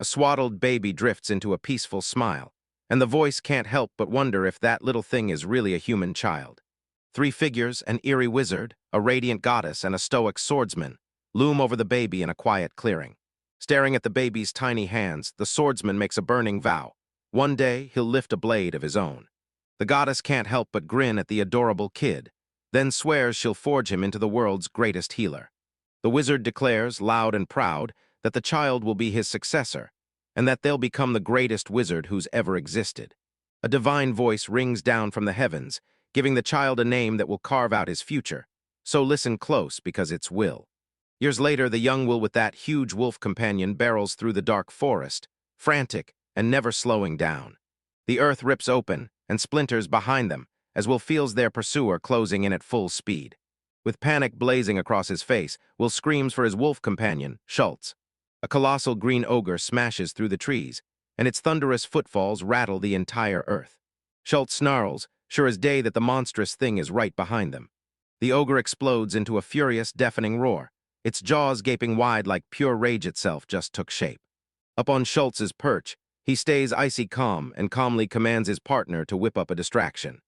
A swaddled baby drifts into a peaceful smile, and the voice can't help but wonder if that little thing is really a human child. Three figures, an eerie wizard, a radiant goddess, and a stoic swordsman, loom over the baby in a quiet clearing. Staring at the baby's tiny hands, the swordsman makes a burning vow. One day, he'll lift a blade of his own. The goddess can't help but grin at the adorable kid, then swears she'll forge him into the world's greatest healer. The wizard declares, loud and proud, that the child will be his successor, and that they'll become the greatest wizard who's ever existed. A divine voice rings down from the heavens, giving the child a name that will carve out his future. So listen close, because it's Will. Years later, the young Will with that huge wolf companion barrels through the dark forest, frantic and never slowing down. The earth rips open and splinters behind them as Will feels their pursuer closing in at full speed. With panic blazing across his face, Will screams for his wolf companion, Schultz. A colossal green ogre smashes through the trees, and its thunderous footfalls rattle the entire earth. Schultz snarls, sure as day that the monstrous thing is right behind them. The ogre explodes into a furious, deafening roar, its jaws gaping wide like pure rage itself just took shape. Up on Schultz's perch, he stays icy calm and calmly commands his partner to whip up a distraction.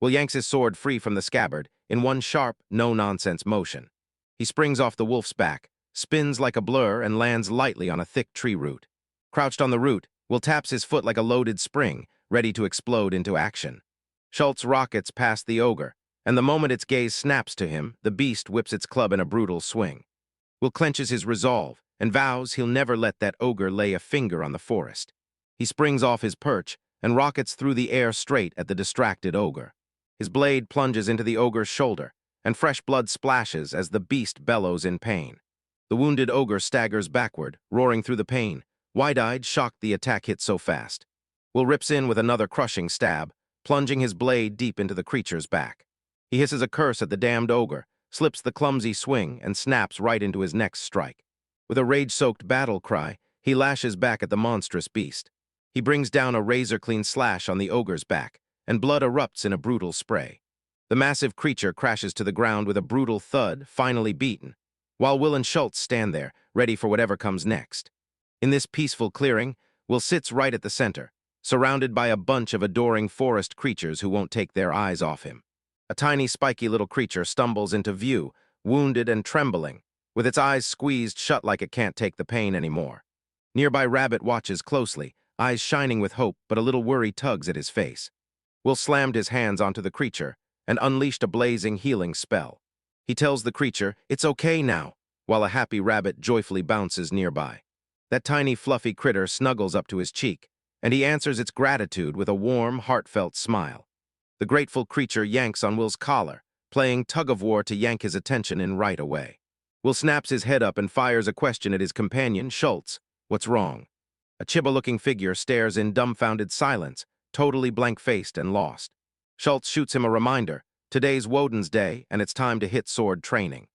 Will yanks his sword free from the scabbard in one sharp, no-nonsense motion. He springs off the wolf's back, spins like a blur, and lands lightly on a thick tree root. Crouched on the root, Will taps his foot like a loaded spring, ready to explode into action. Schultz rockets past the ogre, and the moment its gaze snaps to him, the beast whips its club in a brutal swing. Will clenches his resolve and vows he'll never let that ogre lay a finger on the forest. He springs off his perch and rockets through the air straight at the distracted ogre. His blade plunges into the ogre's shoulder, and fresh blood splashes as the beast bellows in pain. The wounded ogre staggers backward, roaring through the pain, wide-eyed, shocked the attack hit so fast. Will rips in with another crushing stab, plunging his blade deep into the creature's back. He hisses a curse at the damned ogre, slips the clumsy swing, and snaps right into his next strike. With a rage-soaked battle cry, he lashes back at the monstrous beast. He brings down a razor-clean slash on the ogre's back, and blood erupts in a brutal spray. The massive creature crashes to the ground with a brutal thud, finally beaten, while Will and Schultz stand there, ready for whatever comes next. In this peaceful clearing, Will sits right at the center, surrounded by a bunch of adoring forest creatures who won't take their eyes off him. A tiny, spiky little creature stumbles into view, wounded and trembling, with its eyes squeezed shut like it can't take the pain anymore. Nearby Rabbit watches closely, eyes shining with hope, but a little worry tugs at his face. Will slammed his hands onto the creature and unleashed a blazing healing spell. He tells the creature, "It's okay now," while a happy rabbit joyfully bounces nearby. That tiny, fluffy critter snuggles up to his cheek, and he answers its gratitude with a warm, heartfelt smile. The grateful creature yanks on Will's collar, playing tug-of-war to yank his attention in right away. Will snaps his head up and fires a question at his companion, Schultz. "What's wrong?" A chiba-looking figure stares in dumbfounded silence, totally blank-faced and lost. Schultz shoots him a reminder. Today's Woden's Day, and it's time to hit sword training.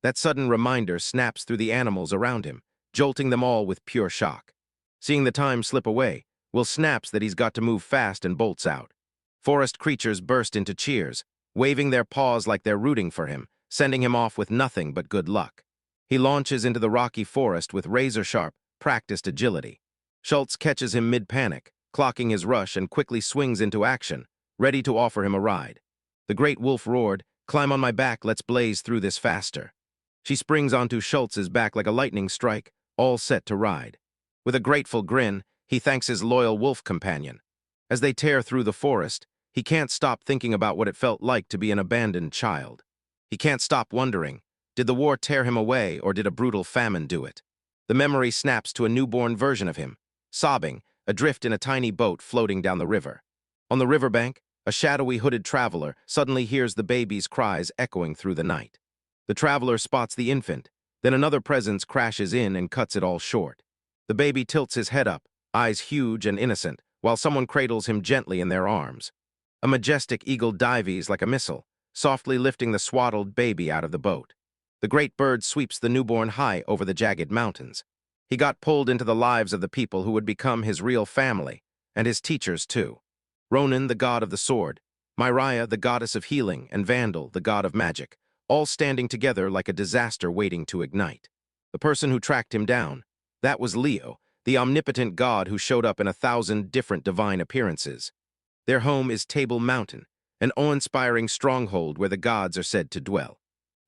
That sudden reminder snaps through the animals around him, jolting them all with pure shock. Seeing the time slip away, Will snaps that he's got to move fast and bolts out. Forest creatures burst into cheers, waving their paws like they're rooting for him, sending him off with nothing but good luck. He launches into the rocky forest with razor-sharp, practiced agility. Schultz catches him mid-panic, clocking his rush, and quickly swings into action, ready to offer him a ride. The great wolf roared, "Climb on my back, let's blaze through this faster." She springs onto Schultz's back like a lightning strike, all set to ride. With a grateful grin, he thanks his loyal wolf companion. As they tear through the forest, he can't stop thinking about what it felt like to be an abandoned child. He can't stop wondering, did the war tear him away, or did a brutal famine do it? The memory snaps to a newborn version of him, sobbing, adrift in a tiny boat floating down the river. On the riverbank, a shadowy hooded traveler suddenly hears the baby's cries echoing through the night. The traveler spots the infant, then another presence crashes in and cuts it all short. The baby tilts his head up, eyes huge and innocent, while someone cradles him gently in their arms. A majestic eagle dives like a missile, softly lifting the swaddled baby out of the boat. The great bird sweeps the newborn high over the jagged mountains. He got pulled into the lives of the people who would become his real family, and his teachers too. Ronan, the god of the sword, Myria, the goddess of healing, and Vandal, the god of magic, all standing together like a disaster waiting to ignite. The person who tracked him down, that was Leo, the omnipotent god who showed up in 1,000 different divine appearances. Their home is Table Mountain, an awe-inspiring stronghold where the gods are said to dwell.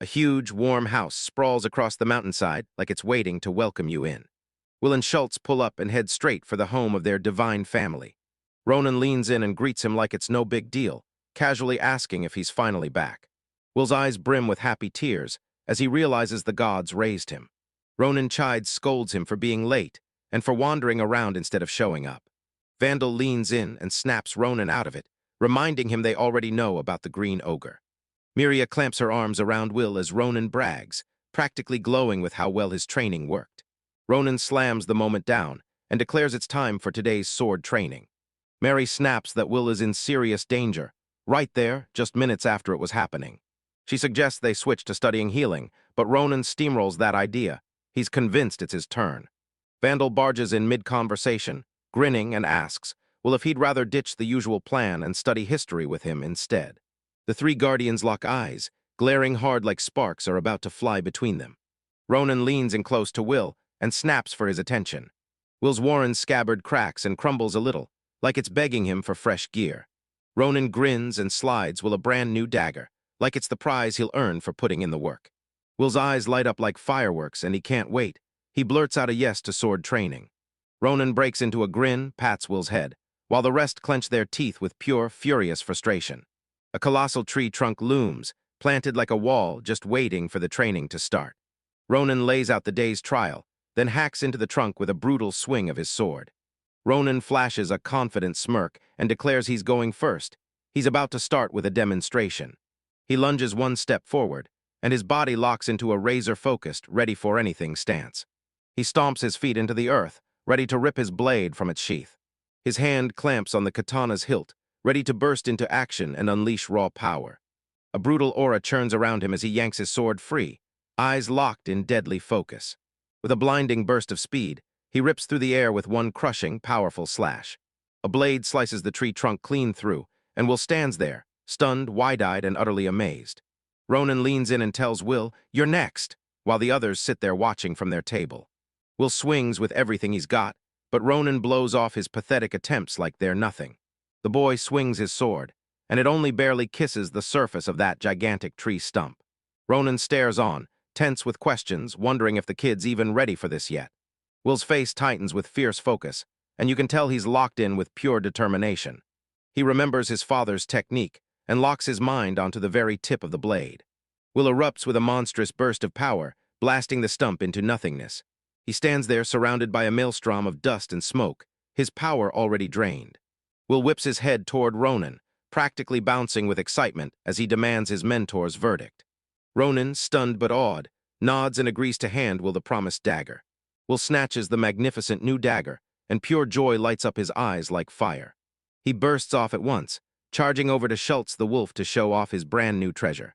A huge, warm house sprawls across the mountainside like it's waiting to welcome you in. Will and Schultz pull up and head straight for the home of their divine family. Ronan leans in and greets him like it's no big deal, casually asking if he's finally back. Will's eyes brim with happy tears as he realizes the gods raised him. Ronan chides scolds him for being late and for wandering around instead of showing up. Vandal leans in and snaps Ronan out of it, reminding him they already know about the green ogre. Miria clamps her arms around Will as Ronan brags, practically glowing with how well his training worked. Ronan slams the moment down and declares it's time for today's sword training. Mary snaps that Will is in serious danger, right there, just minutes after it was happening. She suggests they switch to studying healing, but Ronan steamrolls that idea. He's convinced it's his turn. Vandal barges in mid-conversation, grinning, and asks, well, if he'd rather ditch the usual plan and study history with him instead. The three guardians lock eyes, glaring hard like sparks are about to fly between them. Ronan leans in close to Will and snaps for his attention. Will's Warren scabbard cracks and crumbles a little, like it's begging him for fresh gear. Ronan grins and slides Will a brand new dagger, like it's the prize he'll earn for putting in the work. Will's eyes light up like fireworks and he can't wait. He blurts out a yes to sword training. Ronan breaks into a grin, pats Will's head, while the rest clench their teeth with pure, furious frustration. A colossal tree trunk looms, planted like a wall, just waiting for the training to start. Ronan lays out the day's trial, then hacks into the trunk with a brutal swing of his sword. Ronan flashes a confident smirk and declares he's going first. He's about to start with a demonstration. He lunges one step forward, and his body locks into a razor-focused, ready-for-anything stance. He stomps his feet into the earth, ready to rip his blade from its sheath. His hand clamps on the katana's hilt, ready to burst into action and unleash raw power. A brutal aura churns around him as he yanks his sword free, eyes locked in deadly focus. With a blinding burst of speed, he rips through the air with one crushing, powerful slash. A blade slices the tree trunk clean through, and Will stands there, stunned, wide-eyed, and utterly amazed. Ronan leans in and tells Will, "You're next," while the others sit there watching from their table. Will swings with everything he's got, but Ronan blows off his pathetic attempts like they're nothing. The boy swings his sword, and it only barely kisses the surface of that gigantic tree stump. Ronan stares on, tense with questions, wondering if the kid's even ready for this yet. Will's face tightens with fierce focus, and you can tell he's locked in with pure determination. He remembers his father's technique and locks his mind onto the very tip of the blade. Will erupts with a monstrous burst of power, blasting the stump into nothingness. He stands there surrounded by a maelstrom of dust and smoke, his power already drained. Will whips his head toward Ronan, practically bouncing with excitement as he demands his mentor's verdict. Ronan, stunned but awed, nods and agrees to hand Will the promised dagger. Will snatches the magnificent new dagger, and pure joy lights up his eyes like fire. He bursts off at once, charging over to Schultz the wolf to show off his brand new treasure.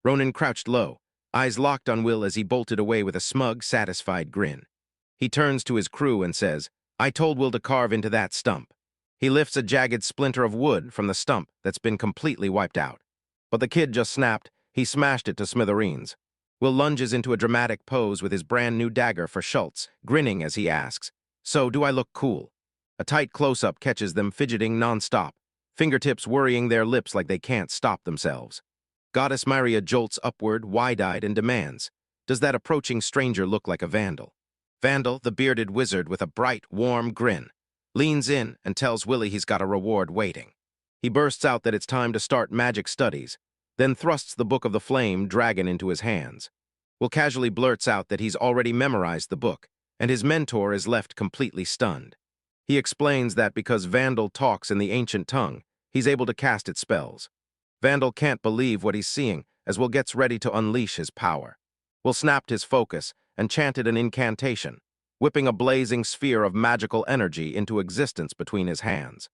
Ronan crouched low, eyes locked on Will as he bolted away with a smug, satisfied grin. He turns to his crew and says, "I told Will to carve into that stump." He lifts a jagged splinter of wood from the stump that's been completely wiped out. But the kid just snapped, he smashed it to smithereens. Will lunges into a dramatic pose with his brand new dagger for Schultz, grinning as he asks, "So, do I look cool?" A tight close-up catches them fidgeting non-stop, fingertips worrying their lips like they can't stop themselves. Goddess Myria jolts upward, wide-eyed, and demands, "Does that approaching stranger look like a vandal?" Vandal, the bearded wizard with a bright, warm grin, leans in and tells Willie he's got a reward waiting. He bursts out that it's time to start magic studies, then thrusts the Book of the Flame Dragon into his hands. Will casually blurts out that he's already memorized the book, and his mentor is left completely stunned. He explains that because Vandal talks in the ancient tongue, he's able to cast its spells. Vandal can't believe what he's seeing as Will gets ready to unleash his power. Will snapped his focus and chanted an incantation, whipping a blazing sphere of magical energy into existence between his hands.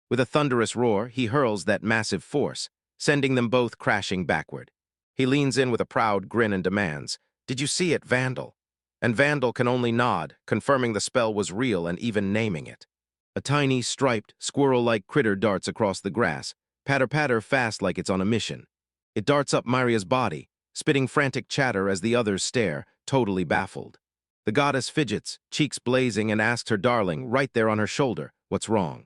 With a thunderous roar, he hurls that massive force, sending them both crashing backward. He leans in with a proud grin and demands, "Did you see it, Vandal?" And Vandal can only nod, confirming the spell was real and even naming it. A tiny, striped, squirrel-like critter darts across the grass, patter-patter fast like it's on a mission. It darts up Myria's body, spitting frantic chatter as the others stare, totally baffled. The goddess fidgets, cheeks blazing, and asks her darling, right there on her shoulder, what's wrong.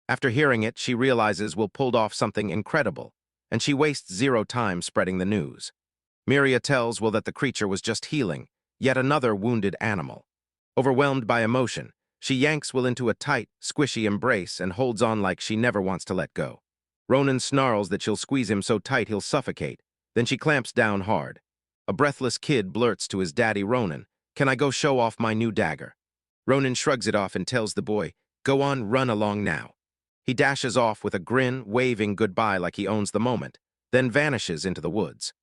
After hearing it, she realizes Will pulled off something incredible, and she wastes zero time spreading the news. Miria tells Will that the creature was just healing, yet another wounded animal. Overwhelmed by emotion, she yanks Will into a tight, squishy embrace and holds on like she never wants to let go. Ronan snarls that she'll squeeze him so tight he'll suffocate, then she clamps down hard. A breathless kid blurts to his daddy Ronan, "Can I go show off my new dagger?" Ronan shrugs it off and tells the boy, "Go on, run along now." He dashes off with a grin, waving goodbye like he owns the moment, then vanishes into the woods.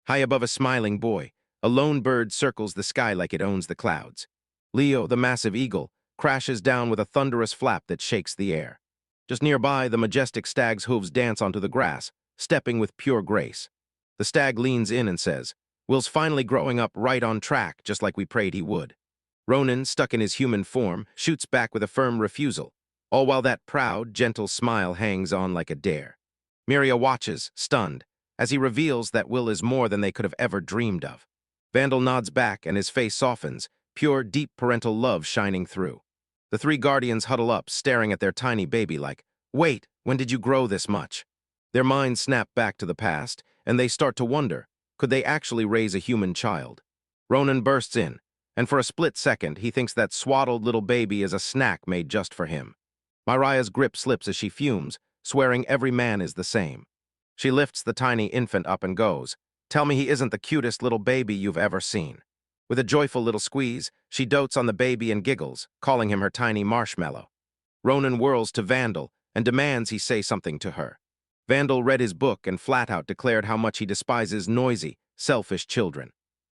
High above a smiling boy, a lone bird circles the sky like it owns the clouds. Leo, the massive eagle, crashes down with a thunderous flap that shakes the air. Just nearby, the majestic stag's hooves dance onto the grass, stepping with pure grace. The stag leans in and says, "Will's finally growing up right on track, just like we prayed he would." Ronan, stuck in his human form, shoots back with a firm refusal, all while that proud, gentle smile hangs on like a dare. Miria watches, stunned, as he reveals that Will is more than they could have ever dreamed of. Vandal nods back and his face softens, pure, deep parental love shining through. The three guardians huddle up, staring at their tiny baby like, "Wait, when did you grow this much?" Their minds snap back to the past, and they start to wonder, could they actually raise a human child? Ronan bursts in, and for a split second, he thinks that swaddled little baby is a snack made just for him. Mariah's grip slips as she fumes, swearing every man is the same. She lifts the tiny infant up and goes, "Tell me he isn't the cutest little baby you've ever seen." With a joyful little squeeze, she dotes on the baby and giggles, calling him her tiny marshmallow. Ronan whirls to Vandal and demands he say something to her. Vandal read his book and flat out declared how much he despises noisy, selfish children.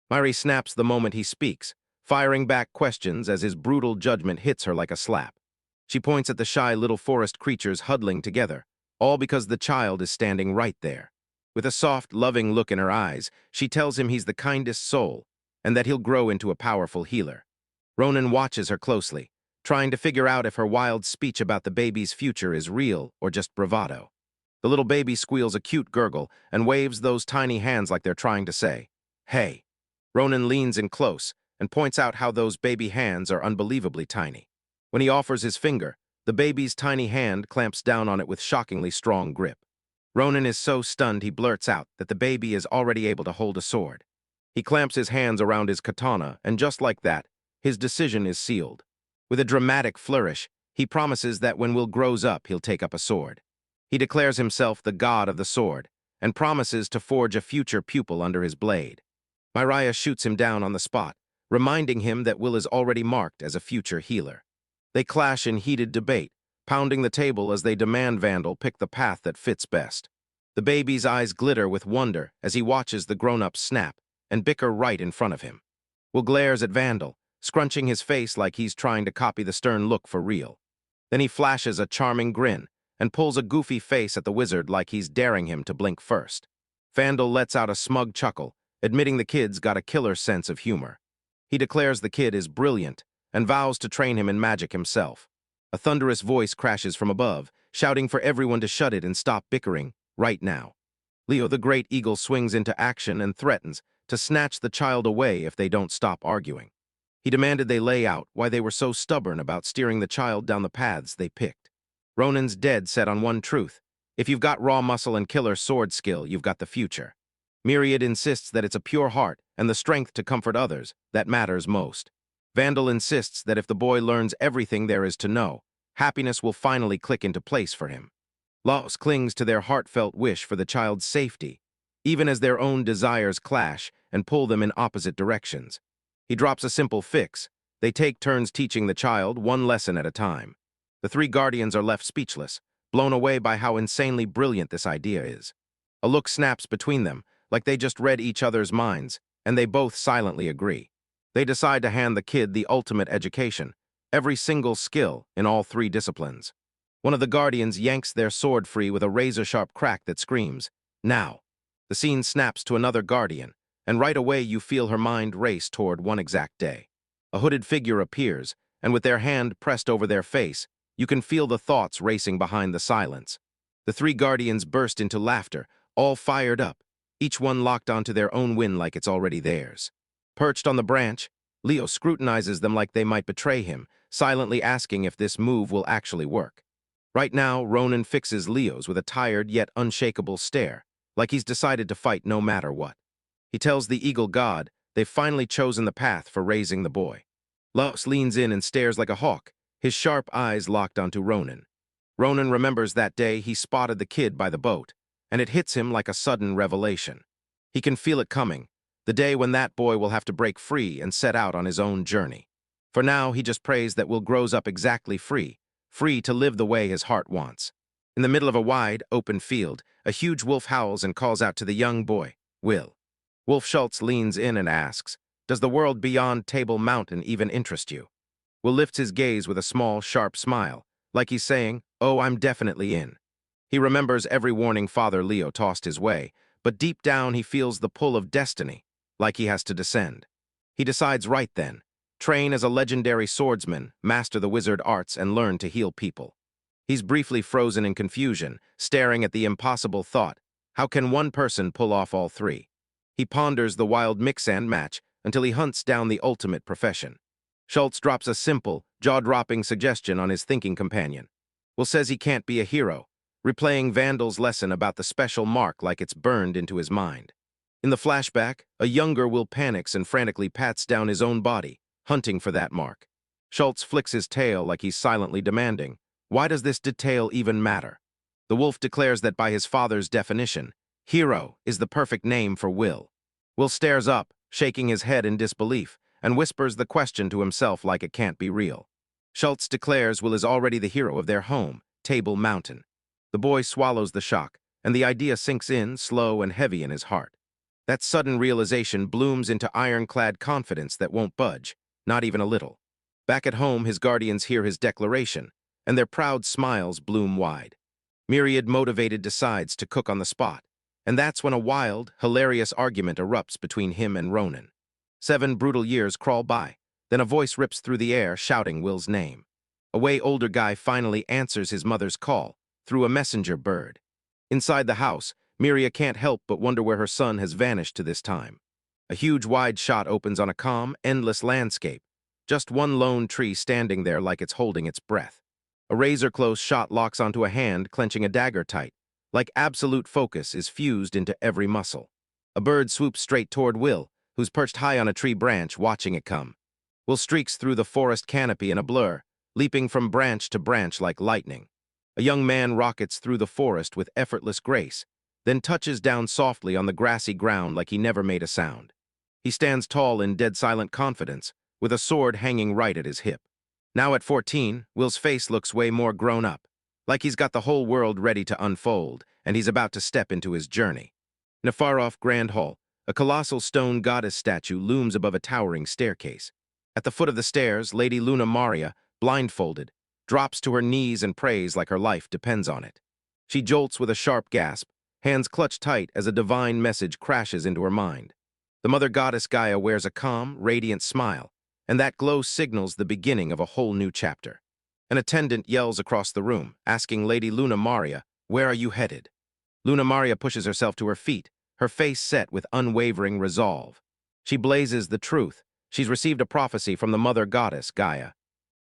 Miri snaps the moment he speaks, firing back questions as his brutal judgment hits her like a slap. She points at the shy little forest creatures huddling together, all because the child is standing right there. With a soft, loving look in her eyes, she tells him he's the kindest soul, and that he'll grow into a powerful healer. Ronan watches her closely, trying to figure out if her wild speech about the baby's future is real or just bravado. The little baby squeals a cute gurgle and waves those tiny hands like they're trying to say, "Hey." Ronan leans in close and points out how those baby hands are unbelievably tiny. When he offers his finger, the baby's tiny hand clamps down on it with shockingly strong grip. Ronan is so stunned he blurts out that the baby is already able to hold a sword. He clamps his hands around his katana, and just like that, his decision is sealed. With a dramatic flourish, he promises that when Will grows up, he'll take up a sword. He declares himself the god of the sword, and promises to forge a future pupil under his blade. Mariah shoots him down on the spot, reminding him that Will is already marked as a future healer. They clash in heated debate, pounding the table as they demand Vandal pick the path that fits best. The baby's eyes glitter with wonder as he watches the grown-ups snap and bicker right in front of him. Will glares at Vandal, scrunching his face like he's trying to copy the stern look for real. Then he flashes a charming grin and pulls a goofy face at the wizard like he's daring him to blink first. Vandal lets out a smug chuckle, admitting the kid's got a killer sense of humor. He declares the kid is brilliant and vows to train him in magic himself. A thunderous voice crashes from above, shouting for everyone to shut it and stop bickering, right now. Leo the Great Eagle swings into action and threatens to snatch the child away if they don't stop arguing. He demanded they lay out why they were so stubborn about steering the child down the paths they picked. Ronan's dead set on one truth: if you've got raw muscle and killer sword skill, you've got the future. Myriad insists that it's a pure heart and the strength to comfort others that matters most. Vandal insists that if the boy learns everything there is to know, happiness will finally click into place for him. Laos clings to their heartfelt wish for the child's safety, even as their own desires clash and pull them in opposite directions. He drops a simple fix. They take turns teaching the child one lesson at a time. The three guardians are left speechless, blown away by how insanely brilliant this idea is. A look snaps between them, like they just read each other's minds, and they both silently agree. They decide to hand the kid the ultimate education, every single skill in all three disciplines. One of the guardians yanks their sword free with a razor-sharp crack that screams, "Now!" The scene snaps to another guardian, and right away you feel her mind race toward one exact day. A hooded figure appears, and with their hand pressed over their face, you can feel the thoughts racing behind the silence. The three guardians burst into laughter, all fired up, each one locked onto their own win like it's already theirs. Perched on the branch, Leo scrutinizes them like they might betray him, silently asking if this move will actually work. Right now, Ronan fixes Leo's with a tired yet unshakable stare, like he's decided to fight no matter what. He tells the Eagle God they've finally chosen the path for raising the boy. Leos leans in and stares like a hawk, his sharp eyes locked onto Ronan. Ronan remembers that day he spotted the kid by the boat, and it hits him like a sudden revelation. He can feel it coming, the day when that boy will have to break free and set out on his own journey. For now, he just prays that Will grows up exactly free to live the way his heart wants. In the middle of a wide, open field, a huge wolf howls and calls out to the young boy, Will. Wolf Schultz leans in and asks, "Does the world beyond Table Mountain even interest you?" Will lifts his gaze with a small, sharp smile, like he's saying, "Oh, I'm definitely in." He remembers every warning Father Leo tossed his way, but deep down he feels the pull of destiny, like he has to descend. He decides right then, train as a legendary swordsman, master the wizard arts, and learn to heal people. He's briefly frozen in confusion, staring at the impossible thought, how can one person pull off all three? He ponders the wild mix-and match until he hunts down the ultimate profession. Schultz drops a simple, jaw-dropping suggestion on his thinking companion. Will says he can't be a hero, replaying Vandal's lesson about the special mark like it's burned into his mind. In the flashback, a younger Will panics and frantically pats down his own body, hunting for that mark. Schultz flicks his tail like he's silently demanding, "Why does this detail even matter?" The wolf declares that by his father's definition, hero is the perfect name for Will. Will stares up, shaking his head in disbelief, and whispers the question to himself like it can't be real. Schultz declares Will is already the hero of their home, Table Mountain. The boy swallows the shock, and the idea sinks in, slow and heavy in his heart. That sudden realization blooms into ironclad confidence that won't budge, not even a little. Back at home, his guardians hear his declaration, and their proud smiles bloom wide. Myriad, motivated, decides to cook on the spot, and that's when a wild, hilarious argument erupts between him and Ronan. 7 brutal years crawl by, then a voice rips through the air shouting Will's name. A way older guy finally answers his mother's call, through a messenger bird. Inside the house, Miria can't help but wonder where her son has vanished to this time. A huge wide shot opens on a calm, endless landscape, just one lone tree standing there like it's holding its breath. A razor-close shot locks onto a hand clenching a dagger tight, like absolute focus is fused into every muscle. A bird swoops straight toward Will, who's perched high on a tree branch watching it come. Will streaks through the forest canopy in a blur, leaping from branch to branch like lightning. A young man rockets through the forest with effortless grace, then touches down softly on the grassy ground like he never made a sound. He stands tall in dead silent confidence, with a sword hanging right at his hip. Now at 14, Will's face looks way more grown up, like he's got the whole world ready to unfold, and he's about to step into his journey. In a far-off grand hall, a colossal stone goddess statue looms above a towering staircase. At the foot of the stairs, Lady Luna Maria, blindfolded, drops to her knees and prays like her life depends on it. She jolts with a sharp gasp, hands clutched tight as a divine message crashes into her mind. The mother goddess Gaia wears a calm, radiant smile, and that glow signals the beginning of a whole new chapter. An attendant yells across the room, asking Lady Luna Maria, "Where are you headed?" Luna Maria pushes herself to her feet, her face set with unwavering resolve. She blazes the truth. She's received a prophecy from the mother goddess Gaia.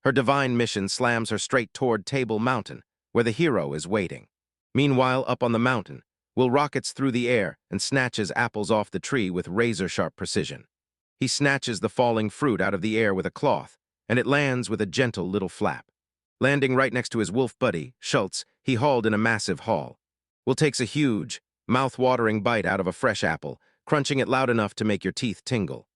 Her divine mission slams her straight toward Table Mountain, where the hero is waiting. Meanwhile, up on the mountain, Will rockets through the air and snatches apples off the tree with razor-sharp precision. He snatches the falling fruit out of the air with a cloth, and it lands with a gentle little flap. Landing right next to his wolf buddy, Schultz, he hauled in a massive haul. Will takes a huge, mouth-watering bite out of a fresh apple, crunching it loud enough to make your teeth tingle.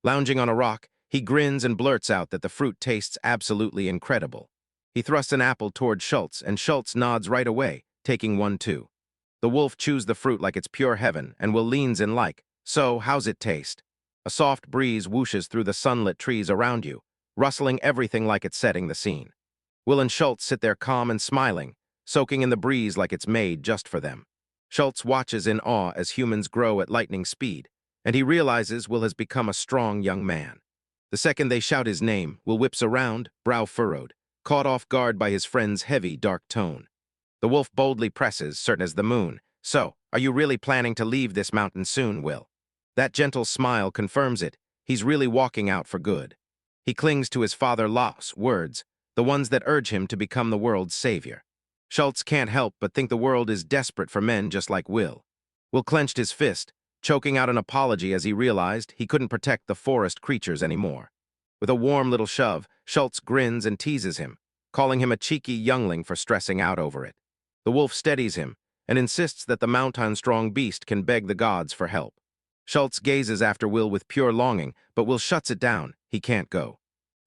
Lounging on a rock, he grins and blurts out that the fruit tastes absolutely incredible. He thrusts an apple toward Schultz, and Schultz nods right away, taking one too. The wolf chews the fruit like it's pure heaven, and Will leans in like, "So, how's it taste?" A soft breeze whooshes through the sunlit trees around you, rustling everything like it's setting the scene. Will and Schultz sit there calm and smiling, soaking in the breeze like it's made just for them. Schultz watches in awe as humans grow at lightning speed, and he realizes Will has become a strong young man. The second they shout his name, Will whips around, brow furrowed, caught off guard by his friend's heavy, dark tone. The wolf boldly presses, certain as the moon, "So, are you really planning to leave this mountain soon, Will?" That gentle smile confirms it. He's really walking out for good. He clings to his father Locke's words, the ones that urge him to become the world's savior. Schultz can't help but think the world is desperate for men just like Will. Will clenched his fist, choking out an apology as he realized he couldn't protect the forest creatures anymore. With a warm little shove, Schultz grins and teases him, calling him a cheeky youngling for stressing out over it. The wolf steadies him and insists that the mountain-strong beast can beg the gods for help. Schultz gazes after Will with pure longing, but Will shuts it down. He can't go.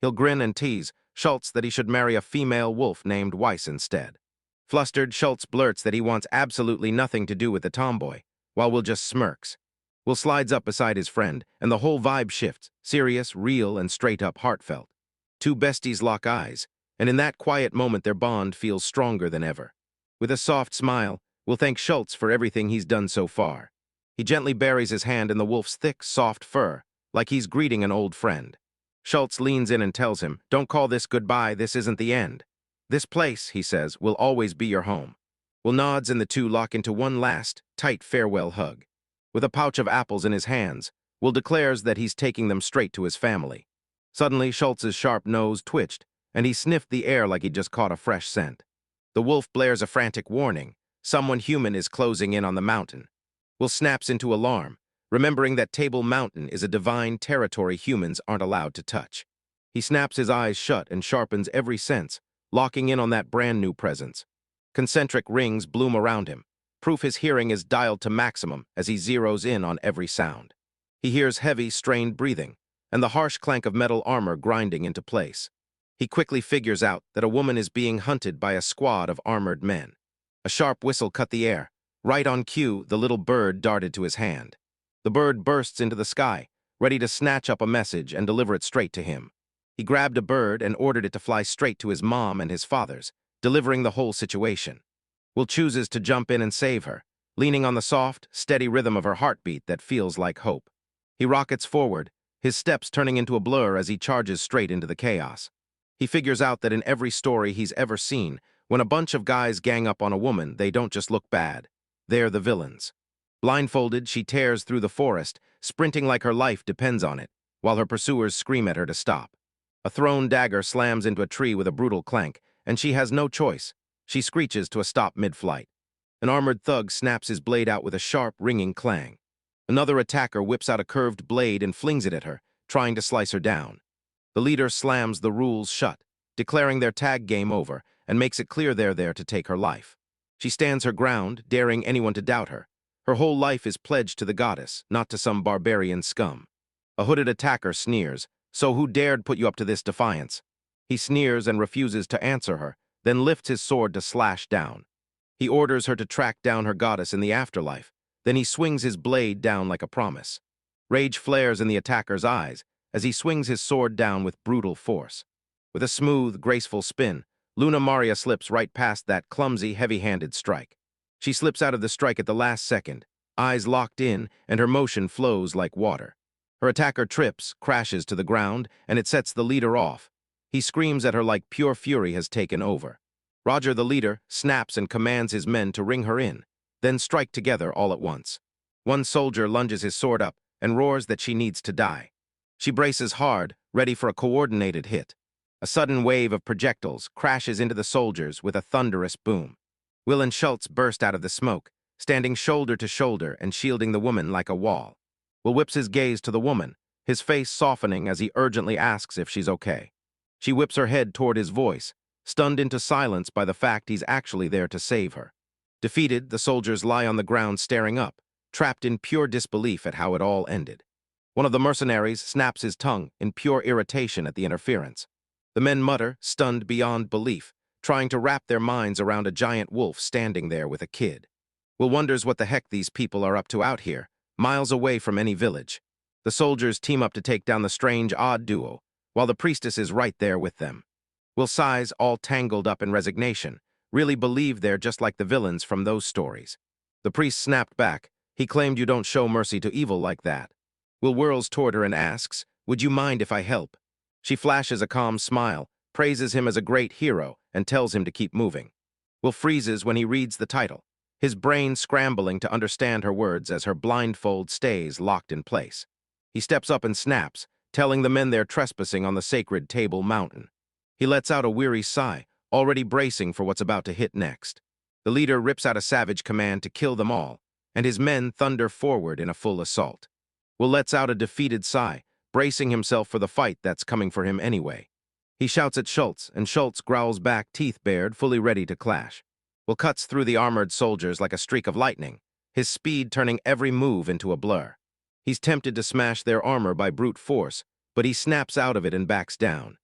He'll grin and tease Schultz that he should marry a female wolf named Weiss instead. Flustered, Schultz blurts that he wants absolutely nothing to do with the tomboy, while Will just smirks. Will slides up beside his friend, and the whole vibe shifts, serious, real, and straight-up heartfelt. Two besties lock eyes, and in that quiet moment their bond feels stronger than ever. With a soft smile, Will thank Schultz for everything he's done so far. He gently buries his hand in the wolf's thick, soft fur, like he's greeting an old friend. Schultz leans in and tells him, "Don't call this goodbye, this isn't the end. This place," he says, "will always be your home." Will nods and the two lock into one last, tight farewell hug. With a pouch of apples in his hands, Will declares that he's taking them straight to his family. Suddenly, Schultz's sharp nose twitched, and he sniffed the air like he'd just caught a fresh scent. The wolf blares a frantic warning. Someone human is closing in on the mountain. Will snaps into alarm, remembering that Table Mountain is a divine territory humans aren't allowed to touch. He snaps his eyes shut and sharpens every sense, locking in on that brand new presence. Concentric rings bloom around him, proof his hearing is dialed to maximum as he zeroes in on every sound. He hears heavy, strained breathing, and the harsh clank of metal armor grinding into place. He quickly figures out that a woman is being hunted by a squad of armored men. A sharp whistle cut the air. Right on cue, the little bird darted to his hand. The bird bursts into the sky, ready to snatch up a message and deliver it straight to him. He grabbed a bird and ordered it to fly straight to his mom and his father's, delivering the whole situation. Will chooses to jump in and save her, leaning on the soft, steady rhythm of her heartbeat that feels like hope. He rockets forward, his steps turning into a blur as he charges straight into the chaos. He figures out that in every story he's ever seen, when a bunch of guys gang up on a woman, they don't just look bad. They're the villains. Blindfolded, she tears through the forest, sprinting like her life depends on it, while her pursuers scream at her to stop. A thrown dagger slams into a tree with a brutal clank, and she has no choice. She screeches to a stop mid-flight. An armored thug snaps his blade out with a sharp, ringing clang. Another attacker whips out a curved blade and flings it at her, trying to slice her down. The leader slams the rules shut, declaring their tag game over, and makes it clear they're there to take her life. She stands her ground, daring anyone to doubt her. Her whole life is pledged to the goddess, not to some barbarian scum. A hooded attacker sneers, "So who dared put you up to this defiance?" He sneers and refuses to answer her, then lifts his sword to slash down. He orders her to track down her goddess in the afterlife, then he swings his blade down like a promise. Rage flares in the attacker's eyes as he swings his sword down with brutal force. With a smooth, graceful spin, Luna Maria slips right past that clumsy, heavy-handed strike. She slips out of the strike at the last second, eyes locked in, and her motion flows like water. Her attacker trips, crashes to the ground, and it sets the leader off. He screams at her like pure fury has taken over. Roger, the leader, snaps and commands his men to ring her in, then strike together all at once. One soldier lunges his sword up and roars that she needs to die. She braces hard, ready for a coordinated hit. A sudden wave of projectiles crashes into the soldiers with a thunderous boom. Will and Schultz burst out of the smoke, standing shoulder to shoulder and shielding the woman like a wall. Will whips his gaze to the woman, his face softening as he urgently asks if she's okay. She whips her head toward his voice, stunned into silence by the fact he's actually there to save her. Defeated, the soldiers lie on the ground staring up, trapped in pure disbelief at how it all ended. One of the mercenaries snaps his tongue in pure irritation at the interference. The men mutter, stunned beyond belief, trying to wrap their minds around a giant wolf standing there with a kid. Will wonders what the heck these people are up to out here, miles away from any village. The soldiers team up to take down the strange, odd duo, while the priestess is right there with them. Will sighs, all tangled up in resignation, really believe they're just like the villains from those stories. The priest snapped back. He claimed you don't show mercy to evil like that. Will whirls toward her and asks, "Would you mind if I help?" She flashes a calm smile, praises him as a great hero, and tells him to keep moving. Will freezes when he reads the title, his brain scrambling to understand her words as her blindfold stays locked in place. He steps up and snaps, telling the men they're trespassing on the sacred Table Mountain. He lets out a weary sigh, already bracing for what's about to hit next. The leader rips out a savage command to kill them all, and his men thunder forward in a full assault. Will lets out a defeated sigh, bracing himself for the fight that's coming for him anyway. He shouts at Schultz, and Schultz growls back, teeth bared, fully ready to clash. Will cuts through the armored soldiers like a streak of lightning, his speed turning every move into a blur. He's tempted to smash their armor by brute force, but he snaps out of it and backs down.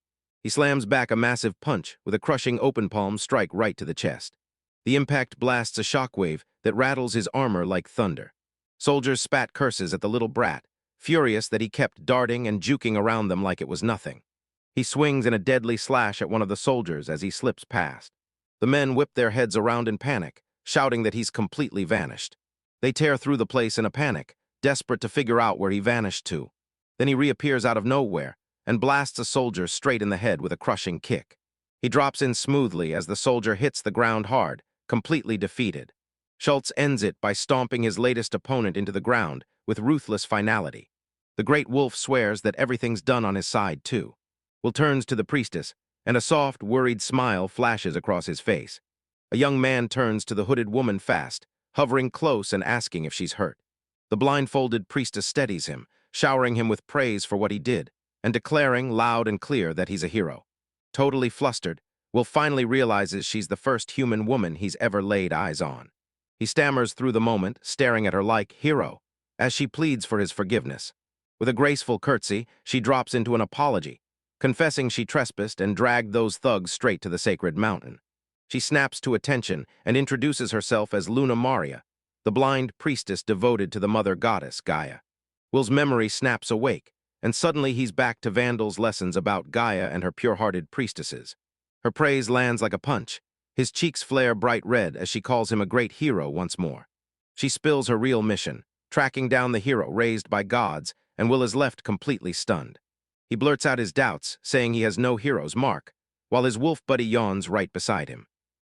He slams back a massive punch with a crushing open palm strike right to the chest. The impact blasts a shockwave that rattles his armor like thunder. Soldiers spat curses at the little brat, furious that he kept darting and juking around them like it was nothing. He swings in a deadly slash at one of the soldiers as he slips past. The men whip their heads around in panic, shouting that he's completely vanished. They tear through the place in a panic, desperate to figure out where he vanished to. Then he reappears out of nowhere and blasts a soldier straight in the head with a crushing kick. He drops in smoothly as the soldier hits the ground hard, completely defeated. Schultz ends it by stomping his latest opponent into the ground with ruthless finality. The great wolf swears that everything's done on his side, too. Will turns to the priestess, and a soft, worried smile flashes across his face. A young man turns to the hooded woman fast, hovering close and asking if she's hurt. The blindfolded priestess steadies him, showering him with praise for what he did, and declaring loud and clear that he's a hero. Totally flustered, Will finally realizes she's the first human woman he's ever laid eyes on. He stammers through the moment, staring at her like hero, as she pleads for his forgiveness. With a graceful curtsy, she drops into an apology, confessing she trespassed and dragged those thugs straight to the sacred mountain. She snaps to attention and introduces herself as Luna Maria, the blind priestess devoted to the mother goddess, Gaia. Will's memory snaps awake, and suddenly he's back to Vandal's lessons about Gaia and her pure-hearted priestesses. Her praise lands like a punch. His cheeks flare bright red as she calls him a great hero once more. She spills her real mission, tracking down the hero raised by gods, and Will is left completely stunned. He blurts out his doubts, saying he has no hero's mark, while his wolf buddy yawns right beside him.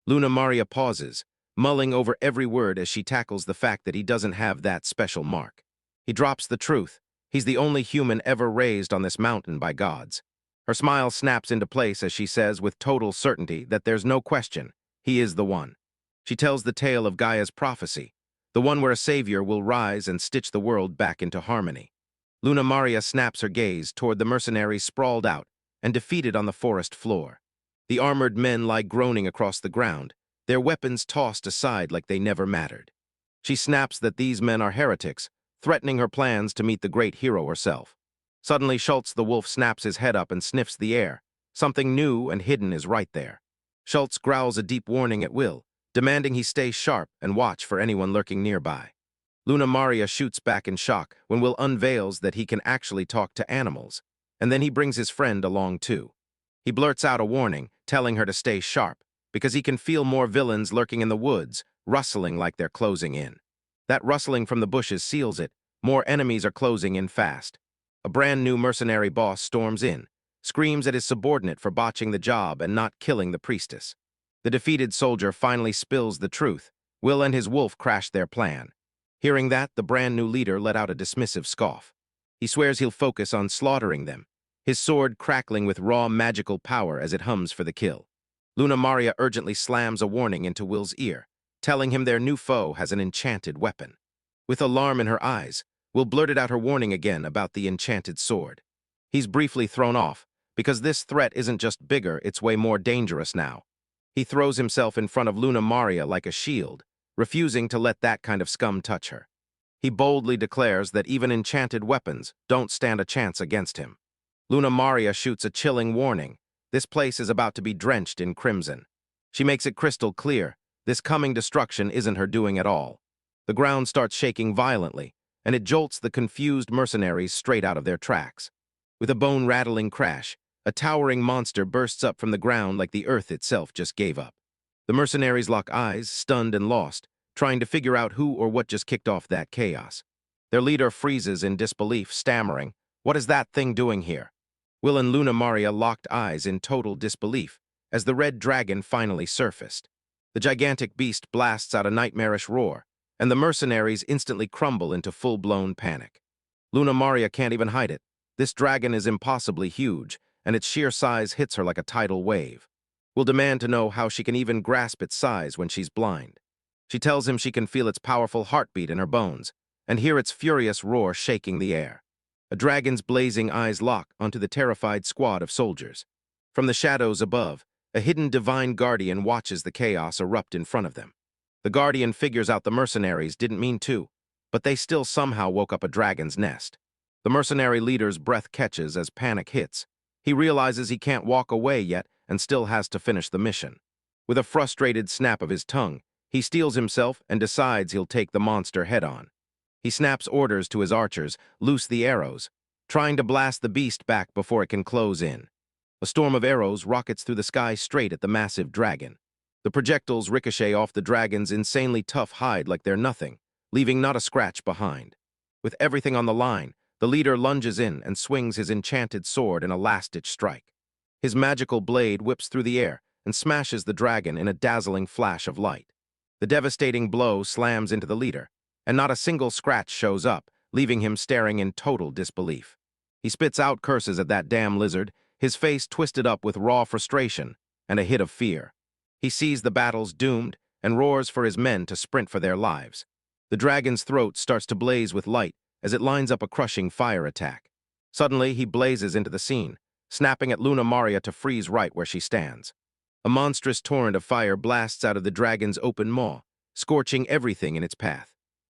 Luna Maria pauses, mulling over every word as she tackles the fact that he doesn't have that special mark. He drops the truth. He's the only human ever raised on this mountain by gods. Her smile snaps into place as she says with total certainty that there's no question, he is the one. She tells the tale of Gaia's prophecy, the one where a savior will rise and stitch the world back into harmony. Luna Maria snaps her gaze toward the mercenaries sprawled out and defeated on the forest floor. The armored men lie groaning across the ground, their weapons tossed aside like they never mattered. She snaps that these men are heretics, threatening her plans to meet the great hero herself. Suddenly, Schultz the wolf snaps his head up and sniffs the air. Something new and hidden is right there. Schultz growls a deep warning at Will, demanding he stay sharp and watch for anyone lurking nearby. Luna Maria shoots back in shock when Will unveils that he can actually talk to animals, and then he brings his friend along too. He blurts out a warning, telling her to stay sharp, because he can feel more villains lurking in the woods, rustling like they're closing in. That rustling from the bushes seals it. More enemies are closing in fast. A brand new mercenary boss storms in, screams at his subordinate for botching the job and not killing the priestess. The defeated soldier finally spills the truth. Will and his wolf crash their plan. Hearing that, the brand new leader let out a dismissive scoff. He swears he'll focus on slaughtering them, his sword crackling with raw magical power as it hums for the kill. Luna Maria urgently slams a warning into Will's ear, telling him their new foe has an enchanted weapon. With alarm in her eyes, Will blurted out her warning again about the enchanted sword. He's briefly thrown off, because this threat isn't just bigger, it's way more dangerous now. He throws himself in front of Luna Maria like a shield, refusing to let that kind of scum touch her. He boldly declares that even enchanted weapons don't stand a chance against him. Luna Maria shoots a chilling warning. This place is about to be drenched in crimson. She makes it crystal clear, this coming destruction isn't her doing at all. The ground starts shaking violently, and it jolts the confused mercenaries straight out of their tracks. With a bone-rattling crash, a towering monster bursts up from the ground like the earth itself just gave up. The mercenaries lock eyes, stunned and lost, trying to figure out who or what just kicked off that chaos. Their leader freezes in disbelief, stammering, "What is that thing doing here?" Will and Luna Maria locked eyes in total disbelief as the red dragon finally surfaced. The gigantic beast blasts out a nightmarish roar, and the mercenaries instantly crumble into full-blown panic. Luna Maria can't even hide it. This dragon is impossibly huge, and its sheer size hits her like a tidal wave. Will demand to know how she can even grasp its size when she's blind. She tells him she can feel its powerful heartbeat in her bones, and hear its furious roar shaking the air. A dragon's blazing eyes lock onto the terrified squad of soldiers. From the shadows above, a hidden divine guardian watches the chaos erupt in front of them. The guardian figures out the mercenaries didn't mean to, but they still somehow woke up a dragon's nest. The mercenary leader's breath catches as panic hits. He realizes he can't walk away yet and still has to finish the mission. With a frustrated snap of his tongue, he steels himself and decides he'll take the monster head-on. He snaps orders to his archers, loose the arrows, trying to blast the beast back before it can close in. A storm of arrows rockets through the sky straight at the massive dragon. The projectiles ricochet off the dragon's insanely tough hide like they're nothing, leaving not a scratch behind. With everything on the line, the leader lunges in and swings his enchanted sword in a last-ditch strike. His magical blade whips through the air and smashes the dragon in a dazzling flash of light. The devastating blow slams into the leader, and not a single scratch shows up, leaving him staring in total disbelief. He spits out curses at that damn lizard, his face twisted up with raw frustration and a hit of fear. He sees the battle's doomed and roars for his men to sprint for their lives. The dragon's throat starts to blaze with light as it lines up a crushing fire attack. Suddenly, he blazes into the scene, snapping at Luna Maria to freeze right where she stands. A monstrous torrent of fire blasts out of the dragon's open maw, scorching everything in its path.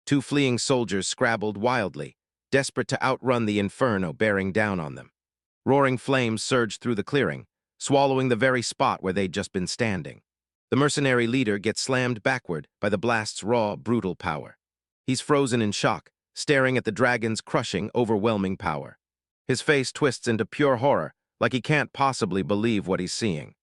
Two fleeing soldiers scrabbled wildly, desperate to outrun the inferno bearing down on them. Roaring flames surged through the clearing, swallowing the very spot where they'd just been standing. The mercenary leader gets slammed backward by the blast's raw, brutal power. He's frozen in shock, staring at the dragon's crushing, overwhelming power. His face twists into pure horror, like he can't possibly believe what he's seeing.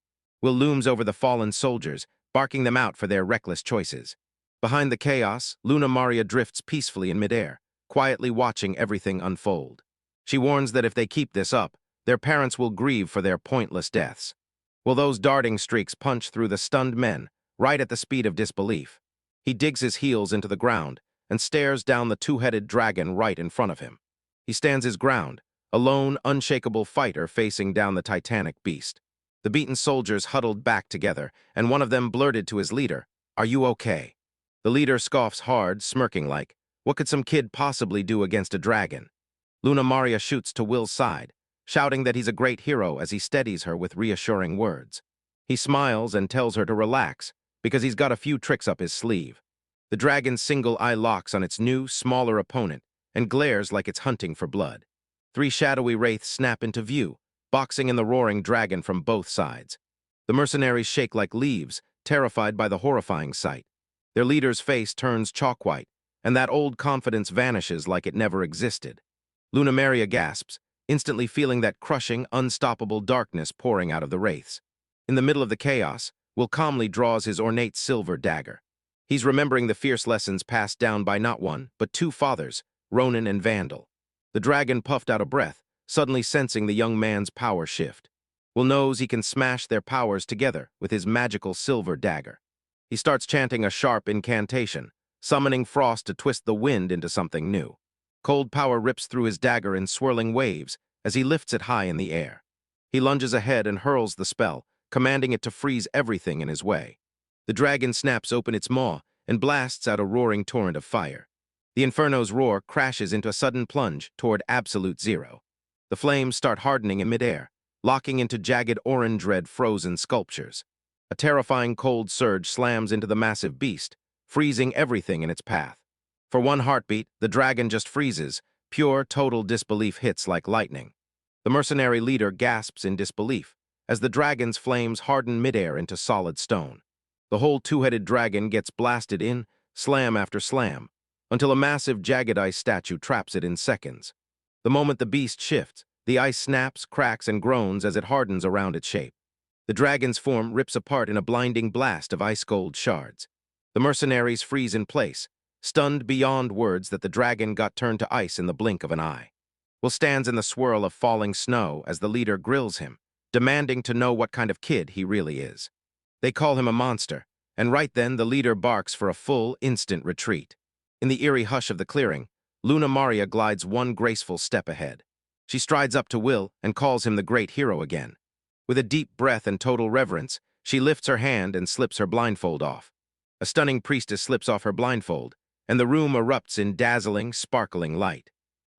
Will looms over the fallen soldiers, barking them out for their reckless choices. Behind the chaos, Luna Maria drifts peacefully in midair, quietly watching everything unfold. She warns that if they keep this up, their parents will grieve for their pointless deaths. Will those darting streaks punch through the stunned men, right at the speed of disbelief? He digs his heels into the ground and stares down the two-headed dragon right in front of him. He stands his ground, a lone, unshakable fighter facing down the titanic beast. The beaten soldiers huddled back together, and one of them blurted to his leader, "Are you okay?" The leader scoffs hard, smirking like, what could some kid possibly do against a dragon? Luna Maria shoots to Will's side, shouting that he's a great hero as he steadies her with reassuring words. He smiles and tells her to relax, because he's got a few tricks up his sleeve. The dragon's single eye locks on its new, smaller opponent and glares like it's hunting for blood. Three shadowy wraiths snap into view, boxing in the roaring dragon from both sides. The mercenaries shake like leaves, terrified by the horrifying sight. Their leader's face turns chalk white, and that old confidence vanishes like it never existed. Luna Maria gasps, instantly feeling that crushing, unstoppable darkness pouring out of the wraiths. In the middle of the chaos, Will calmly draws his ornate silver dagger. He's remembering the fierce lessons passed down by not one, but two fathers, Ronin and Vandal. The dragon puffed out a breath, suddenly sensing the young man's power shift. Will knows he can smash their powers together with his magical silver dagger. He starts chanting a sharp incantation, summoning frost to twist the wind into something new. Cold power rips through his dagger in swirling waves as he lifts it high in the air. He lunges ahead and hurls the spell, commanding it to freeze everything in his way. The dragon snaps open its maw and blasts out a roaring torrent of fire. The inferno's roar crashes into a sudden plunge toward absolute zero. The flames start hardening in midair, locking into jagged orange red frozen sculptures. A terrifying cold surge slams into the massive beast, freezing everything in its path. For one heartbeat, the dragon just freezes, pure, total disbelief hits like lightning. The mercenary leader gasps in disbelief as the dragon's flames harden midair into solid stone. The whole two-headed dragon gets blasted in, slam after slam, until a massive jagged ice statue traps it in seconds. The moment the beast shifts, the ice snaps, cracks, and groans as it hardens around its shape. The dragon's form rips apart in a blinding blast of ice-gold shards. The mercenaries freeze in place, stunned beyond words that the dragon got turned to ice in the blink of an eye. Will stands in the swirl of falling snow as the leader grills him, demanding to know what kind of kid he really is. They call him a monster, and right then the leader barks for a full, instant retreat. In the eerie hush of the clearing, Luna Maria glides one graceful step ahead. She strides up to Will and calls him the great hero again. With a deep breath and total reverence, she lifts her hand and slips her blindfold off. A stunning priestess slips off her blindfold, and the room erupts in dazzling, sparkling light.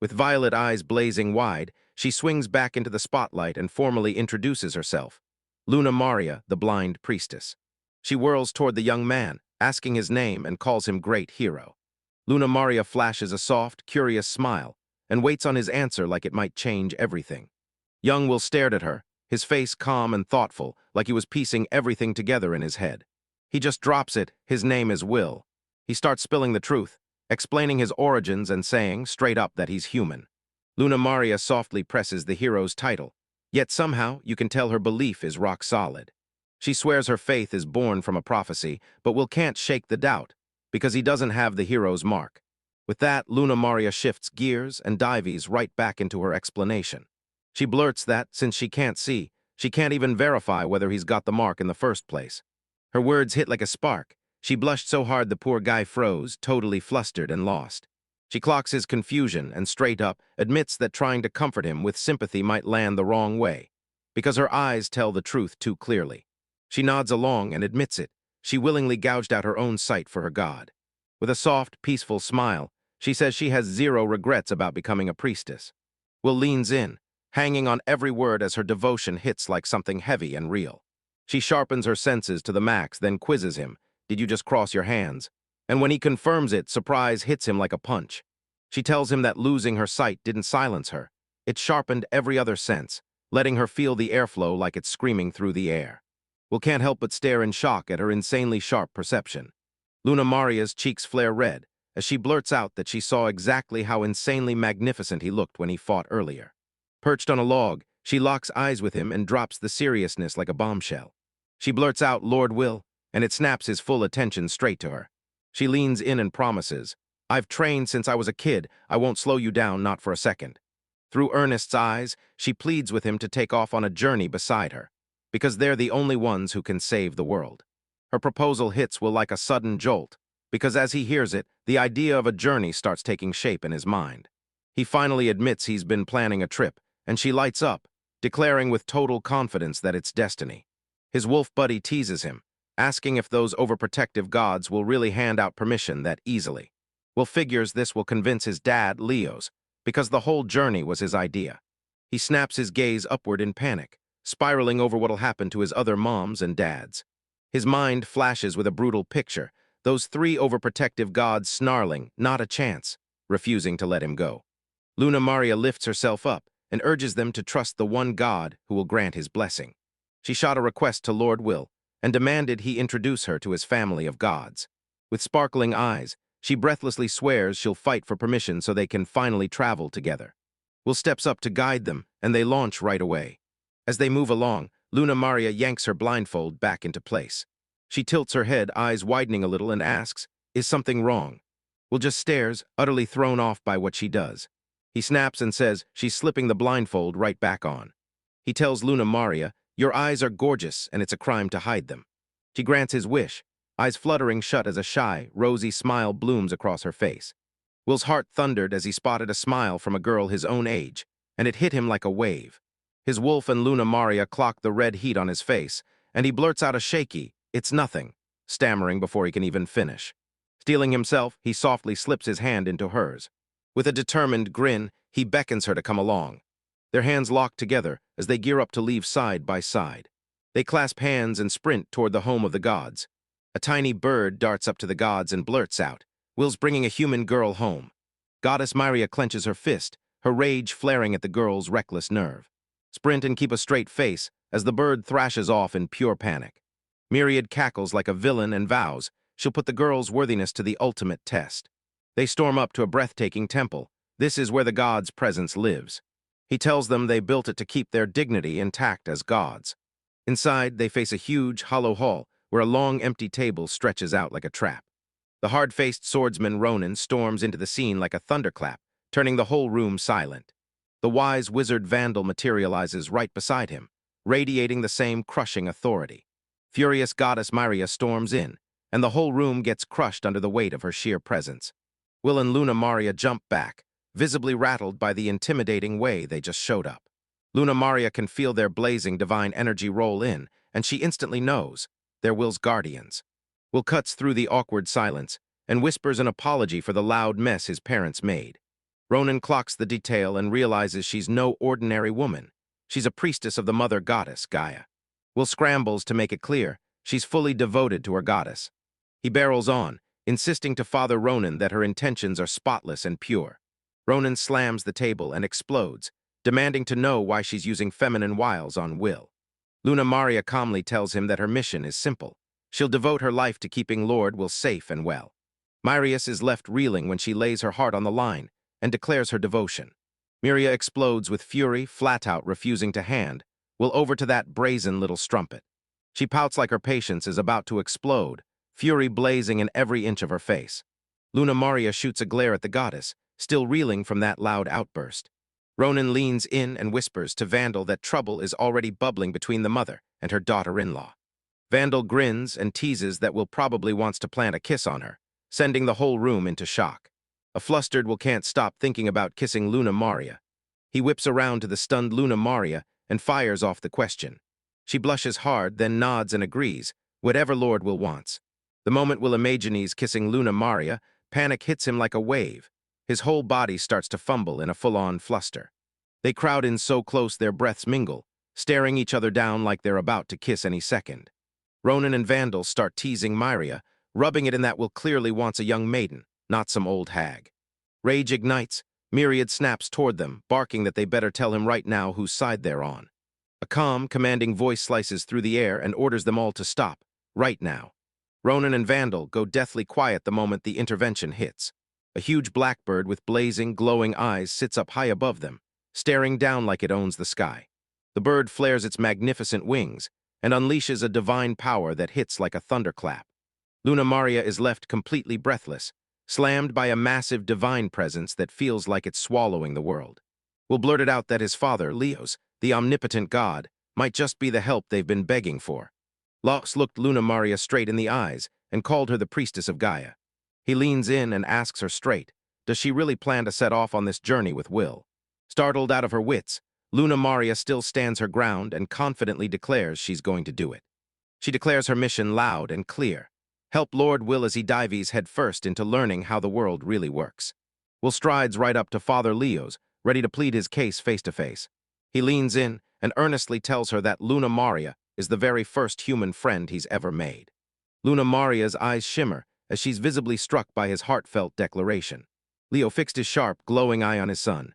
With violet eyes blazing wide, she swings back into the spotlight and formally introduces herself. Luna Maria, the blind priestess. She whirls toward the young man, asking his name, and calls him great hero. Luna Maria flashes a soft, curious smile and waits on his answer like it might change everything. Young Will stared at her, his face calm and thoughtful, like he was piecing everything together in his head. He just drops it, his name is Will. He starts spilling the truth, explaining his origins and saying, straight up, that he's human. Luna Maria softly presses the hero's title, yet somehow you can tell her belief is rock solid. She swears her faith is born from a prophecy, but Will can't shake the doubt, because he doesn't have the hero's mark. With that, Luna Maria shifts gears and dives right back into her explanation. She blurts that, since she can't see, she can't even verify whether he's got the mark in the first place. Her words hit like a spark. She blushed so hard the poor guy froze, totally flustered and lost. She clocks his confusion and straight up admits that trying to comfort him with sympathy might land the wrong way, because her eyes tell the truth too clearly. She nods along and admits it. She willingly gouged out her own sight for her god. With a soft, peaceful smile, she says she has zero regrets about becoming a priestess. Will leans in, hanging on every word as her devotion hits like something heavy and real. She sharpens her senses to the max, then quizzes him, "Did you just cross your hands?" And when he confirms it, surprise hits him like a punch. She tells him that losing her sight didn't silence her. It sharpened every other sense, letting her feel the airflow like it's screaming through the air. Will can't help but stare in shock at her insanely sharp perception. Luna Maria's cheeks flare red as she blurts out that she saw exactly how insanely magnificent he looked when he fought earlier. Perched on a log, she locks eyes with him and drops the seriousness like a bombshell. She blurts out, "Lord Will," and it snaps his full attention straight to her. She leans in and promises, "I've trained since I was a kid. I won't slow you down, not for a second." Through Ernest's eyes, she pleads with him to take off on a journey beside her, because they're the only ones who can save the world. Her proposal hits Will like a sudden jolt, because as he hears it, the idea of a journey starts taking shape in his mind. He finally admits he's been planning a trip, and she lights up, declaring with total confidence that it's destiny. His wolf buddy teases him, asking if those overprotective gods will really hand out permission that easily. Will figures this will convince his dad, Leo's, because the whole journey was his idea. He snaps his gaze upward in panic, spiraling over what'll happen to his other moms and dads. His mind flashes with a brutal picture, those three overprotective gods snarling, "Not a chance," refusing to let him go. Luna Maria lifts herself up and urges them to trust the one God who will grant his blessing. She shot a request to Lord Will and demanded he introduce her to his family of gods. With sparkling eyes, she breathlessly swears she'll fight for permission so they can finally travel together. Will steps up to guide them, and they launch right away. As they move along, Luna Maria yanks her blindfold back into place. She tilts her head, eyes widening a little, and asks, "Is something wrong?" Will just stares, utterly thrown off by what she does. He snaps and says she's slipping the blindfold right back on. He tells Luna Maria, "Your eyes are gorgeous, and it's a crime to hide them." She grants his wish, eyes fluttering shut as a shy, rosy smile blooms across her face. Will's heart thundered as he spotted a smile from a girl his own age, and it hit him like a wave. His wolf and Luna Maria clock the red heat on his face, and he blurts out a shaky, "It's nothing," stammering before he can even finish. Steeling himself, he softly slips his hand into hers. With a determined grin, he beckons her to come along. Their hands lock together as they gear up to leave side by side. They clasp hands and sprint toward the home of the gods. A tiny bird darts up to the gods and blurts out, "Will's bringing a human girl home." Goddess Maria clenches her fist, her rage flaring at the girl's reckless nerve. Sprint and keep a straight face as the bird thrashes off in pure panic. Myriad cackles like a villain and vows she'll put the girl's worthiness to the ultimate test. They storm up to a breathtaking temple. This is where the god's presence lives. He tells them they built it to keep their dignity intact as gods. Inside, they face a huge, hollow hall where a long, empty table stretches out like a trap. The hard-faced swordsman Ronan storms into the scene like a thunderclap, turning the whole room silent. The wise wizard Vandal materializes right beside him, radiating the same crushing authority. Furious goddess Maria storms in, and the whole room gets crushed under the weight of her sheer presence. Will and Luna Maria jump back, visibly rattled by the intimidating way they just showed up. Luna Maria can feel their blazing divine energy roll in, and she instantly knows they're Will's guardians. Will cuts through the awkward silence and whispers an apology for the loud mess his parents made. Ronan clocks the detail and realizes she's no ordinary woman. She's a priestess of the mother goddess, Gaia. Will scrambles to make it clear she's fully devoted to her goddess. He barrels on, insisting to Father Ronan that her intentions are spotless and pure. Ronan slams the table and explodes, demanding to know why she's using feminine wiles on Will. Luna Maria calmly tells him that her mission is simple. She'll devote her life to keeping Lord Will safe and well. Marius is left reeling when she lays her heart on the line and declares her devotion. Miria explodes with fury, flat out refusing to hand Will over to that brazen little strumpet. She pouts like her patience is about to explode, fury blazing in every inch of her face. Luna Maria shoots a glare at the goddess, still reeling from that loud outburst. Ronan leans in and whispers to Vandal that trouble is already bubbling between the mother and her daughter-in-law. Vandal grins and teases that Will probably wants to plant a kiss on her, sending the whole room into shock. A flustered Will can't stop thinking about kissing Luna Maria. He whips around to the stunned Luna Maria and fires off the question. She blushes hard, then nods and agrees, whatever Lord Will wants. The moment Will imagines kissing Luna Maria, panic hits him like a wave. His whole body starts to fumble in a full-on fluster. They crowd in so close their breaths mingle, staring each other down like they're about to kiss any second. Ronan and Vandal start teasing Maria, rubbing it in that Will clearly wants a young maiden, not some old hag. Rage ignites. Myriad snaps toward them, barking that they better tell him right now whose side they're on. A calm, commanding voice slices through the air and orders them all to stop, right now. Ronan and Vandal go deathly quiet the moment the intervention hits. A huge blackbird with blazing, glowing eyes sits up high above them, staring down like it owns the sky. The bird flares its magnificent wings and unleashes a divine power that hits like a thunderclap. Luna Maria is left completely breathless, slammed by a massive divine presence that feels like it's swallowing the world. Will blurted out that his father, Leos, the omnipotent god, might just be the help they've been begging for. Los looked Luna Maria straight in the eyes and called her the priestess of Gaia. He leans in and asks her straight, does she really plan to set off on this journey with Will? Startled out of her wits, Luna Maria still stands her ground and confidently declares she's going to do it. She declares her mission loud and clear. Help Lord Will as he dives headfirst into learning how the world really works. Will strides right up to Father Leos, ready to plead his case face to face. He leans in and earnestly tells her that Luna Maria is the very first human friend he's ever made. Luna Maria's eyes shimmer as she's visibly struck by his heartfelt declaration. Leo fixed his sharp, glowing eye on his son.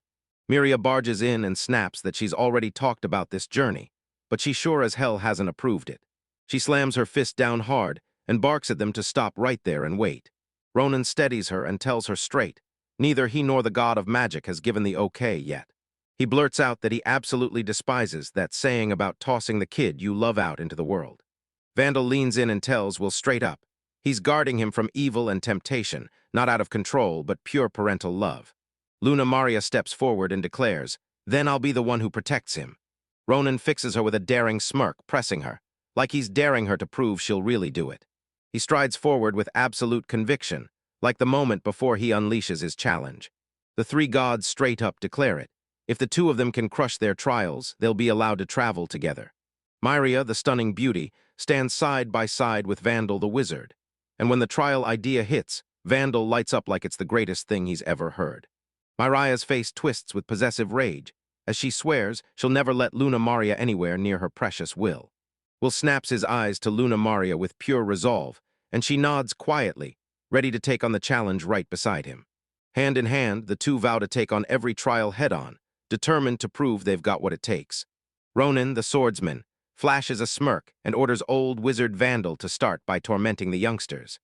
Miria barges in and snaps that she's already talked about this journey, but she sure as hell hasn't approved it. She slams her fist down hard and barks at them to stop right there and wait. Ronan steadies her and tells her straight, neither he nor the god of magic has given the okay yet. He blurts out that he absolutely despises that saying about tossing the kid you love out into the world. Vandal leans in and tells Will straight up. He's guarding him from evil and temptation, not out of control, but pure parental love. Luna Maria steps forward and declares, then I'll be the one who protects him. Ronan fixes her with a daring smirk, pressing her, like he's daring her to prove she'll really do it. He strides forward with absolute conviction, like the moment before he unleashes his challenge. The three gods straight up declare it. If the two of them can crush their trials, they'll be allowed to travel together. Myria, the stunning beauty, stands side by side with Vandal the wizard. And when the trial idea hits, Vandal lights up like it's the greatest thing he's ever heard. Myria's face twists with possessive rage, as she swears she'll never let Luna Maria anywhere near her precious Will. Will snaps his eyes to Luna Maria with pure resolve, and she nods quietly, ready to take on the challenge right beside him. Hand in hand, the two vow to take on every trial head-on, determined to prove they've got what it takes. Ronan, the swordsman, flashes a smirk and orders old wizard Vandal to start by tormenting the youngsters.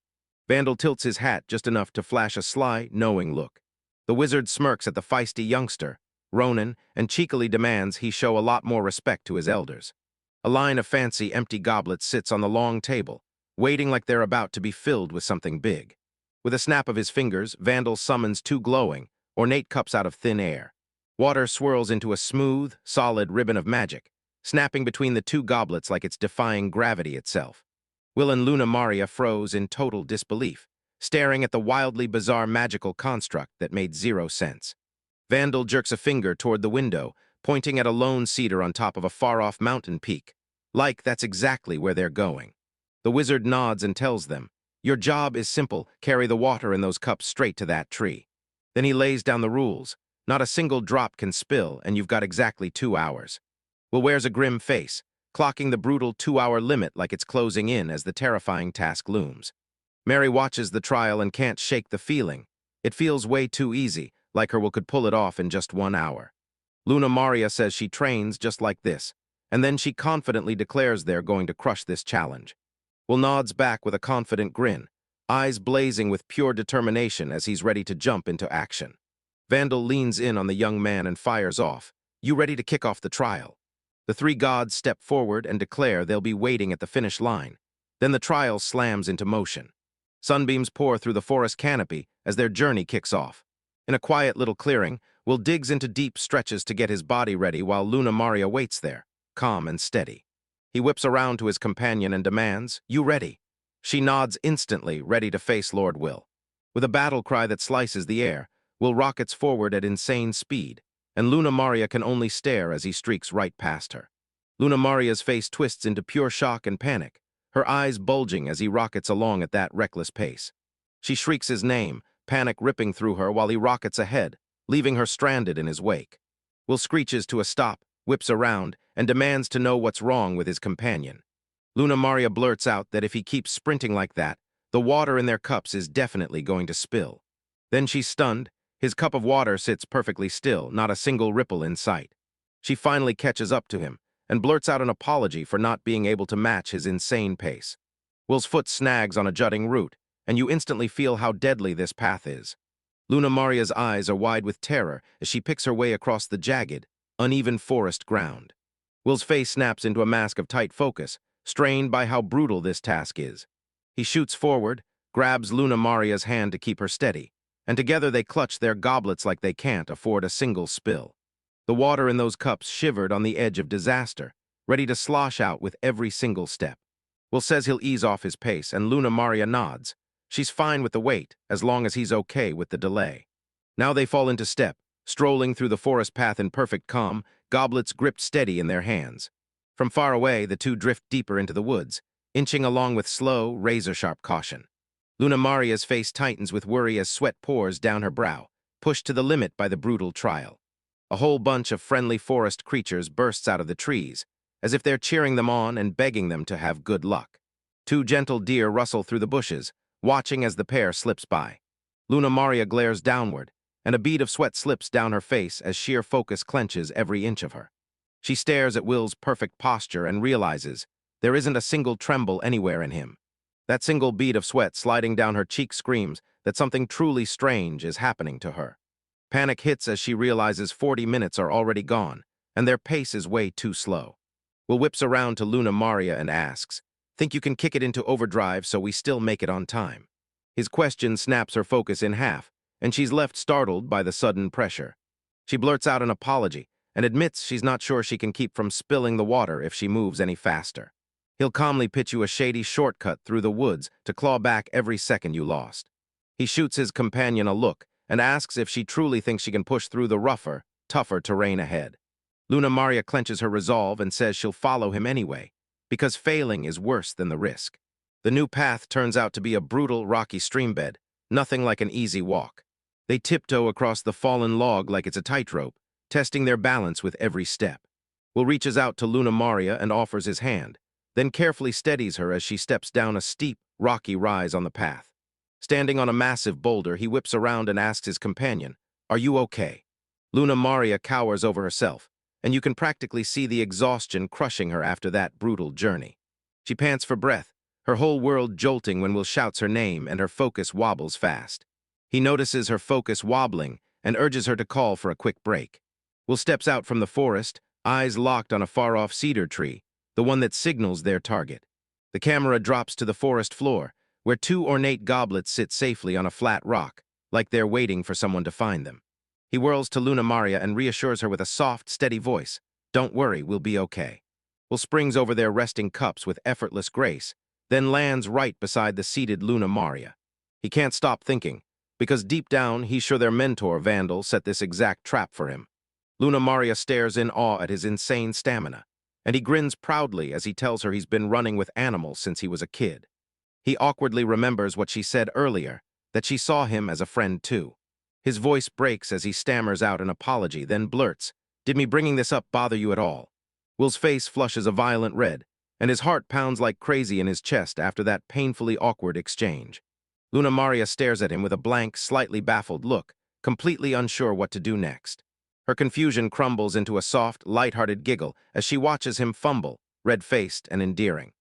Vandal tilts his hat just enough to flash a sly, knowing look. The wizard smirks at the feisty youngster, Ronan, and cheekily demands he show a lot more respect to his elders. A line of fancy, empty goblets sits on the long table, waiting like they're about to be filled with something big. With a snap of his fingers, Vandal summons two glowing, ornate cups out of thin air. Water swirls into a smooth, solid ribbon of magic, snapping between the two goblets like it's defying gravity itself. Will and Luna Maria froze in total disbelief, staring at the wildly bizarre magical construct that made zero sense. Vandal jerks a finger toward the window, pointing at a lone cedar on top of a far-off mountain peak. Like that's exactly where they're going. The wizard nods and tells them, "Your job is simple, carry the water in those cups straight to that tree." Then he lays down the rules. Not a single drop can spill, and you've got exactly 2 hours. Will wears a grim face, clocking the brutal 2-hour limit like it's closing in as the terrifying task looms. Mary watches the trial and can't shake the feeling. It feels way too easy, like her will could pull it off in just 1 hour. Luna Maria says she trains just like this, and then she confidently declares they're going to crush this challenge. Will nods back with a confident grin, eyes blazing with pure determination as he's ready to jump into action. Vandal leans in on the young man and fires off. "You ready to kick off the trial?" The 3 gods step forward and declare they'll be waiting at the finish line. Then the trial slams into motion. Sunbeams pour through the forest canopy as their journey kicks off. In a quiet little clearing, Will digs into deep stretches to get his body ready while Luna Maria waits there, calm and steady. He whips around to his companion and demands, "You ready?" She nods instantly, ready to face Lord Will. With a battle cry that slices the air, Will rockets forward at insane speed, and Luna Maria can only stare as he streaks right past her. Luna Maria's face twists into pure shock and panic, her eyes bulging as he rockets along at that reckless pace. She shrieks his name, panic ripping through her while he rockets ahead, leaving her stranded in his wake. Will screeches to a stop, whips around, and demands to know what's wrong with his companion. Luna Maria blurts out that if he keeps sprinting like that, the water in their cups is definitely going to spill. Then she's stunned. His cup of water sits perfectly still, not a single ripple in sight. She finally catches up to him and blurts out an apology for not being able to match his insane pace. Will's foot snags on a jutting root, and you instantly feel how deadly this path is. Luna Maria's eyes are wide with terror as she picks her way across the jagged, uneven forest ground. Will's face snaps into a mask of tight focus, strained by how brutal this task is. He shoots forward, grabs Luna Maria's hand to keep her steady, and together they clutch their goblets like they can't afford a single spill. The water in those cups shivered on the edge of disaster, ready to slosh out with every single step. Will says he'll ease off his pace, and Luna Maria nods. She's fine with the wait, as long as he's okay with the delay. Now they fall into step, strolling through the forest path in perfect calm, goblets gripped steady in their hands. From far away, the two drift deeper into the woods, inching along with slow, razor-sharp caution. Luna Maria's face tightens with worry as sweat pours down her brow, pushed to the limit by the brutal trial. A whole bunch of friendly forest creatures bursts out of the trees, as if they're cheering them on and begging them to have good luck. 2 gentle deer rustle through the bushes, watching as the pair slips by. Luna Maria glares downward, and a bead of sweat slips down her face as sheer focus clenches every inch of her. She stares at Will's perfect posture and realizes there isn't a single tremble anywhere in him. That single bead of sweat sliding down her cheek screams that something truly strange is happening to her. Panic hits as she realizes 40 minutes are already gone, and their pace is way too slow. Will whips around to Luna Maria and asks, "Think you can kick it into overdrive so we still make it on time?" His question snaps her focus in half, and she's left startled by the sudden pressure. She blurts out an apology and admits she's not sure she can keep from spilling the water if she moves any faster. He'll calmly pitch you a shady shortcut through the woods to claw back every second you lost. He shoots his companion a look and asks if she truly thinks she can push through the rougher, tougher terrain ahead. Luna Maria clenches her resolve and says she'll follow him anyway, because failing is worse than the risk. The new path turns out to be a brutal, rocky streambed, nothing like an easy walk. They tiptoe across the fallen log like it's a tightrope, testing their balance with every step. Will reaches out to Luna Maria and offers his hand, then carefully steadies her as she steps down a steep, rocky rise on the path. Standing on a massive boulder, he whips around and asks his companion, "Are you okay?" Luna Maria cowers over herself, and you can practically see the exhaustion crushing her after that brutal journey. She pants for breath, her whole world jolting when Will shouts her name and her focus wobbles fast. He notices her focus wobbling and urges her to call for a quick break. Will steps out from the forest, eyes locked on a far-off cedar tree, the one that signals their target. The camera drops to the forest floor, where 2 ornate goblets sit safely on a flat rock, like they're waiting for someone to find them. He whirls to Luna Maria and reassures her with a soft, steady voice, "Don't worry, we'll be okay." Will springs over their resting cups with effortless grace, then lands right beside the seated Luna Maria. He can't stop thinking, because deep down he's sure their mentor, Vandal, set this exact trap for him. Luna Maria stares in awe at his insane stamina, and he grins proudly as he tells her he's been running with animals since he was a kid. He awkwardly remembers what she said earlier, that she saw him as a friend too. His voice breaks as he stammers out an apology, then blurts, "Did me bringing this up bother you at all?" Will's face flushes a violent red, and his heart pounds like crazy in his chest after that painfully awkward exchange. Luna Maria stares at him with a blank, slightly baffled look, completely unsure what to do next. Her confusion crumbles into a soft, light-hearted giggle as she watches him fumble, red-faced and endearing.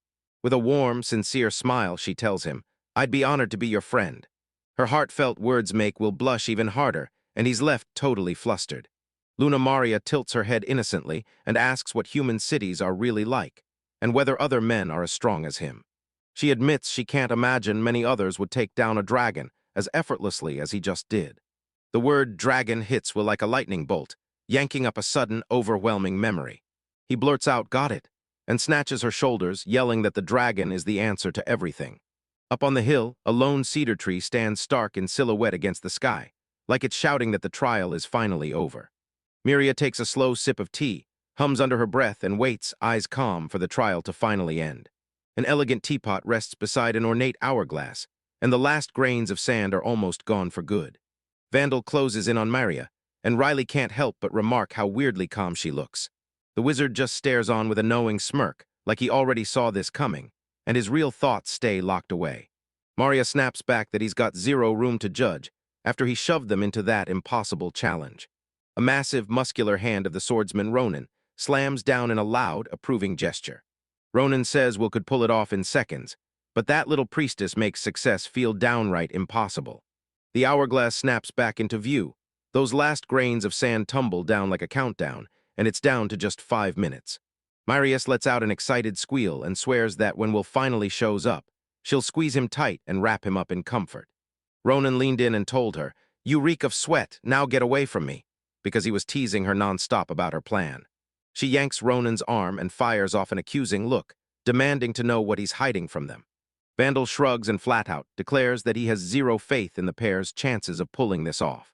With a warm, sincere smile, she tells him, "I'd be honored to be your friend." Her heartfelt words make Will blush even harder, and he's left totally flustered. Luna Maria tilts her head innocently and asks what human cities are really like, and whether other men are as strong as him. She admits she can't imagine many others would take down a dragon as effortlessly as he just did. The word dragon hits Will like a lightning bolt, yanking up a sudden, overwhelming memory. He blurts out, "Got it," and snatches her shoulders, yelling that the dragon is the answer to everything. Up on the hill, a lone cedar tree stands stark in silhouette against the sky, like it's shouting that the trial is finally over. Miria takes a slow sip of tea, hums under her breath, and waits, eyes calm, for the trial to finally end. An elegant teapot rests beside an ornate hourglass, and the last grains of sand are almost gone for good. Vandal closes in on Miria, and Riley can't help but remark how weirdly calm she looks. The wizard just stares on with a knowing smirk, like he already saw this coming, and his real thoughts stay locked away. Maria snaps back that he's got zero room to judge after he shoved them into that impossible challenge. A massive, muscular hand of the swordsman Ronan slams down in a loud, approving gesture. Ronan says Will could pull it off in seconds, but that little priestess makes success feel downright impossible. The hourglass snaps back into view. Those last grains of sand tumble down like a countdown, and it's down to just 5 minutes. Marius lets out an excited squeal and swears that when Will finally shows up, she'll squeeze him tight and wrap him up in comfort. Ronan leaned in and told her, "You reek of sweat, now get away from me," because he was teasing her nonstop about her plan. She yanks Ronan's arm and fires off an accusing look, demanding to know what he's hiding from them. Vandal shrugs and flat out declares that he has zero faith in the pair's chances of pulling this off.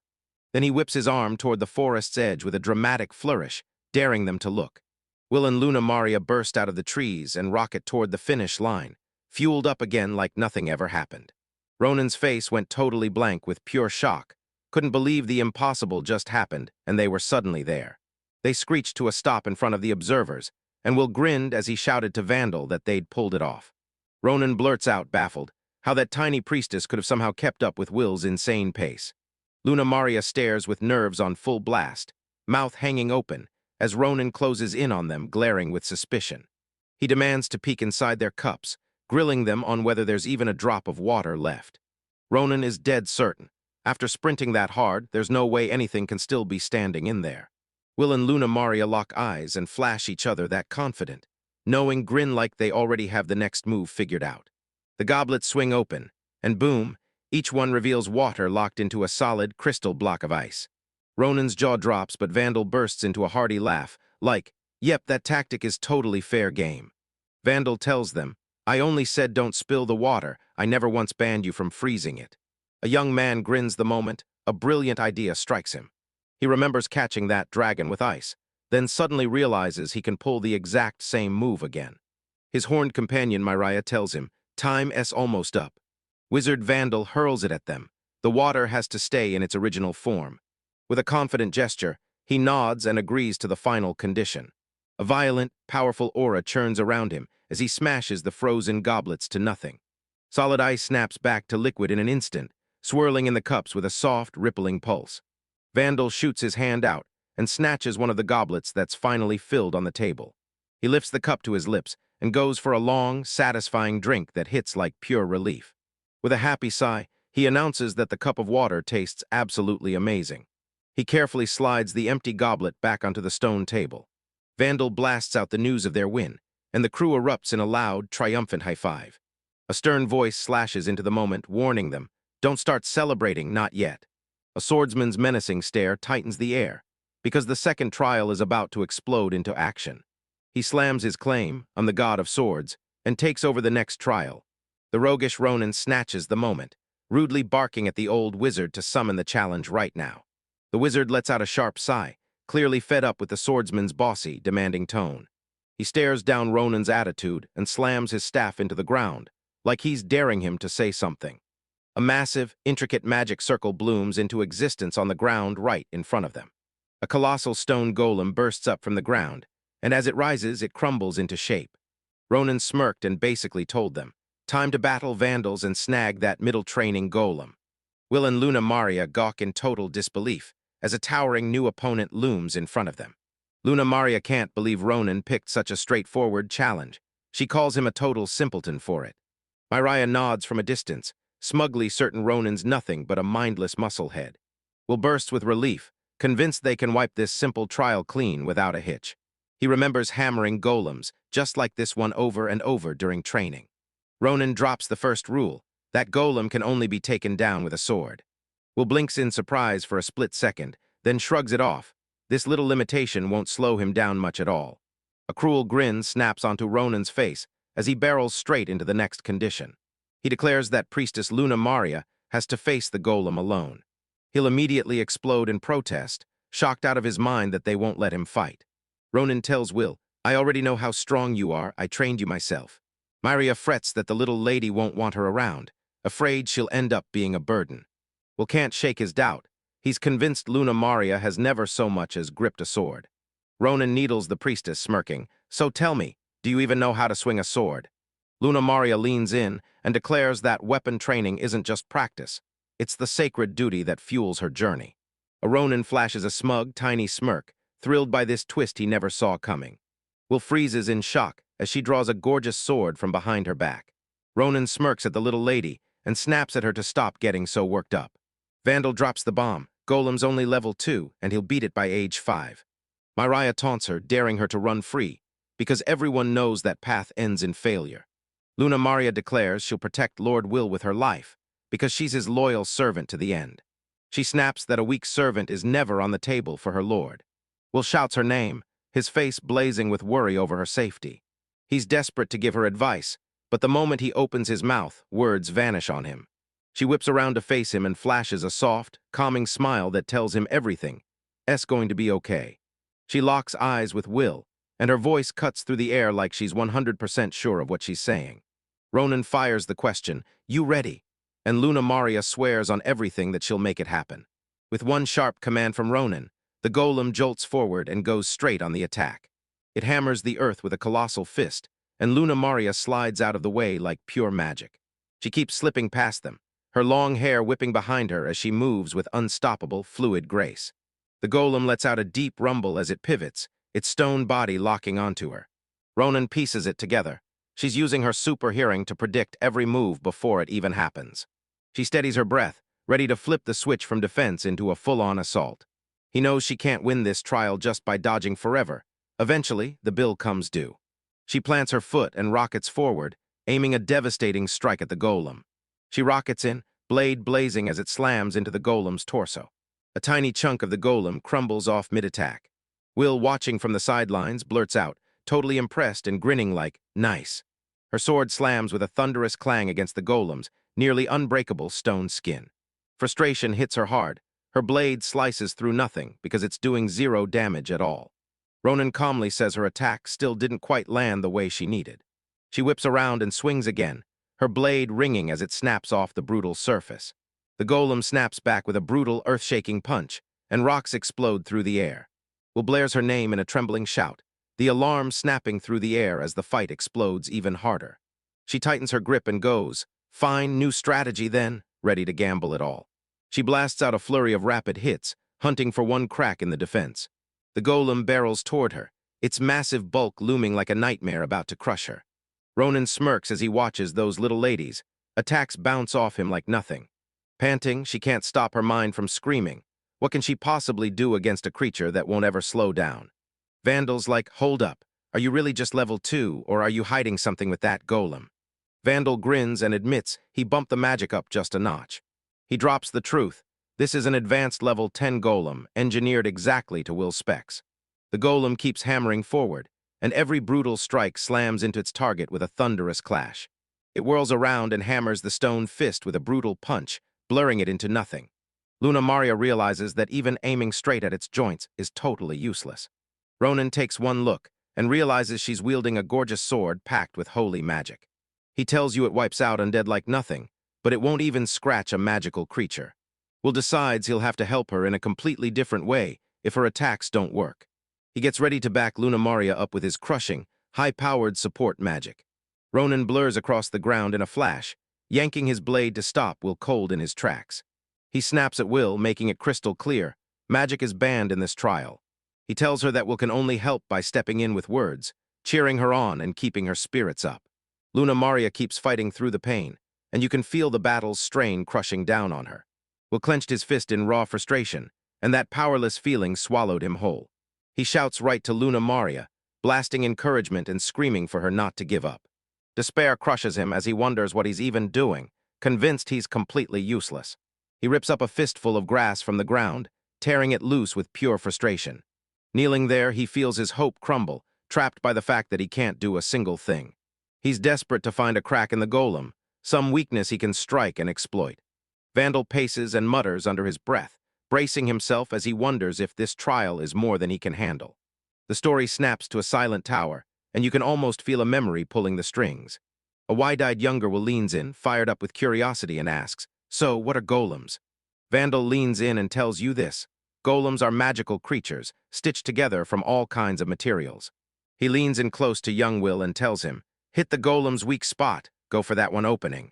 Then he whips his arm toward the forest's edge with a dramatic flourish, daring them to look. Will and Luna Maria burst out of the trees and rocket toward the finish line, fueled up again like nothing ever happened. Ronan's face went totally blank with pure shock, couldn't believe the impossible just happened, and they were suddenly there. They screeched to a stop in front of the observers, and Will grinned as he shouted to Vandal that they'd pulled it off. Ronan blurts out, baffled, how that tiny priestess could have somehow kept up with Will's insane pace. Luna Maria stares with nerves on full blast, mouth hanging open, as Ronan closes in on them, glaring with suspicion. He demands to peek inside their cups, grilling them on whether there's even a drop of water left. Ronan is dead certain. After sprinting that hard, there's no way anything can still be standing in there. Will and Luna Maria lock eyes and flash each other that confident, knowing grin like they already have the next move figured out. The goblets swing open, and boom, each one reveals water locked into a solid crystal block of ice. Ronan's jaw drops, but Vandal bursts into a hearty laugh, like, "Yep, that tactic is totally fair game." Vandal tells them, "I only said don't spill the water, I never once banned you from freezing it." A young man grins the moment a brilliant idea strikes him. He remembers catching that dragon with ice, then suddenly realizes he can pull the exact same move again. His horned companion Miria tells him, "Time is almost up." Wizard Vandal hurls it at them. The water has to stay in its original form. With a confident gesture, he nods and agrees to the final condition. A violent, powerful aura churns around him as he smashes the frozen goblets to nothing. Solid ice snaps back to liquid in an instant, swirling in the cups with a soft, rippling pulse. Vandal shoots his hand out and snatches one of the goblets that's finally filled on the table. He lifts the cup to his lips and goes for a long, satisfying drink that hits like pure relief. With a happy sigh, he announces that the cup of water tastes absolutely amazing. He carefully slides the empty goblet back onto the stone table. Vandal blasts out the news of their win, and the crew erupts in a loud, triumphant high five. A stern voice slashes into the moment, warning them, "Don't start celebrating, not yet." A swordsman's menacing stare tightens the air, because the second trial is about to explode into action. He slams his claim, "I'm the god of swords," and takes over the next trial. The roguish Ronan snatches the moment, rudely barking at the old wizard to summon the challenge right now. The wizard lets out a sharp sigh, clearly fed up with the swordsman's bossy, demanding tone. He stares down Ronan's attitude and slams his staff into the ground, like he's daring him to say something. A massive, intricate magic circle blooms into existence on the ground right in front of them. A colossal stone golem bursts up from the ground, and as it rises, it crumbles into shape. Ronan smirked and basically told them, time to battle vandals and snag that middle training golem. Will and Luna Maria gawk in total disbelief as a towering new opponent looms in front of them. Luna Maria can't believe Ronan picked such a straightforward challenge. She calls him a total simpleton for it. Myria nods from a distance, smugly certain Ronan's nothing but a mindless musclehead. Will bursts with relief, convinced they can wipe this simple trial clean without a hitch. He remembers hammering golems, just like this one over and over during training. Ronan drops the first rule, that golem can only be taken down with a sword. Will blinks in surprise for a split second, then shrugs it off. This little limitation won't slow him down much at all. A cruel grin snaps onto Ronan's face as he barrels straight into the next condition. He declares that Priestess Luna Maria has to face the golem alone. He'll immediately explode in protest, shocked out of his mind that they won't let him fight. Ronan tells Will, I already know how strong you are, I trained you myself. Myria frets that the little lady won't want her around, afraid she'll end up being a burden. Will can't shake his doubt. He's convinced Luna Maria has never so much as gripped a sword. Ronan needles the priestess, smirking, so tell me, do you even know how to swing a sword? Luna Maria leans in and declares that weapon training isn't just practice. It's the sacred duty that fuels her journey. Ronan flashes a smug, tiny smirk, thrilled by this twist he never saw coming. Will freezes in shock as she draws a gorgeous sword from behind her back. Ronan smirks at the little lady and snaps at her to stop getting so worked up. Vandal drops the bomb. Golem's only level 2, and he'll beat it by age 5. Myria taunts her, daring her to run free, because everyone knows that path ends in failure. Luna Maria declares she'll protect Lord Will with her life, because she's his loyal servant to the end. She snaps that a weak servant is never on the table for her lord. Will shouts her name, his face blazing with worry over her safety. He's desperate to give her advice, but the moment he opens his mouth, words vanish on him. She whips around to face him and flashes a soft, calming smile that tells him everything. It's going to be okay. She locks eyes with Will, and her voice cuts through the air like she's 100% sure of what she's saying. Ronan fires the question, you ready? And Luna Maria swears on everything that she'll make it happen. With one sharp command from Ronan, the golem jolts forward and goes straight on the attack. It hammers the earth with a colossal fist, and Luna Maria slides out of the way like pure magic. She keeps slipping past them, her long hair whipping behind her as she moves with unstoppable, fluid grace. The golem lets out a deep rumble as it pivots, its stone body locking onto her. Ronan pieces it together. She's using her super hearing to predict every move before it even happens. She steadies her breath, ready to flip the switch from defense into a full-on assault. He knows she can't win this trial just by dodging forever. Eventually, the bill comes due. She plants her foot and rockets forward, aiming a devastating strike at the golem. She rockets in, blade blazing as it slams into the golem's torso. A tiny chunk of the golem crumbles off mid-attack. Will, watching from the sidelines, blurts out, totally impressed and grinning like, nice. Her sword slams with a thunderous clang against the golem's nearly unbreakable stone skin. Frustration hits her hard. Her blade slices through nothing because it's doing 0 damage at all. Ronan calmly says her attack still didn't quite land the way she needed. She whips around and swings again, her blade ringing as it snaps off the brutal surface. The golem snaps back with a brutal, earth-shaking punch, and rocks explode through the air. Will blares her name in a trembling shout, the alarm snapping through the air as the fight explodes even harder. She tightens her grip and goes, fine, new strategy then, ready to gamble it all. She blasts out a flurry of rapid hits, hunting for one crack in the defense. The golem barrels toward her, its massive bulk looming like a nightmare about to crush her. Ronan smirks as he watches those little ladies. Attacks bounce off him like nothing. Panting, she can't stop her mind from screaming. What can she possibly do against a creature that won't ever slow down? Vandal's like, hold up. Are you really just level 2, or are you hiding something with that golem? Vandal grins and admits he bumped the magic up just a notch. He drops the truth. This is an advanced level 10 golem, engineered exactly to Will's specs. The golem keeps hammering forward, and every brutal strike slams into its target with a thunderous clash. It whirls around and hammers the stone fist with a brutal punch, blurring it into nothing. Luna Maria realizes that even aiming straight at its joints is totally useless. Ronan takes one look and realizes she's wielding a gorgeous sword packed with holy magic. He tells you it wipes out undead like nothing, but it won't even scratch a magical creature. Will decides he'll have to help her in a completely different way if her attacks don't work. He gets ready to back Luna Maria up with his crushing, high-powered support magic. Ronan blurs across the ground in a flash, yanking his blade to stop Will cold in his tracks. He snaps at Will, making it crystal clear. Magic is banned in this trial. He tells her that Will can only help by stepping in with words, cheering her on and keeping her spirits up. Luna Maria keeps fighting through the pain, and you can feel the battle's strain crushing down on her. Will clenched his fist in raw frustration, and that powerless feeling swallowed him whole. He shouts right to Luna Maria, blasting encouragement and screaming for her not to give up. Despair crushes him as he wonders what he's even doing, convinced he's completely useless. He rips up a fistful of grass from the ground, tearing it loose with pure frustration. Kneeling there, he feels his hope crumble, trapped by the fact that he can't do a single thing. He's desperate to find a crack in the golem, some weakness he can strike and exploit. Vandal paces and mutters under his breath, bracing himself as he wonders if this trial is more than he can handle. The story snaps to a silent tower, and you can almost feel a memory pulling the strings. A wide-eyed younger Will leans in, fired up with curiosity, and asks, "So, what are golems?" Vandal leans in and tells you this. Golems are magical creatures, stitched together from all kinds of materials. He leans in close to young Will and tells him, "Hit the golem's weak spot, go for that one opening."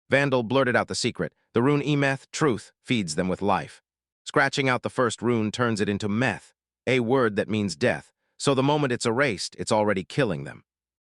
Vandal blurted out the secret. The rune Emeth, truth, feeds them with life. Scratching out the first rune turns it into meth, a word that means death, so the moment it's erased, it's already killing them.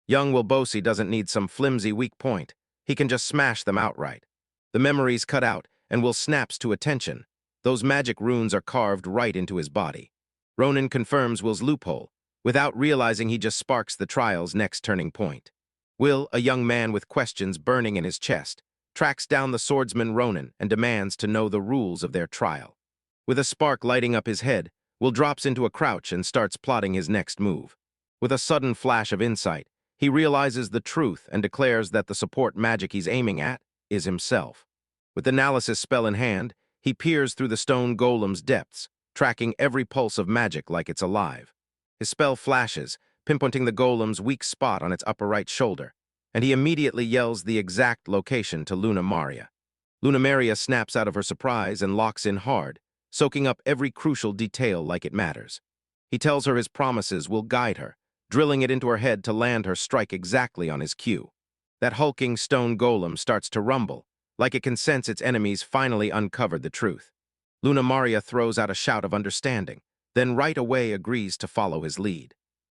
Young Wilbosi doesn't need some flimsy weak point. He can just smash them outright. The memories cut out, and Will snaps to attention. Those magic runes are carved right into his body. Ronan confirms Will's loophole, without realizing he just sparks the trial's next turning point. Will, a young man with questions burning in his chest, tracks down the swordsman Ronan and demands to know the rules of their trial. With a spark lighting up his head, Will drops into a crouch and starts plotting his next move. With a sudden flash of insight, he realizes the truth and declares that the support magic he's aiming at is himself. With the analysis spell in hand, he peers through the stone golem's depths, tracking every pulse of magic like it's alive. His spell flashes, pinpointing the golem's weak spot on its upper right shoulder, and he immediately yells the exact location to Luna Maria. Luna Maria snaps out of her surprise and locks in hard, soaking up every crucial detail like it matters. He tells her his promises will guide her, drilling it into her head to land her strike exactly on his cue. That hulking stone golem starts to rumble, like it can sense its enemies finally uncovered the truth. Luna Maria throws out a shout of understanding, then right away agrees to follow his lead.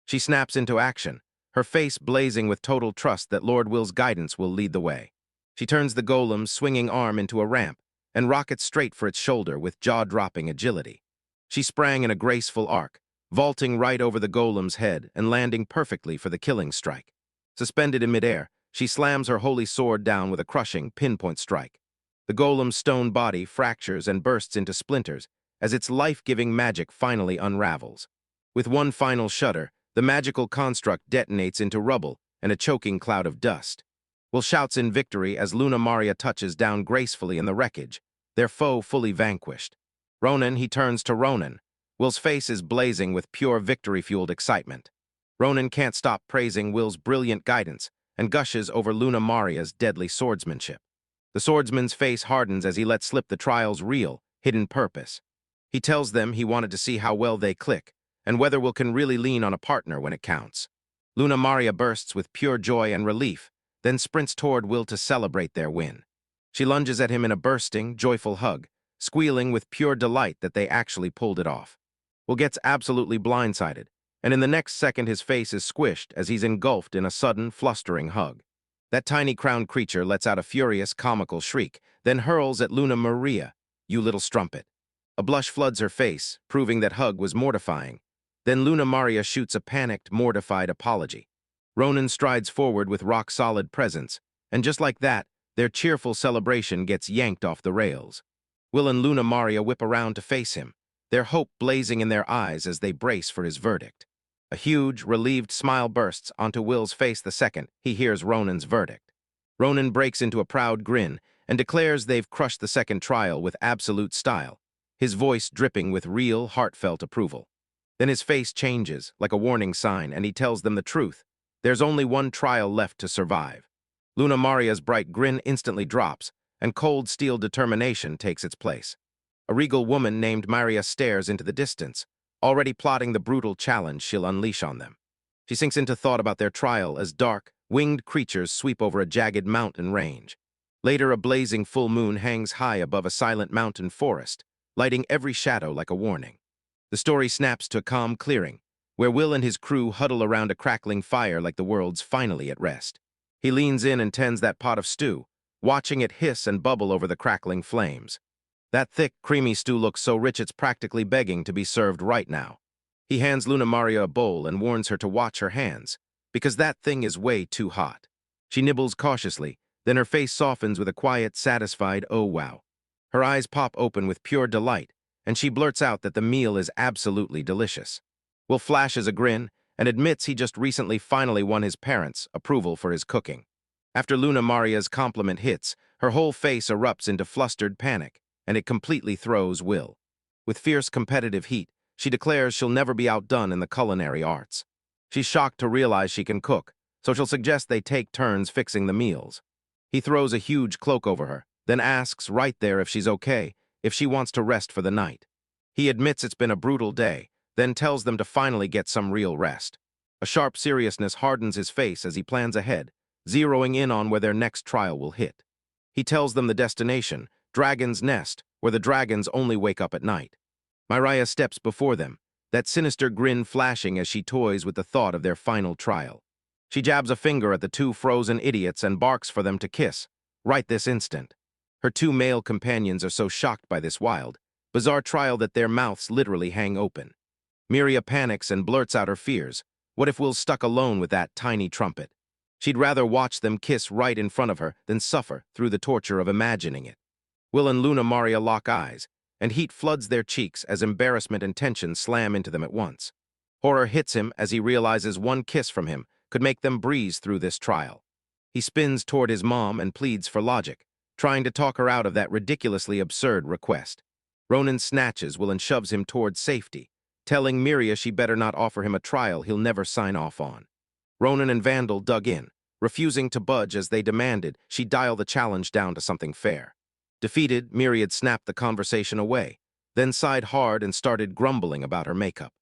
She snaps into action, her face blazing with total trust that Lord Will's guidance will lead the way. She turns the golem's swinging arm into a ramp and rockets straight for its shoulder with jaw-dropping agility. She sprang in a graceful arc, vaulting right over the golem's head and landing perfectly for the killing strike. Suspended in midair, she slams her holy sword down with a crushing, pinpoint strike. The golem's stone body fractures and bursts into splinters as its life-giving magic finally unravels. With one final shudder, the magical construct detonates into rubble and a choking cloud of dust. Will shouts in victory as Luna Maria touches down gracefully in the wreckage, their foe fully vanquished. Ronan, he turns to Ronan. Will's face is blazing with pure victory-fueled excitement. Ronan can't stop praising Will's brilliant guidance and gushes over Luna Maria's deadly swordsmanship. The swordsman's face hardens as he lets slip the trial's real, hidden purpose. He tells them he wanted to see how well they click, and whether Will can really lean on a partner when it counts. Luna Maria bursts with pure joy and relief, then sprints toward Will to celebrate their win. She lunges at him in a bursting, joyful hug, squealing with pure delight that they actually pulled it off. Will gets absolutely blindsided, and in the next second his face is squished as he's engulfed in a sudden, flustering hug. That tiny crowned creature lets out a furious, comical shriek, then hurls at Luna Maria, "You little strumpet." A blush floods her face, proving that hug was mortifying. Then Luna Maria shoots a panicked, mortified apology. Ronan strides forward with rock-solid presence, and just like that, their cheerful celebration gets yanked off the rails. Will and Luna Maria whip around to face him, their hope blazing in their eyes as they brace for his verdict. A huge, relieved smile bursts onto Will's face the second he hears Ronan's verdict. Ronan breaks into a proud grin and declares they've crushed the second trial with absolute style, his voice dripping with real, heartfelt approval. Then his face changes, like a warning sign, and he tells them the truth. There's only one trial left to survive. Luna Maria's bright grin instantly drops, and cold steel determination takes its place. A regal woman named Maria stares into the distance, already plotting the brutal challenge she'll unleash on them. She sinks into thought about their trial as dark, winged creatures sweep over a jagged mountain range. Later, a blazing full moon hangs high above a silent mountain forest, lighting every shadow like a warning. The story snaps to a calm clearing, where Will and his crew huddle around a crackling fire like the world's finally at rest. He leans in and tends that pot of stew, watching it hiss and bubble over the crackling flames. That thick, creamy stew looks so rich it's practically begging to be served right now. He hands Luna Maria a bowl and warns her to watch her hands, because that thing is way too hot. She nibbles cautiously, then her face softens with a quiet, satisfied "oh wow." Her eyes pop open with pure delight, and she blurts out that the meal is absolutely delicious. Will flashes a grin and admits he just recently finally won his parents' approval for his cooking. After Luna Maria's compliment hits, her whole face erupts into flustered panic, and it completely throws Will. With fierce competitive heat, she declares she'll never be outdone in the culinary arts. She's shocked to realize she can cook, so she'll suggest they take turns fixing the meals. He throws a huge cloak over her, then asks right there if she's okay, if she wants to rest for the night. He admits it's been a brutal day, then tells them to finally get some real rest. A sharp seriousness hardens his face as he plans ahead, zeroing in on where their next trial will hit. He tells them the destination, Dragon's Nest, where the dragons only wake up at night. Maria steps before them, that sinister grin flashing as she toys with the thought of their final trial. She jabs a finger at the two frozen idiots and barks for them to kiss, right this instant. Her two male companions are so shocked by this wild, bizarre trial that their mouths literally hang open. Miria panics and blurts out her fears. What if Will's stuck alone with that tiny trumpet? She'd rather watch them kiss right in front of her than suffer through the torture of imagining it. Will and Luna Maria lock eyes, and heat floods their cheeks as embarrassment and tension slam into them at once. Horror hits him as he realizes one kiss from him could make them breeze through this trial. He spins toward his mom and pleads for logic, trying to talk her out of that ridiculously absurd request. Ronan snatches Will and shoves him toward safety, telling Miria she better not offer him a trial he'll never sign off on. Ronan and Vandal dug in, refusing to budge as they demanded she dial the challenge down to something fair. Defeated, Myriad snapped the conversation away, then sighed hard and started grumbling about her makeup.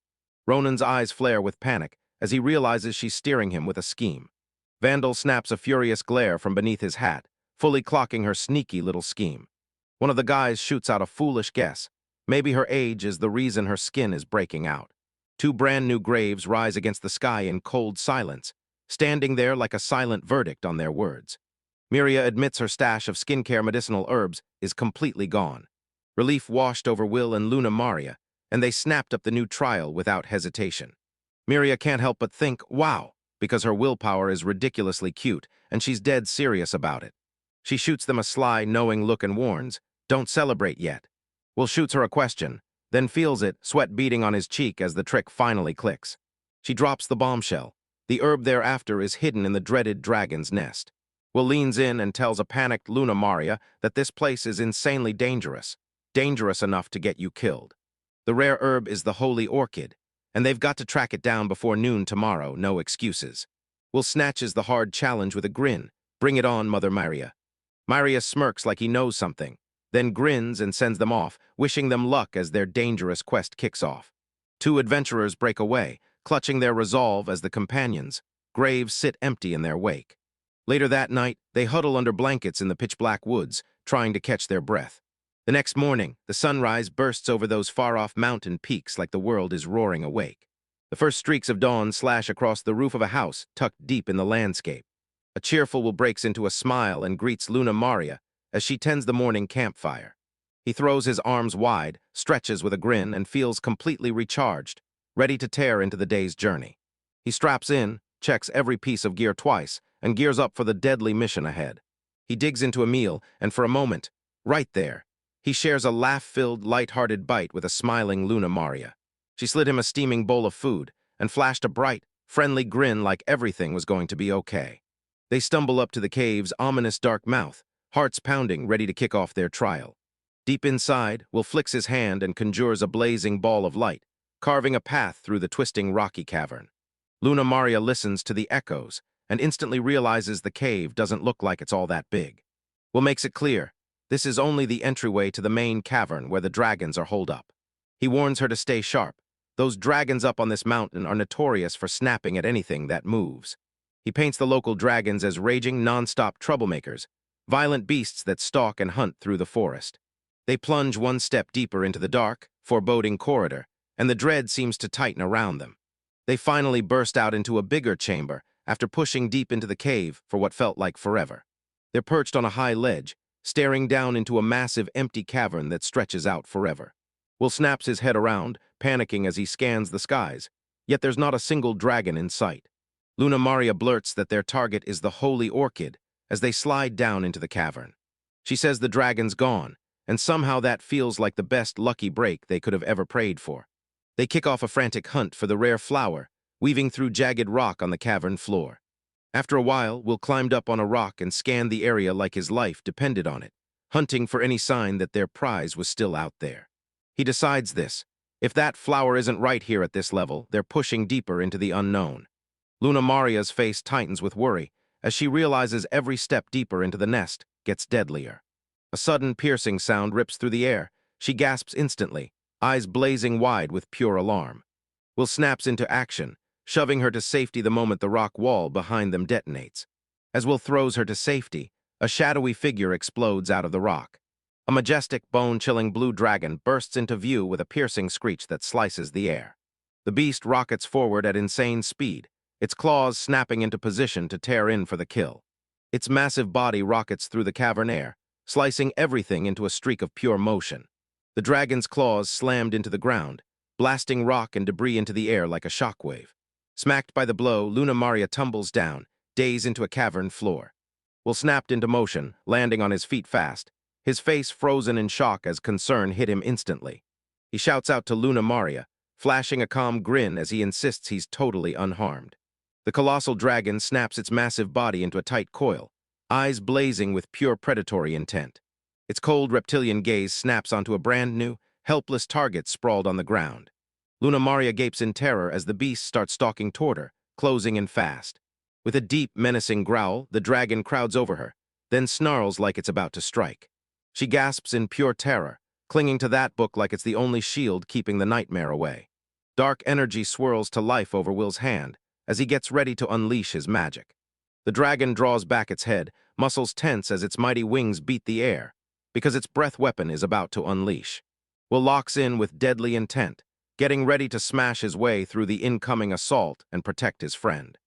Ronan's eyes flare with panic as he realizes she's steering him with a scheme. Vandal snaps a furious glare from beneath his hat, fully clocking her sneaky little scheme. One of the guys shoots out a foolish guess. Maybe her age is the reason her skin is breaking out. Two brand new graves rise against the sky in cold silence, standing there like a silent verdict on their words. Miria admits her stash of skincare medicinal herbs is completely gone. Relief washed over Will and Luna Maria, and they snapped up the new trial without hesitation. Miria can't help but think, wow, because her willpower is ridiculously cute, and she's dead serious about it. She shoots them a sly, knowing look and warns, don't celebrate yet. Will shoots her a question, then feels it, sweat beading on his cheek as the trick finally clicks. She drops the bombshell. The herb thereafter is hidden in the dreaded dragon's nest. Will leans in and tells a panicked Luna Maria that this place is insanely dangerous enough to get you killed. The rare herb is the holy orchid, and they've got to track it down before noon tomorrow, no excuses. Will snatches the hard challenge with a grin. Bring it on, Mother Maria. Maria smirks like he knows something, then grins and sends them off, wishing them luck as their dangerous quest kicks off. Two adventurers break away, clutching their resolve as the companions' graves sit empty in their wake. Later that night, they huddle under blankets in the pitch-black woods, trying to catch their breath. The next morning, the sunrise bursts over those far-off mountain peaks like the world is roaring awake. The first streaks of dawn slash across the roof of a house tucked deep in the landscape. A cheerful Will breaks into a smile and greets Luna Maria as she tends the morning campfire. He throws his arms wide, stretches with a grin, and feels completely recharged, ready to tear into the day's journey. He straps in, checks every piece of gear twice, and gears up for the deadly mission ahead. He digs into a meal, and for a moment, right there, he shares a laugh-filled, light-hearted bite with a smiling Luna Maria. She slid him a steaming bowl of food and flashed a bright, friendly grin like everything was going to be okay. They stumble up to the cave's ominous dark mouth, hearts pounding, ready to kick off their trial. Deep inside, Will flicks his hand and conjures a blazing ball of light, carving a path through the twisting rocky cavern. Luna Maria listens to the echoes and instantly realizes the cave doesn't look like it's all that big. Will makes it clear, this is only the entryway to the main cavern where the dragons are holed up. He warns her to stay sharp. Those dragons up on this mountain are notorious for snapping at anything that moves. He paints the local dragons as raging, non-stop troublemakers, violent beasts that stalk and hunt through the forest. They plunge one step deeper into the dark, foreboding corridor, and the dread seems to tighten around them. They finally burst out into a bigger chamber after pushing deep into the cave for what felt like forever. They're perched on a high ledge, staring down into a massive empty cavern that stretches out forever. Will snaps his head around, panicking as he scans the skies, yet there's not a single dragon in sight. Luna Maria blurts that their target is the Holy Orchid as they slide down into the cavern. She says the dragon's gone, and somehow that feels like the best lucky break they could have ever prayed for. They kick off a frantic hunt for the rare flower, weaving through jagged rock on the cavern floor. After a while, Will climbed up on a rock and scanned the area like his life depended on it, hunting for any sign that their prize was still out there. He decides this. If that flower isn't right here at this level, they're pushing deeper into the unknown. Luna Maria's face tightens with worry as she realizes every step deeper into the nest gets deadlier. A sudden piercing sound rips through the air. She gasps instantly, eyes blazing wide with pure alarm. Will snaps into action, shoving her to safety the moment the rock wall behind them detonates. As Will throws her to safety, a shadowy figure explodes out of the rock. A majestic, bone-chilling blue dragon bursts into view with a piercing screech that slices the air. The beast rockets forward at insane speed, its claws snapping into position to tear in for the kill. Its massive body rockets through the cavern air, slicing everything into a streak of pure motion. The dragon's claws slammed into the ground, blasting rock and debris into the air like a shockwave. Smacked by the blow, Luna Maria tumbles down, dazed into a cavern floor. Will snapped into motion, landing on his feet fast, his face frozen in shock as concern hit him instantly. He shouts out to Luna Maria, flashing a calm grin as he insists he's totally unharmed. The colossal dragon snaps its massive body into a tight coil, eyes blazing with pure predatory intent. Its cold reptilian gaze snaps onto a brand new, helpless target sprawled on the ground. Luna Maria gapes in terror as the beast starts stalking toward her, closing in fast. With a deep, menacing growl, the dragon crowds over her, then snarls like it's about to strike. She gasps in pure terror, clinging to that book like it's the only shield keeping the nightmare away. Dark energy swirls to life over Will's hand as he gets ready to unleash his magic. The dragon draws back its head, muscles tense as its mighty wings beat the air, because its breath weapon is about to unleash. Will locks in with deadly intent, getting ready to smash his way through the incoming assault and protect his friend.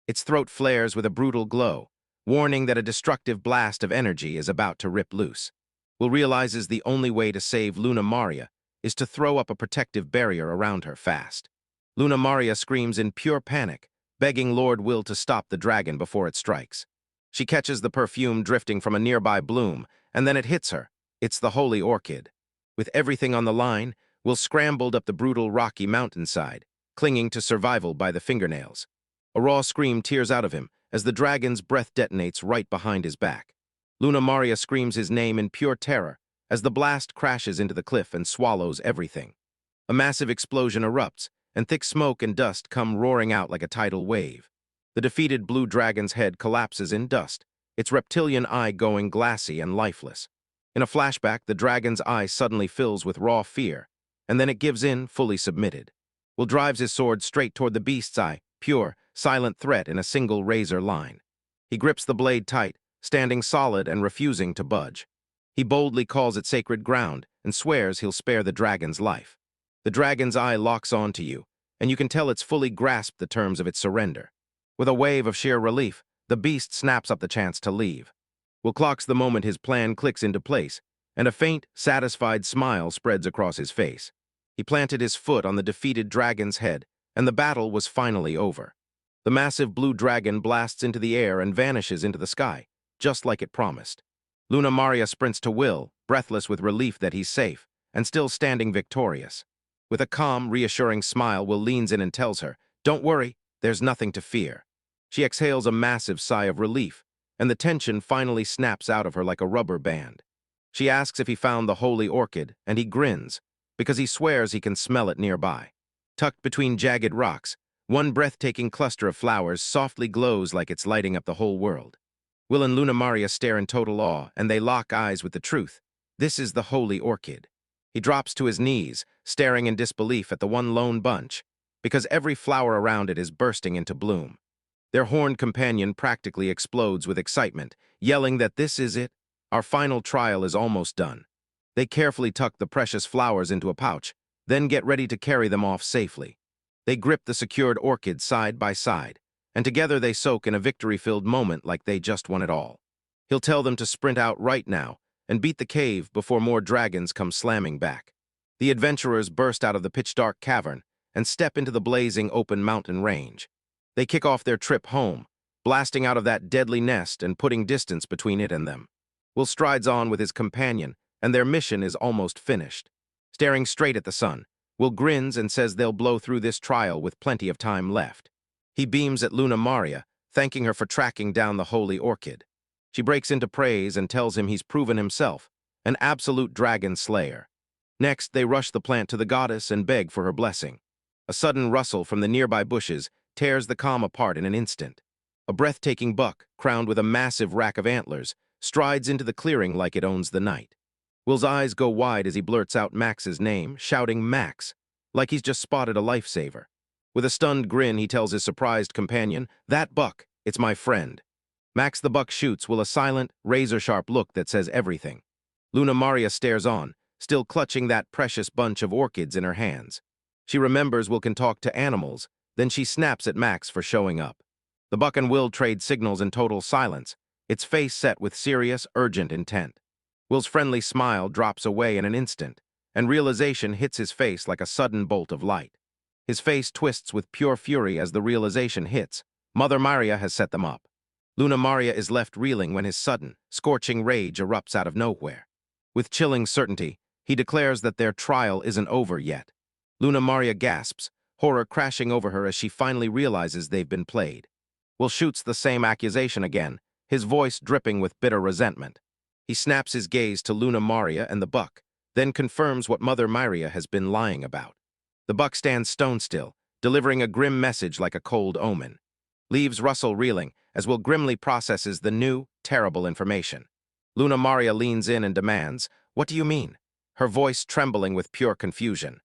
Its throat flares with a brutal glow, warning that a destructive blast of energy is about to rip loose. Will realizes the only way to save Luna Maria is to throw up a protective barrier around her fast. Luna Maria screams in pure panic, begging Lord Will to stop the dragon before it strikes. She catches the perfume drifting from a nearby bloom, and then it hits her. It's the Holy Orchid. With everything on the line, Will scrambled up the brutal rocky mountainside, clinging to survival by the fingernails. A raw scream tears out of him as the dragon's breath detonates right behind his back. Luna Maria screams his name in pure terror as the blast crashes into the cliff and swallows everything. A massive explosion erupts, and thick smoke and dust come roaring out like a tidal wave. The defeated blue dragon's head collapses in dust, its reptilian eye going glassy and lifeless. In a flashback, the dragon's eye suddenly fills with raw fear, and then it gives in, fully submitted. Will drives his sword straight toward the beast's eye, pure, silent threat in a single razor line. He grips the blade tight, standing solid and refusing to budge. He boldly calls it sacred ground and swears he'll spare the dragon's life. The dragon's eye locks onto you, and you can tell it's fully grasped the terms of its surrender. With a wave of sheer relief, the beast snaps up the chance to leave. Will clocks the moment his plan clicks into place, and a faint, satisfied smile spreads across his face. He planted his foot on the defeated dragon's head, and the battle was finally over. The massive blue dragon blasts into the air and vanishes into the sky, just like it promised. Luna Maria sprints to Will, breathless with relief that he's safe, and still standing victorious. With a calm, reassuring smile, Will leans in and tells her, "Don't worry, there's nothing to fear." She exhales a massive sigh of relief, and the tension finally snaps out of her like a rubber band. She asks if he found the holy orchid, and he grins, because he swears he can smell it nearby. Tucked between jagged rocks, one breathtaking cluster of flowers softly glows like it's lighting up the whole world. Will and Luna Maria stare in total awe, and they lock eyes with the truth. This is the holy orchid. He drops to his knees, staring in disbelief at the one lone bunch, because every flower around it is bursting into bloom. Their horned companion practically explodes with excitement, yelling that this is it. Our final trial is almost done. They carefully tuck the precious flowers into a pouch, then get ready to carry them off safely. They grip the secured orchid side by side, and together they soak in a victory-filled moment like they just won it all. He'll tell them to sprint out right now and beat the cave before more dragons come slamming back. The adventurers burst out of the pitch-dark cavern and step into the blazing open mountain range. They kick off their trip home, blasting out of that deadly nest and putting distance between it and them. Will strides on with his companion, and their mission is almost finished. Staring straight at the sun, Will grins and says they'll blow through this trial with plenty of time left. He beams at Luna Maria, thanking her for tracking down the holy orchid. She breaks into praise and tells him he's proven himself, an absolute dragon slayer. Next, they rush the plant to the goddess and beg for her blessing. A sudden rustle from the nearby bushes tears the calm apart in an instant. A breathtaking buck, crowned with a massive rack of antlers, strides into the clearing like it owns the night. Will's eyes go wide as he blurts out Max's name, shouting Max, like he's just spotted a lifesaver. With a stunned grin, he tells his surprised companion, "That buck, it's my friend." Max the buck shoots Will a silent, razor-sharp look that says everything. Luna Maria stares on, still clutching that precious bunch of orchids in her hands. She remembers Will can talk to animals, then she snaps at Max for showing up. The buck and Will trade signals in total silence, its face set with serious, urgent intent. Will's friendly smile drops away in an instant, and realization hits his face like a sudden bolt of light. His face twists with pure fury as the realization hits. Mother Maria has set them up. Luna Maria is left reeling when his sudden, scorching rage erupts out of nowhere. With chilling certainty, he declares that their trial isn't over yet. Luna Maria gasps, horror crashing over her as she finally realizes they've been played. Will shoots the same accusation again, his voice dripping with bitter resentment. He snaps his gaze to Luna Maria and the buck, then confirms what Mother Maria has been lying about. The buck stands stone still, delivering a grim message like a cold omen. Leaves Russell reeling as Will grimly processes the new, terrible information. Luna Maria leans in and demands, "What do you mean?" her voice trembling with pure confusion.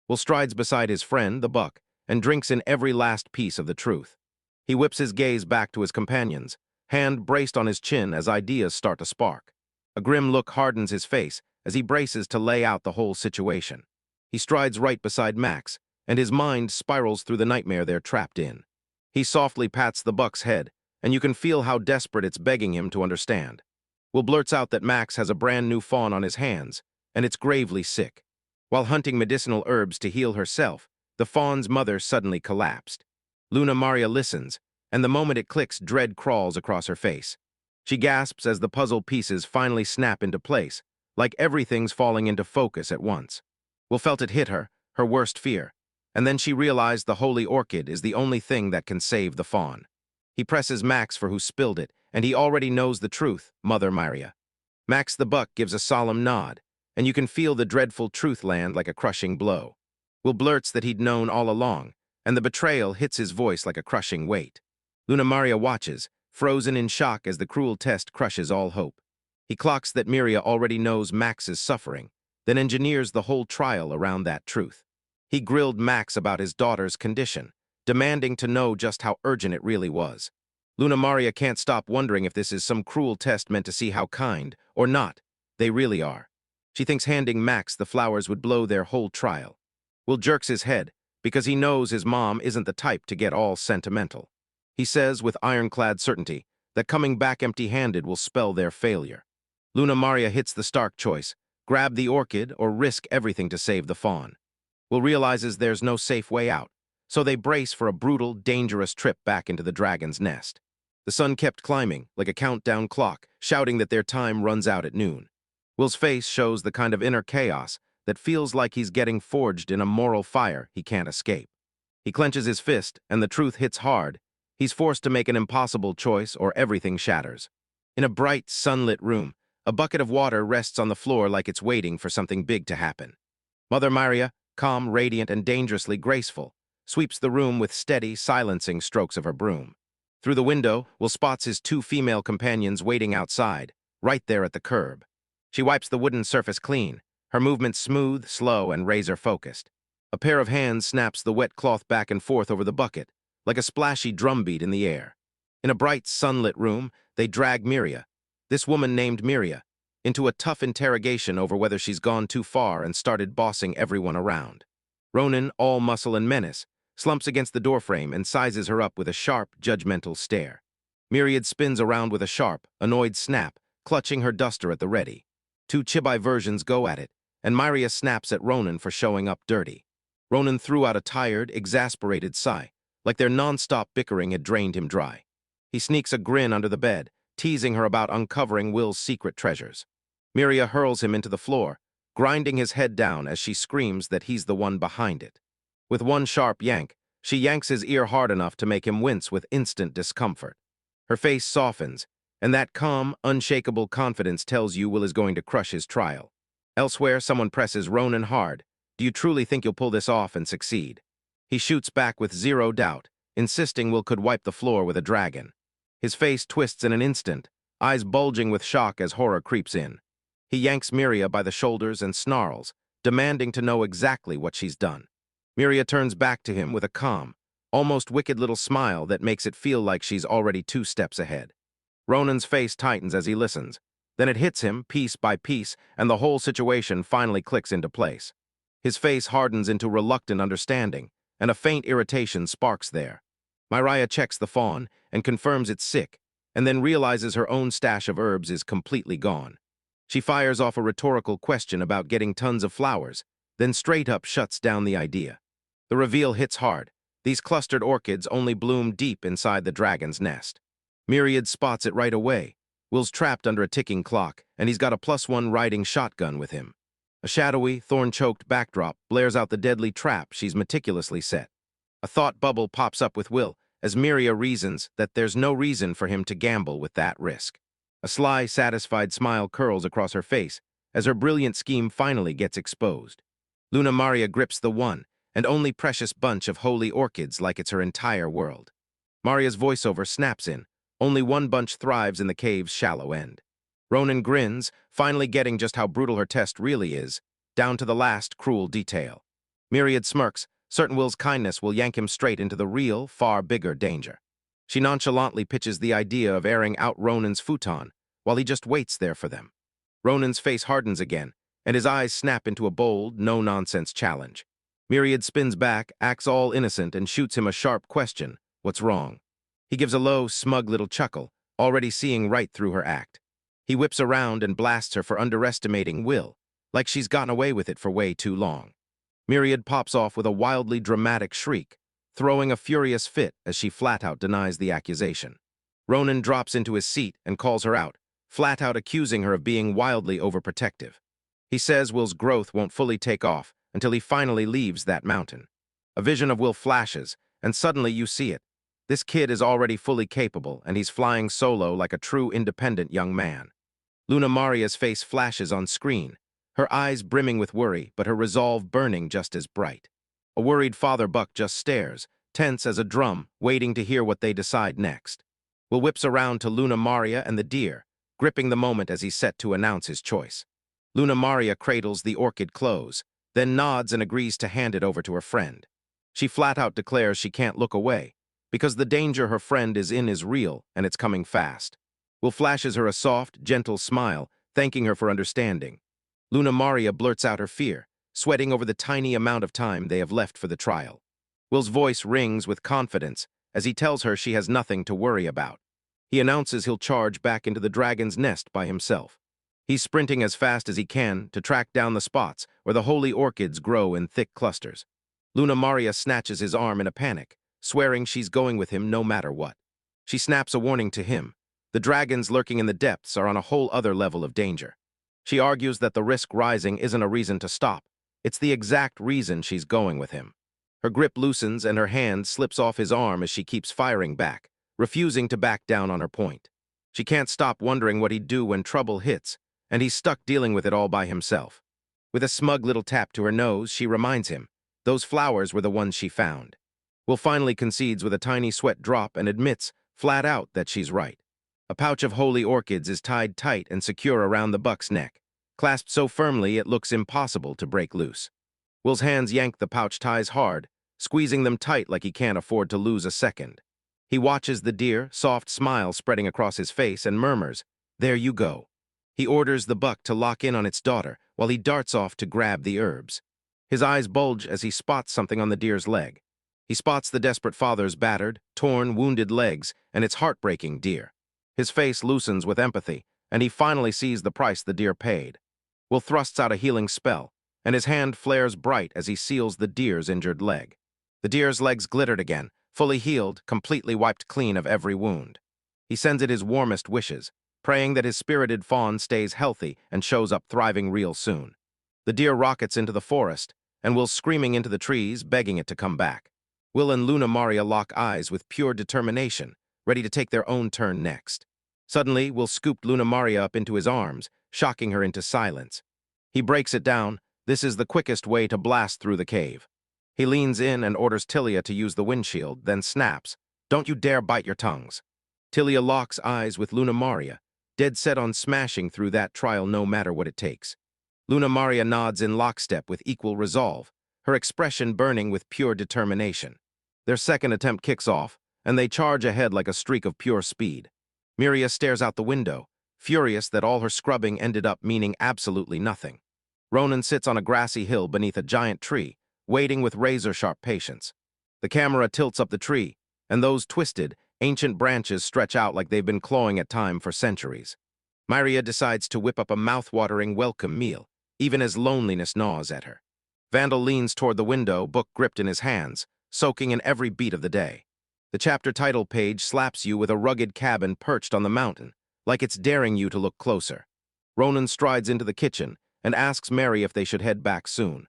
Will strides beside his friend, the buck, and drinks in every last piece of the truth. He whips his gaze back to his companions, hand braced on his chin as ideas start to spark. A grim look hardens his face as he braces to lay out the whole situation. He strides right beside Max, and his mind spirals through the nightmare they're trapped in. He softly pats the buck's head, and you can feel how desperate it's begging him to understand. Will blurts out that Max has a brand new fawn on his hands, and it's gravely sick. While hunting medicinal herbs to heal herself, the fawn's mother suddenly collapsed. Luna Maria listens, and the moment it clicks, dread crawls across her face. She gasps as the puzzle pieces finally snap into place, like everything's falling into focus at once. Will felt it hit her, her worst fear, and then she realized the holy orchid is the only thing that can save the fawn. He presses Max for who spilled it, and he already knows the truth, Mother Maria. Max the buck gives a solemn nod, and you can feel the dreadful truth land like a crushing blow. Will blurts that he'd known all along, and the betrayal hits his voice like a crushing weight. Luna Maria watches, frozen in shock as the cruel test crushes all hope. He clocks that Miria already knows Max is suffering, then engineers the whole trial around that truth. He grilled Max about his daughter's condition, demanding to know just how urgent it really was. Luna Maria can't stop wondering if this is some cruel test meant to see how kind, or not, they really are. She thinks handing Max the flowers would blow their whole trial. Will jerks his head, because he knows his mom isn't the type to get all sentimental. He says with ironclad certainty that coming back empty-handed will spell their failure. Luna Maria hits the stark choice, grab the orchid or risk everything to save the fawn. Will realizes there's no safe way out, so they brace for a brutal, dangerous trip back into the dragon's nest. The sun kept climbing, like a countdown clock, shouting that their time runs out at noon. Will's face shows the kind of inner chaos that feels like he's getting forged in a moral fire he can't escape. He clenches his fist, and the truth hits hard, He's forced to make an impossible choice or everything shatters. In a bright, sunlit room, a bucket of water rests on the floor like it's waiting for something big to happen. Mother Maria, calm, radiant, and dangerously graceful, sweeps the room with steady, silencing strokes of her broom. Through the window, Will spots his two female companions waiting outside, right there at the curb. She wipes the wooden surface clean, her movements smooth, slow, and razor-focused. A pair of hands snaps the wet cloth back and forth over the bucket, like a splashy drumbeat in the air. In a bright, sunlit room, they drag Miria, this woman named Miria, into a tough interrogation over whether she's gone too far and started bossing everyone around. Ronan, all muscle and menace, slumps against the doorframe and sizes her up with a sharp, judgmental stare. Myriad spins around with a sharp, annoyed snap, clutching her duster at the ready. Two Chibai versions go at it, and Myria snaps at Ronan for showing up dirty. Ronan threw out a tired, exasperated sigh, like their non-stop bickering had drained him dry. He sneaks a grin under the bed, teasing her about uncovering Will's secret treasures. Miria hurls him into the floor, grinding his head down as she screams that he's the one behind it. With one sharp yank, she yanks his ear hard enough to make him wince with instant discomfort. Her face softens, and that calm, unshakable confidence tells you Will is going to crush his trial. Elsewhere, someone presses Ronan hard. Do you truly think you'll pull this off and succeed? He shoots back with zero doubt, insisting Will could wipe the floor with a dragon. His face twists in an instant, eyes bulging with shock as horror creeps in. He yanks Miria by the shoulders and snarls, demanding to know exactly what she's done. Miria turns back to him with a calm, almost wicked little smile that makes it feel like she's already 2 steps ahead. Ronan's face tightens as he listens. Then it hits him, piece by piece, and the whole situation finally clicks into place. His face hardens into reluctant understanding, and a faint irritation sparks there. Miria checks the fawn and confirms it's sick, and then realizes her own stash of herbs is completely gone. She fires off a rhetorical question about getting tons of flowers, then straight up shuts down the idea. The reveal hits hard. These clustered orchids only bloom deep inside the dragon's nest. Myriad spots it right away. Will's trapped under a ticking clock, and he's got a +1 riding shotgun with him. A shadowy, thorn-choked backdrop blares out the deadly trap she's meticulously set. A thought bubble pops up with Will as Miria reasons that there's no reason for him to gamble with that risk. A sly, satisfied smile curls across her face as her brilliant scheme finally gets exposed. Luna Maria grips the one and only precious bunch of holy orchids like it's her entire world. Maria's voiceover snaps in. Only one bunch thrives in the cave's shallow end. Ronan grins, finally getting just how brutal her test really is, down to the last cruel detail. Myriad smirks, certain Will's kindness will yank him straight into the real, far bigger danger. She nonchalantly pitches the idea of airing out Ronan's futon, while he just waits there for them. Ronan's face hardens again, and his eyes snap into a bold, no-nonsense challenge. Myriad spins back, acts all innocent, and shoots him a sharp question, what's wrong? He gives a low, smug little chuckle, already seeing right through her act. He whips around and blasts her for underestimating Will, like she's gotten away with it for way too long. Myriad pops off with a wildly dramatic shriek, throwing a furious fit as she flat-out denies the accusation. Ronan drops into his seat and calls her out, flat-out accusing her of being wildly overprotective. He says Will's growth won't fully take off until he finally leaves that mountain. A vision of Will flashes, and suddenly you see it. This kid is already fully capable, and he's flying solo like a true independent young man. Luna Maria's face flashes on screen, her eyes brimming with worry, but her resolve burning just as bright. A worried father buck just stares, tense as a drum, waiting to hear what they decide next. Will whips around to Luna Maria and the deer, gripping the moment as he's set to announce his choice. Luna Maria cradles the orchid close, then nods and agrees to hand it over to her friend. She flat-out declares she can't look away, because the danger her friend is in is real, and it's coming fast. Will flashes her a soft, gentle smile, thanking her for understanding. Luna Maria blurts out her fear, sweating over the tiny amount of time they have left for the trial. Will's voice rings with confidence as he tells her she has nothing to worry about. He announces he'll charge back into the dragon's nest by himself. He's sprinting as fast as he can to track down the spots where the holy orchids grow in thick clusters. Luna Maria snatches his arm in a panic, swearing she's going with him no matter what. She snaps a warning to him. The dragons lurking in the depths are on a whole other level of danger. She argues that the risk rising isn't a reason to stop. It's the exact reason she's going with him. Her grip loosens and her hand slips off his arm as she keeps firing back, refusing to back down on her point. She can't stop wondering what he'd do when trouble hits, and he's stuck dealing with it all by himself. With a smug little tap to her nose, she reminds him, those flowers were the ones she found. Will finally concedes with a tiny sweat drop and admits, flat out, that she's right. A pouch of holy orchids is tied tight and secure around the buck's neck, clasped so firmly it looks impossible to break loose. Will's hands yank the pouch ties hard, squeezing them tight like he can't afford to lose a second. He watches the dear, soft smile spreading across his face and murmurs, "There you go." He orders the buck to lock in on its daughter while he darts off to grab the herbs. His eyes bulge as he spots something on the deer's leg. He spots the desperate father's battered, torn, wounded legs and its heartbreaking deer. His face loosens with empathy, and he finally sees the price the deer paid. Will thrusts out a healing spell, and his hand flares bright as he seals the deer's injured leg. The deer's legs glittered again, fully healed, completely wiped clean of every wound. He sends it his warmest wishes, praying that his spirited fawn stays healthy and shows up thriving real soon. The deer rockets into the forest, and Will's screaming into the trees, begging it to come back. Will and Luna Maria lock eyes with pure determination, ready to take their own turn next. Suddenly, Will scooped Luna Maria up into his arms, shocking her into silence. He breaks it down. This is the quickest way to blast through the cave. He leans in and orders Tilia to use the windshield, then snaps, "Don't you dare bite your tongues." Tilia locks eyes with Luna Maria, dead set on smashing through that trial no matter what it takes. Luna Maria nods in lockstep with equal resolve, her expression burning with pure determination. Their second attempt kicks off, and they charge ahead like a streak of pure speed. Miria stares out the window, furious that all her scrubbing ended up meaning absolutely nothing. Ronan sits on a grassy hill beneath a giant tree, waiting with razor-sharp patience. The camera tilts up the tree, and those twisted, ancient branches stretch out like they've been clawing at time for centuries. Miria decides to whip up a mouth-watering welcome meal, even as loneliness gnaws at her. Vandal leans toward the window, book gripped in his hands, soaking in every beat of the day. The chapter title page slaps you with a rugged cabin perched on the mountain, like it's daring you to look closer. Ronan strides into the kitchen and asks Mary if they should head back soon.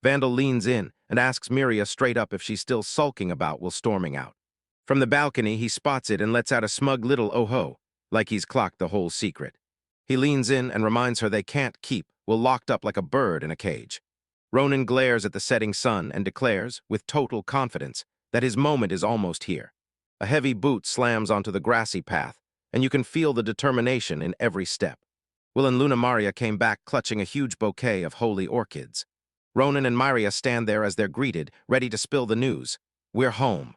Vandal leans in and asks Miria straight up if she's still sulking about while storming out. From the balcony, he spots it and lets out a smug little oh-ho, like he's clocked the whole secret. He leans in and reminds her they can't keep Will locked up like a bird in a cage. Ronan glares at the setting sun and declares, with total confidence, that his moment is almost here. A heavy boot slams onto the grassy path, and you can feel the determination in every step. Will and Luna Maria came back clutching a huge bouquet of holy orchids. Ronan and Miria stand there as they're greeted, ready to spill the news. "We're home."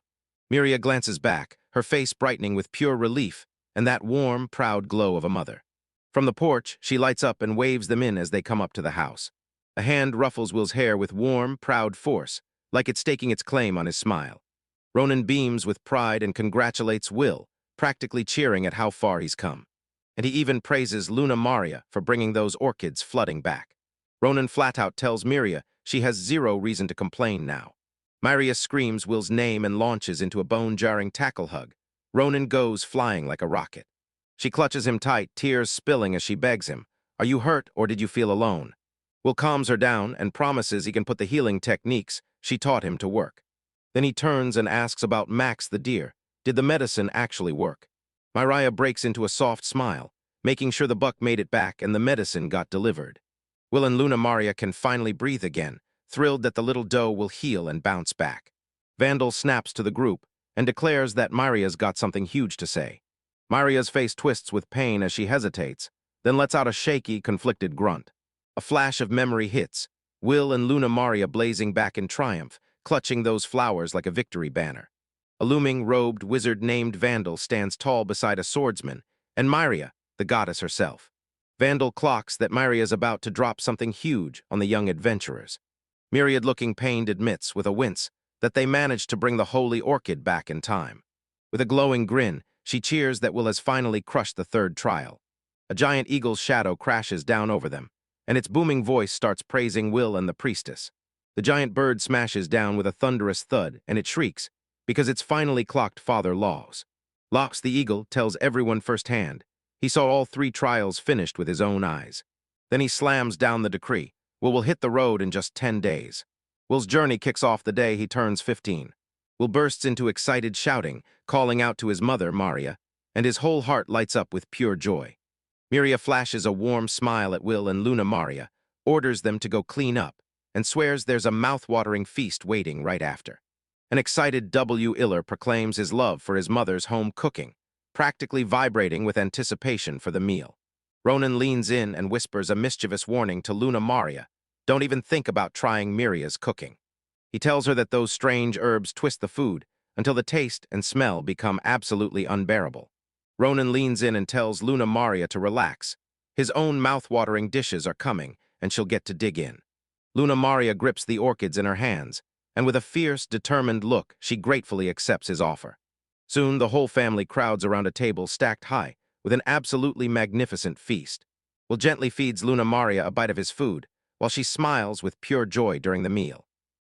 Miria glances back, her face brightening with pure relief and that warm, proud glow of a mother. From the porch, she lights up and waves them in as they come up to the house. A hand ruffles Will's hair with warm, proud force, like it's staking its claim on his smile. Ronan beams with pride and congratulates Will, practically cheering at how far he's come. And he even praises Luna Maria for bringing those orchids flooding back. Ronan flat-out tells Miria she has zero reason to complain now. Miria screams Will's name and launches into a bone-jarring tackle hug. Ronan goes flying like a rocket. She clutches him tight, tears spilling as she begs him, "Are you hurt or did you feel alone?" Will calms her down and promises he can put the healing techniques she taught him to work. Then he turns and asks about Max the deer. Did the medicine actually work? Miria breaks into a soft smile, making sure the buck made it back and the medicine got delivered. Will and Luna Maria can finally breathe again, thrilled that the little doe will heal and bounce back. Vandal snaps to the group and declares that Miria's got something huge to say. Miria's face twists with pain as she hesitates, then lets out a shaky, conflicted grunt. A flash of memory hits, Will and Luna Maria blazing back in triumph, clutching those flowers like a victory banner. A looming, robed wizard named Vandal stands tall beside a swordsman, and Miria, the goddess herself. Vandal clocks that Miria's about to drop something huge on the young adventurers. Myriad-looking pained admits, with a wince, that they managed to bring the holy orchid back in time. With a glowing grin, she cheers that Will has finally crushed the third trial. A giant eagle's shadow crashes down over them, and its booming voice starts praising Will and the priestess. The giant bird smashes down with a thunderous thud, and it shrieks, because it's finally clocked Father Laws. Lops the eagle tells everyone firsthand he saw all 3 trials finished with his own eyes. Then he slams down the decree, Will hit the road in just 10 days. Will's journey kicks off the day he turns 15. Will bursts into excited shouting, calling out to his mother, Maria, and his whole heart lights up with pure joy. Miria flashes a warm smile at Will and Luna Maria, orders them to go clean up, and swears there's a mouth-watering feast waiting right after. An excited W. Iller proclaims his love for his mother's home cooking, practically vibrating with anticipation for the meal. Ronan leans in and whispers a mischievous warning to Luna Maria, don't even think about trying Miria's cooking. He tells her that those strange herbs twist the food until the taste and smell become absolutely unbearable. Ronan leans in and tells Luna Maria to relax. His own mouth-watering dishes are coming, and she'll get to dig in. Luna Maria grips the orchids in her hands, and with a fierce, determined look, she gratefully accepts his offer. Soon, the whole family crowds around a table stacked high, with an absolutely magnificent feast. Will gently feeds Luna Maria a bite of his food, while she smiles with pure joy during the meal.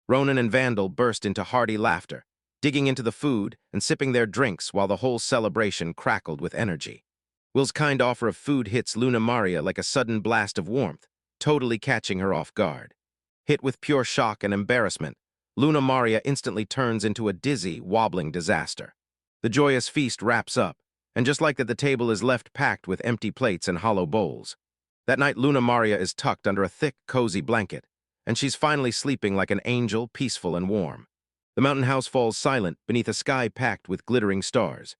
Ronan and Vandal burst into hearty laughter, digging into the food and sipping their drinks while the whole celebration crackled with energy. Will's kind offer of food hits Luna Maria like a sudden blast of warmth, totally catching her off guard. Hit with pure shock and embarrassment, Luna Maria instantly turns into a dizzy, wobbling disaster. The joyous feast wraps up, and just like that, the table is left packed with empty plates and hollow bowls. That night, Luna Maria is tucked under a thick, cozy blanket, and she's finally sleeping like an angel, peaceful and warm. The mountain house falls silent beneath a sky packed with glittering stars.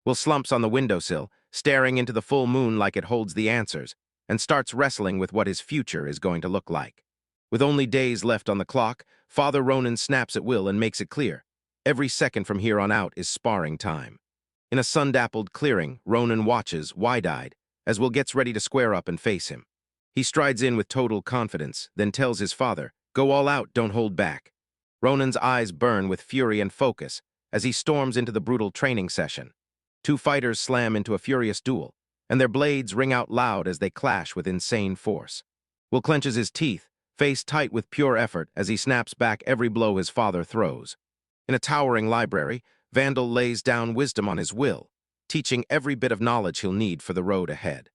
Will slumps on the windowsill, staring into the full moon like it holds the answers, and starts wrestling with what his future is going to look like. With only days left on the clock, Father Ronan snaps at Will and makes it clear. Every second from here on out is sparring time. In a sun-dappled clearing, Ronan watches, wide-eyed, as Will gets ready to square up and face him. He strides in with total confidence, then tells his father, "Go all out, don't hold back." Ronan's eyes burn with fury and focus as he storms into the brutal training session. Two fighters slam into a furious duel, and their blades ring out loud as they clash with insane force. Will clenches his teeth, face tight with pure effort as he snaps back every blow his father throws. In a towering library, Vandal lays down wisdom on his Will, teaching every bit of knowledge he'll need for the road ahead.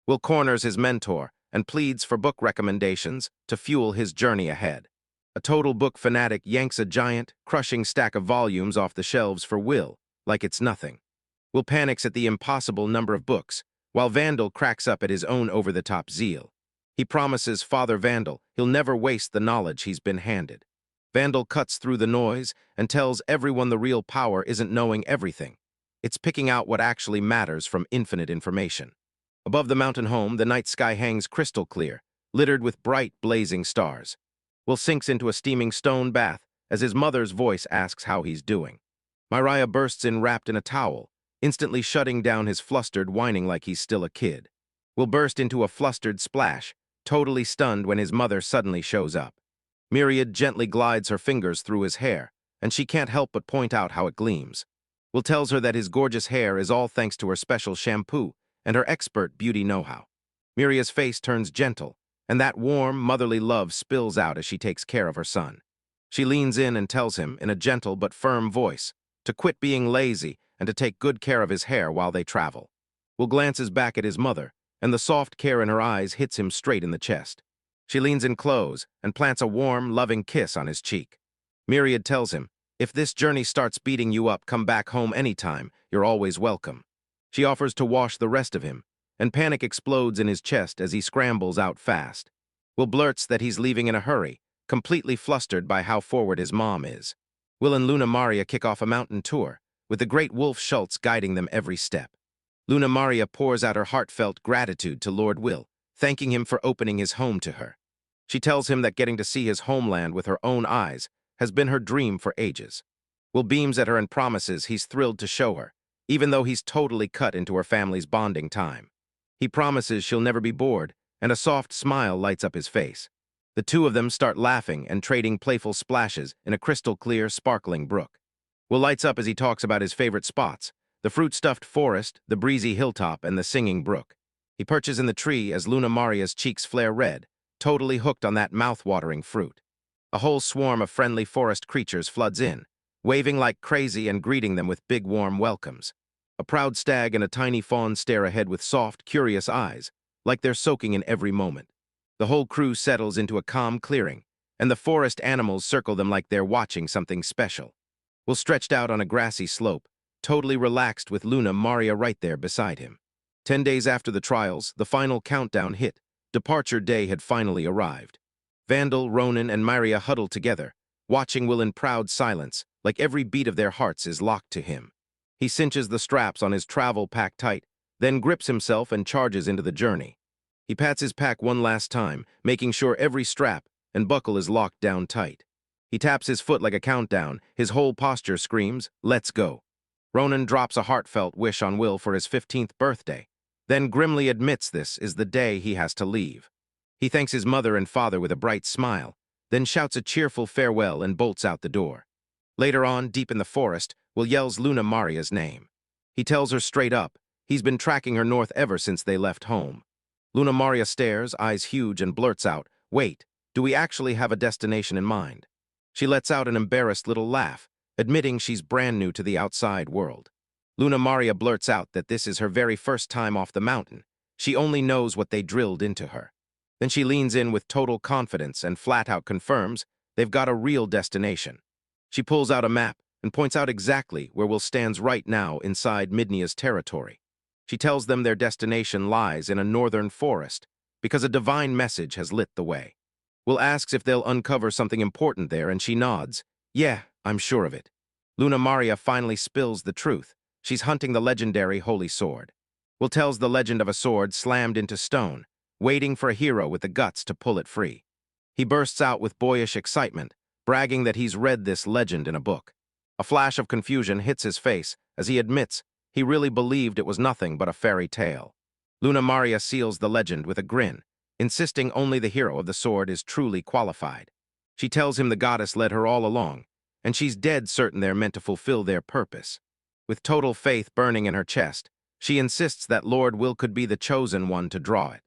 Will corners his mentor and pleads for book recommendations to fuel his journey ahead. A total book fanatic yanks a giant, crushing stack of volumes off the shelves for Will, like it's nothing. Will panics at the impossible number of books, while Vandal cracks up at his own over-the-top zeal. He promises Father Vandal he'll never waste the knowledge he's been handed. Vandal cuts through the noise and tells everyone the real power isn't knowing everything. It's picking out what actually matters from infinite information. Above the mountain home, the night sky hangs crystal clear, littered with bright, blazing stars. Will sinks into a steaming stone bath as his mother's voice asks how he's doing. Maria bursts in wrapped in a towel, instantly shutting down his flustered whining like he's still a kid. Will burst into a flustered splash, totally stunned when his mother suddenly shows up. Myriad gently glides her fingers through his hair, and she can't help but point out how it gleams. Will tells her that his gorgeous hair is all thanks to her special shampoo and her expert beauty know-how. Myria's face turns gentle, and that warm, motherly love spills out as she takes care of her son. She leans in and tells him, in a gentle but firm voice, to quit being lazy and to take good care of his hair while they travel. Will glances back at his mother, and the soft care in her eyes hits him straight in the chest. She leans in close and plants a warm, loving kiss on his cheek. Myriad tells him, "If this journey starts beating you up, come back home anytime. You're always welcome." She offers to wash the rest of him, and panic explodes in his chest as he scrambles out fast. Will blurts that he's leaving in a hurry, completely flustered by how forward his mom is. Will and Luna Maria kick off a mountain tour, with the great Wolf Schultz guiding them every step. Luna Maria pours out her heartfelt gratitude to Lord Will, thanking him for opening his home to her. She tells him that getting to see his homeland with her own eyes has been her dream for ages. Will beams at her and promises he's thrilled to show her, even though he's totally cut into her family's bonding time. He promises she'll never be bored, and a soft smile lights up his face. The two of them start laughing and trading playful splashes in a crystal-clear, sparkling brook. Will lights up as he talks about his favorite spots, the fruit-stuffed forest, the breezy hilltop, and the singing brook. He perches in the tree as Luna Maria's cheeks flare red, totally hooked on that mouth-watering fruit. A whole swarm of friendly forest creatures floods in, waving like crazy and greeting them with big warm welcomes. A proud stag and a tiny fawn stare ahead with soft, curious eyes, like they're soaking in every moment. The whole crew settles into a calm clearing, and the forest animals circle them like they're watching something special. Will stretched out on a grassy slope, totally relaxed with Luna Maria right there beside him. 10 days after the trials, the final countdown hit. Departure day had finally arrived. Vandal, Ronan, and Maria huddle together, watching Will in proud silence, like every beat of their hearts is locked to him. He cinches the straps on his travel pack tight, then grips himself and charges into the journey. He pats his pack one last time, making sure every strap and buckle is locked down tight. He taps his foot like a countdown, his whole posture screams, "Let's go." Ronan drops a heartfelt wish on Will for his 15th birthday, then grimly admits this is the day he has to leave. He thanks his mother and father with a bright smile, then shouts a cheerful farewell and bolts out the door. Later on, deep in the forest, Will yells Luna Maria's name. He tells her straight up, he's been tracking her north ever since they left home. Luna Maria stares, eyes huge, and blurts out, "Wait, do we actually have a destination in mind?" She lets out an embarrassed little laugh, admitting she's brand new to the outside world. Luna Maria blurts out that this is her very first time off the mountain. She only knows what they drilled into her. Then she leans in with total confidence and flat-out confirms they've got a real destination. She pulls out a map and points out exactly where Will stands right now inside Midnia's territory. She tells them their destination lies in a northern forest because a divine message has lit the way. Will asks if they'll uncover something important there, and she nods. "Yeah, I'm sure of it." Luna Maria finally spills the truth. She's hunting the legendary holy sword. Will tells the legend of a sword slammed into stone, waiting for a hero with the guts to pull it free. He bursts out with boyish excitement, bragging that he's read this legend in a book. A flash of confusion hits his face as he admits he really believed it was nothing but a fairy tale. Luna Maria seals the legend with a grin, insisting only the hero of the sword is truly qualified. She tells him the goddess led her all along, and she's dead certain they're meant to fulfill their purpose. With total faith burning in her chest, she insists that Lord Will could be the chosen one to draw it.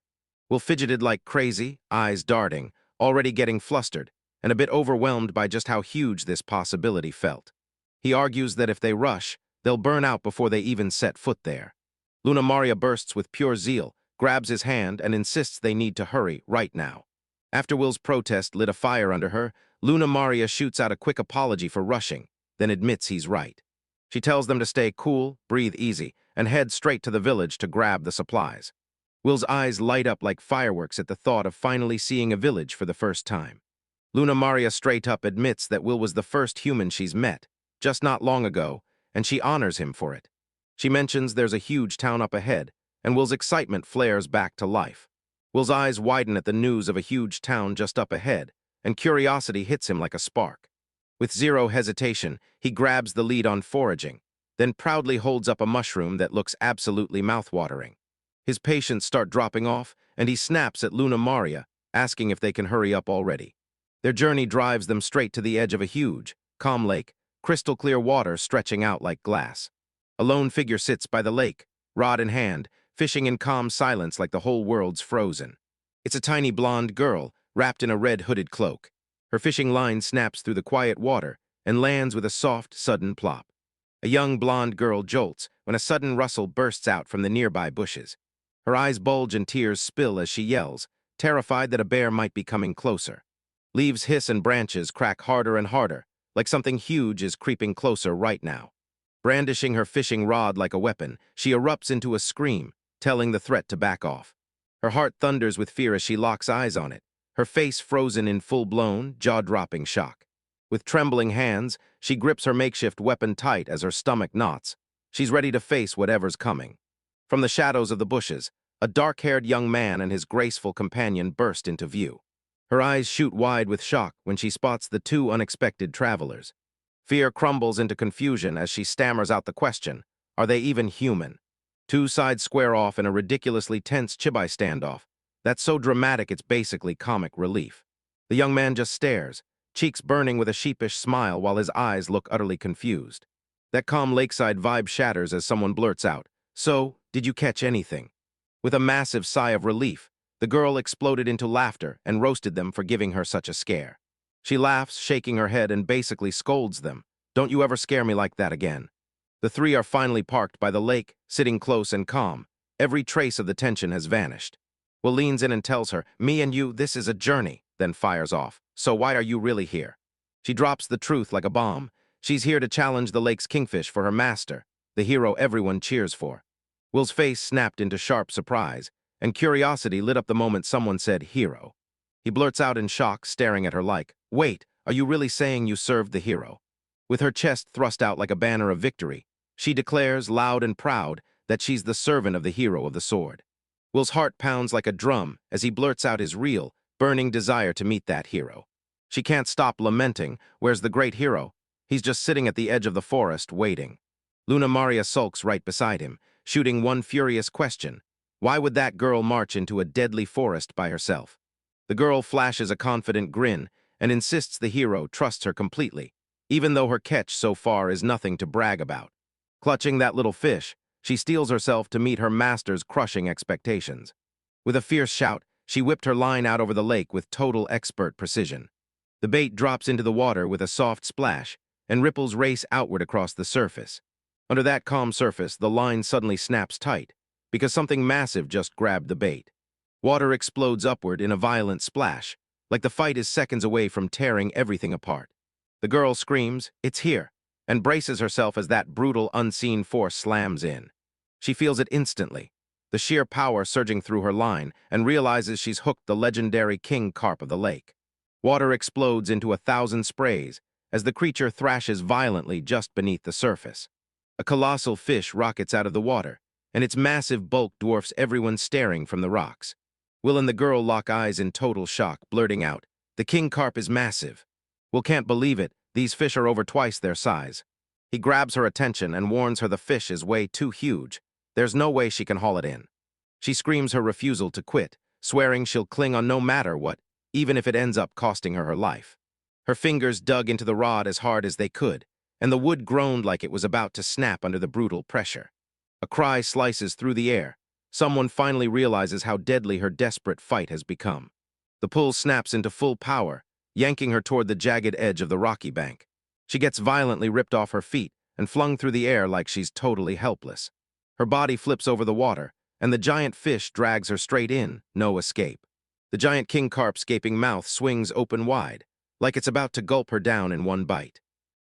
Will fidgeted like crazy, eyes darting, already getting flustered, and a bit overwhelmed by just how huge this possibility felt. He argues that if they rush, they'll burn out before they even set foot there. Luna Maria bursts with pure zeal, grabs his hand, and insists they need to hurry right now. After Will's protest lit a fire under her, Luna Maria shoots out a quick apology for rushing, then admits he's right. She tells them to stay cool, breathe easy, and head straight to the village to grab the supplies. Will's eyes light up like fireworks at the thought of finally seeing a village for the first time. Luna Maria straight up admits that Will was the first human she's met, just not long ago, and she honors him for it. She mentions there's a huge town up ahead, and Will's excitement flares back to life. Will's eyes widen at the news of a huge town just up ahead, and curiosity hits him like a spark. With zero hesitation, he grabs the lead on foraging, then proudly holds up a mushroom that looks absolutely mouthwatering. His patience start dropping off, and he snaps at Luna Maria, asking if they can hurry up already. Their journey drives them straight to the edge of a huge, calm lake, crystal clear water stretching out like glass. A lone figure sits by the lake, rod in hand, fishing in calm silence like the whole world's frozen. It's a tiny blonde girl, wrapped in a red hooded cloak. Her fishing line snaps through the quiet water and lands with a soft, sudden plop. A young blonde girl jolts when a sudden rustle bursts out from the nearby bushes. Her eyes bulge and tears spill as she yells, terrified that a bear might be coming closer. Leaves hiss and branches crack harder and harder, like something huge is creeping closer right now. Brandishing her fishing rod like a weapon, she erupts into a scream, telling the threat to back off. Her heart thunders with fear as she locks eyes on it, her face frozen in full-blown, jaw-dropping shock. With trembling hands, she grips her makeshift weapon tight as her stomach knots. She's ready to face whatever's coming. From the shadows of the bushes, a dark-haired young man and his graceful companion burst into view. Her eyes shoot wide with shock when she spots the two unexpected travelers. Fear crumbles into confusion as she stammers out the question, are they even human? Two sides square off in a ridiculously tense chibai standoff that's so dramatic it's basically comic relief. The young man just stares, cheeks burning with a sheepish smile while his eyes look utterly confused. That calm lakeside vibe shatters as someone blurts out, "So, did you catch anything?" With a massive sigh of relief, the girl exploded into laughter and roasted them for giving her such a scare. She laughs, shaking her head, and basically scolds them. "Don't you ever scare me like that again." The three are finally parked by the lake, sitting close and calm. Every trace of the tension has vanished. Will leans in and tells her, "Me and you, this is a journey, then fires off. So why are you really here? She drops the truth like a bomb. She's here to challenge the lake's kingfish for her master, the hero everyone cheers for. Will's face snapped into sharp surprise, and curiosity lit up the moment someone said hero. He blurts out in shock, staring at her like, "Wait, are you really saying you served the hero?" With her chest thrust out like a banner of victory, she declares, loud and proud, that she's the servant of the hero of the sword. Will's heart pounds like a drum as he blurts out his real, burning desire to meet that hero. She can't stop lamenting, "Where's the great hero? He's just sitting at the edge of the forest, waiting." Luna Maria sulks right beside him, shooting one furious question. Why would that girl march into a deadly forest by herself? The girl flashes a confident grin and insists the hero trusts her completely, even though her catch so far is nothing to brag about. Clutching that little fish, she steels herself to meet her master's crushing expectations. With a fierce shout, she whipped her line out over the lake with total expert precision. The bait drops into the water with a soft splash, and ripples race outward across the surface. Under that calm surface, the line suddenly snaps tight, because something massive just grabbed the bait. Water explodes upward in a violent splash, like the fight is seconds away from tearing everything apart. The girl screams, "It's here," and braces herself as that brutal, unseen force slams in. She feels it instantly, the sheer power surging through her line, and realizes she's hooked the legendary king carp of the lake. Water explodes into 1,000 sprays as the creature thrashes violently just beneath the surface. A colossal fish rockets out of the water, and its massive bulk dwarfs everyone staring from the rocks. Will and the girl lock eyes in total shock, blurting out, "The king carp is massive." Will can't believe it, these fish are over twice their size. He grabs her attention and warns her the fish is way too huge. There's no way she can haul it in. She screams her refusal to quit, swearing she'll cling on no matter what, even if it ends up costing her her life. Her fingers dug into the rod as hard as they could, and the wood groaned like it was about to snap under the brutal pressure. A cry slices through the air. Someone finally realizes how deadly her desperate fight has become. The pull snaps into full power, yanking her toward the jagged edge of the rocky bank. She gets violently ripped off her feet and flung through the air like she's totally helpless. Her body flips over the water, and the giant fish drags her straight in, no escape. The giant king carp's gaping mouth swings open wide, like it's about to gulp her down in one bite.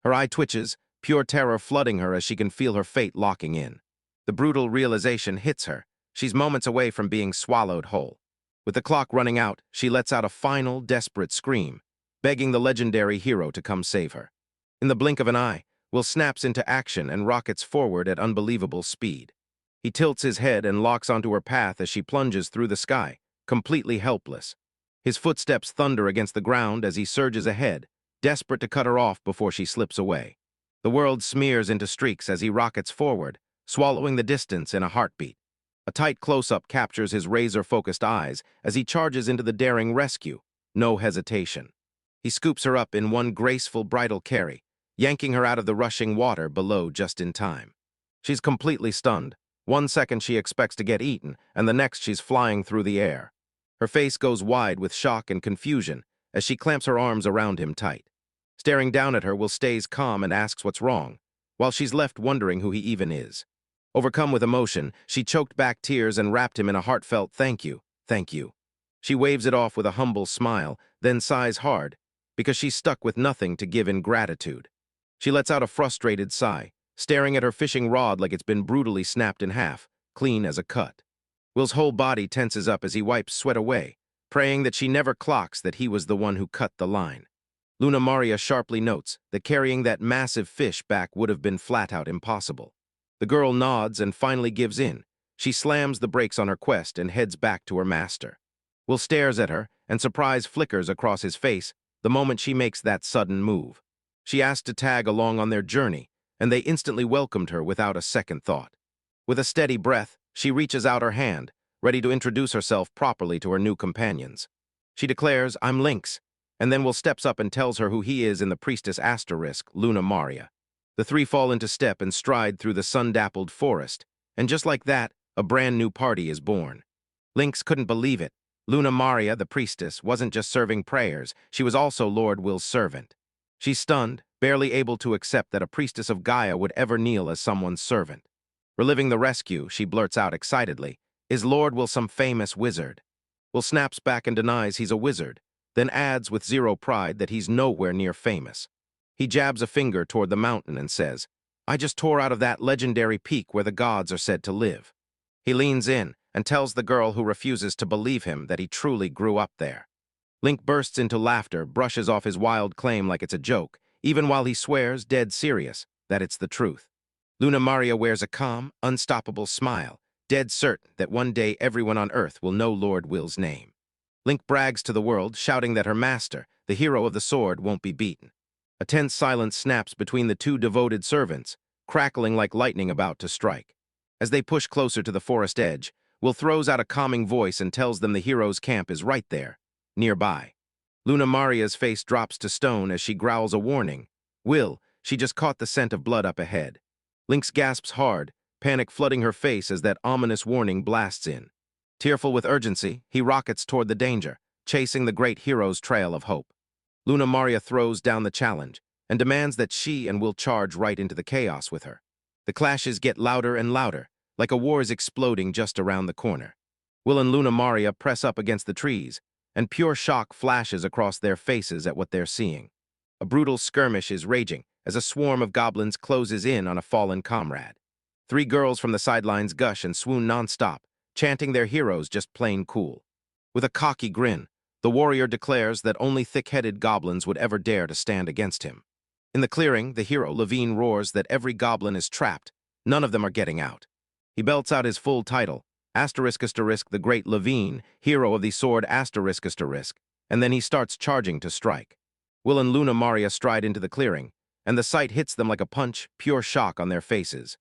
Her eye twitches, pure terror flooding her as she can feel her fate locking in. The brutal realization hits her. She's moments away from being swallowed whole. With the clock running out, she lets out a final, desperate scream, begging the legendary hero to come save her. In the blink of an eye, Will snaps into action and rockets forward at unbelievable speed. He tilts his head and locks onto her path as she plunges through the sky, completely helpless. His footsteps thunder against the ground as he surges ahead, desperate to cut her off before she slips away. The world smears into streaks as he rockets forward, swallowing the distance in a heartbeat. A tight close-up captures his razor-focused eyes as he charges into the daring rescue, no hesitation. He scoops her up in one graceful bridal carry, yanking her out of the rushing water below just in time. She's completely stunned. 1 second she expects to get eaten, and the next she's flying through the air. Her face goes wide with shock and confusion as she clamps her arms around him tight. Staring down at her, Will stays calm and asks what's wrong, while she's left wondering who he even is. Overcome with emotion, she choked back tears and wrapped him in a heartfelt "thank you, thank you." She waves it off with a humble smile, then sighs hard, because she's stuck with nothing to give in gratitude. She lets out a frustrated sigh, staring at her fishing rod like it's been brutally snapped in half, clean as a cut. Will's whole body tenses up as he wipes sweat away, praying that she never clocks that he was the one who cut the line. Luna Maria sharply notes that carrying that massive fish back would have been flat-out impossible. The girl nods and finally gives in. She slams the brakes on her quest and heads back to her master. Will stares at her, and surprise flickers across his face the moment she makes that sudden move. She asked to tag along on their journey, and they instantly welcomed her without a second thought. With a steady breath, she reaches out her hand, ready to introduce herself properly to her new companions. She declares, "I'm Lynx," and then Will steps up and tells her who he is in the priestess asterisk, Luna Maria. The three fall into step and stride through the sun-dappled forest, and just like that, a brand new party is born. Lynx couldn't believe it. Luna Maria, the priestess, wasn't just serving prayers, she was also Lord Will's servant. She's stunned, barely able to accept that a priestess of Gaia would ever kneel as someone's servant. Reliving the rescue, she blurts out excitedly, "Is Lord Will some famous wizard?" Will snaps back and denies he's a wizard, then adds with zero pride that he's nowhere near famous. He jabs a finger toward the mountain and says, "I just tore out of that legendary peak where the gods are said to live." He leans in and tells the girl who refuses to believe him that he truly grew up there. Link bursts into laughter, brushes off his wild claim like it's a joke, even while he swears, dead serious, that it's the truth. Luna Maria wears a calm, unstoppable smile, dead certain that one day everyone on Earth will know Lord Will's name. Link brags to the world, shouting that her master, the hero of the sword, won't be beaten. A tense silence snaps between the two devoted servants, crackling like lightning about to strike. As they push closer to the forest edge, Will throws out a calming voice and tells them the hero's camp is right there, nearby. Luna Maria's face drops to stone as she growls a warning. "Will, she just caught the scent of blood up ahead." Lynx gasps hard, panic flooding her face as that ominous warning blasts in. Tearful with urgency, he rockets toward the danger, chasing the great hero's trail of hope. Luna Maria throws down the challenge and demands that she and Will charge right into the chaos with her. The clashes get louder and louder, like a war is exploding just around the corner. Will and Luna Maria press up against the trees, and pure shock flashes across their faces at what they're seeing. A brutal skirmish is raging as a swarm of goblins closes in on a fallen comrade. Three girls from the sidelines gush and swoon nonstop, chanting their heroes just plain cool. With a cocky grin, the warrior declares that only thick-headed goblins would ever dare to stand against him. In the clearing, the hero Levine roars that every goblin is trapped. None of them are getting out. He belts out his full title, ***, the Great Levine, hero of the sword ***, and then he starts charging to strike. Will and Luna Maria stride into the clearing, and the sight hits them like a punch, pure shock on their faces.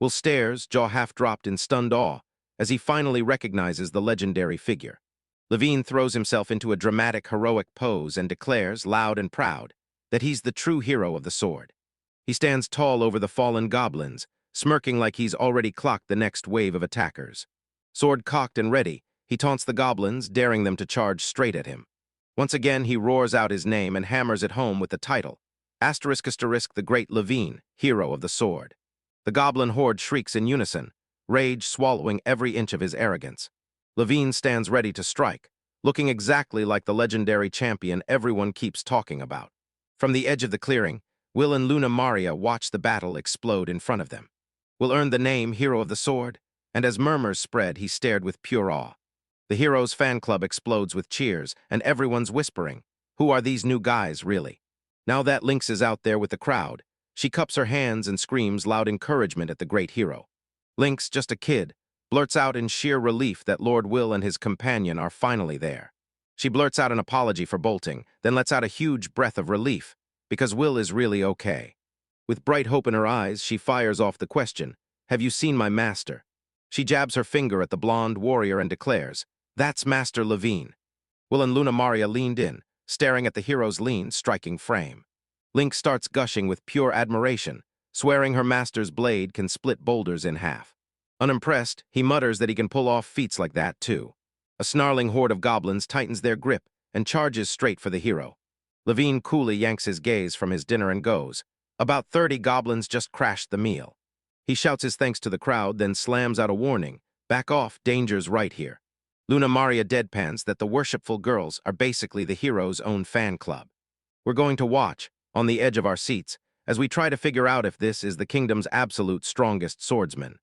Will stares, jaw half-dropped in stunned awe, as he finally recognizes the legendary figure. Levine throws himself into a dramatic, heroic pose and declares, loud and proud, that he's the true hero of the sword. He stands tall over the fallen goblins, smirking like he's already clocked the next wave of attackers. Sword cocked and ready, he taunts the goblins, daring them to charge straight at him. Once again, he roars out his name and hammers it home with the title, ***, the Great Levine, hero of the sword. The goblin horde shrieks in unison, rage swallowing every inch of his arrogance. Levine stands ready to strike, looking exactly like the legendary champion everyone keeps talking about. From the edge of the clearing, Will and Luna Maria watch the battle explode in front of them. Will earned the name Hero of the Sword, and as murmurs spread, he stared with pure awe. The hero's fan club explodes with cheers, and everyone's whispering, "Who are these new guys, really?" Now that Lynx is out there with the crowd, she cups her hands and screams loud encouragement at the great hero. Lynx, just a kid, blurts out in sheer relief that Lord Will and his companion are finally there. She blurts out an apology for bolting, then lets out a huge breath of relief, because Will is really okay. With bright hope in her eyes, she fires off the question, "Have you seen my master?" She jabs her finger at the blonde warrior and declares, "That's Master Levine." Will and Luna Maria leaned in, staring at the hero's lean, striking frame. Lynx starts gushing with pure admiration, swearing her master's blade can split boulders in half. Unimpressed, he mutters that he can pull off feats like that, too. A snarling horde of goblins tightens their grip and charges straight for the hero. Levine coolly yanks his gaze from his dinner and goes, "About 30 goblins just crashed the meal." He shouts his thanks to the crowd, then slams out a warning, "Back off, danger's right here." Luna Maria deadpans that the worshipful girls are basically the hero's own fan club. We're going to watch, on the edge of our seats, as we try to figure out if this is the kingdom's absolute strongest swordsman.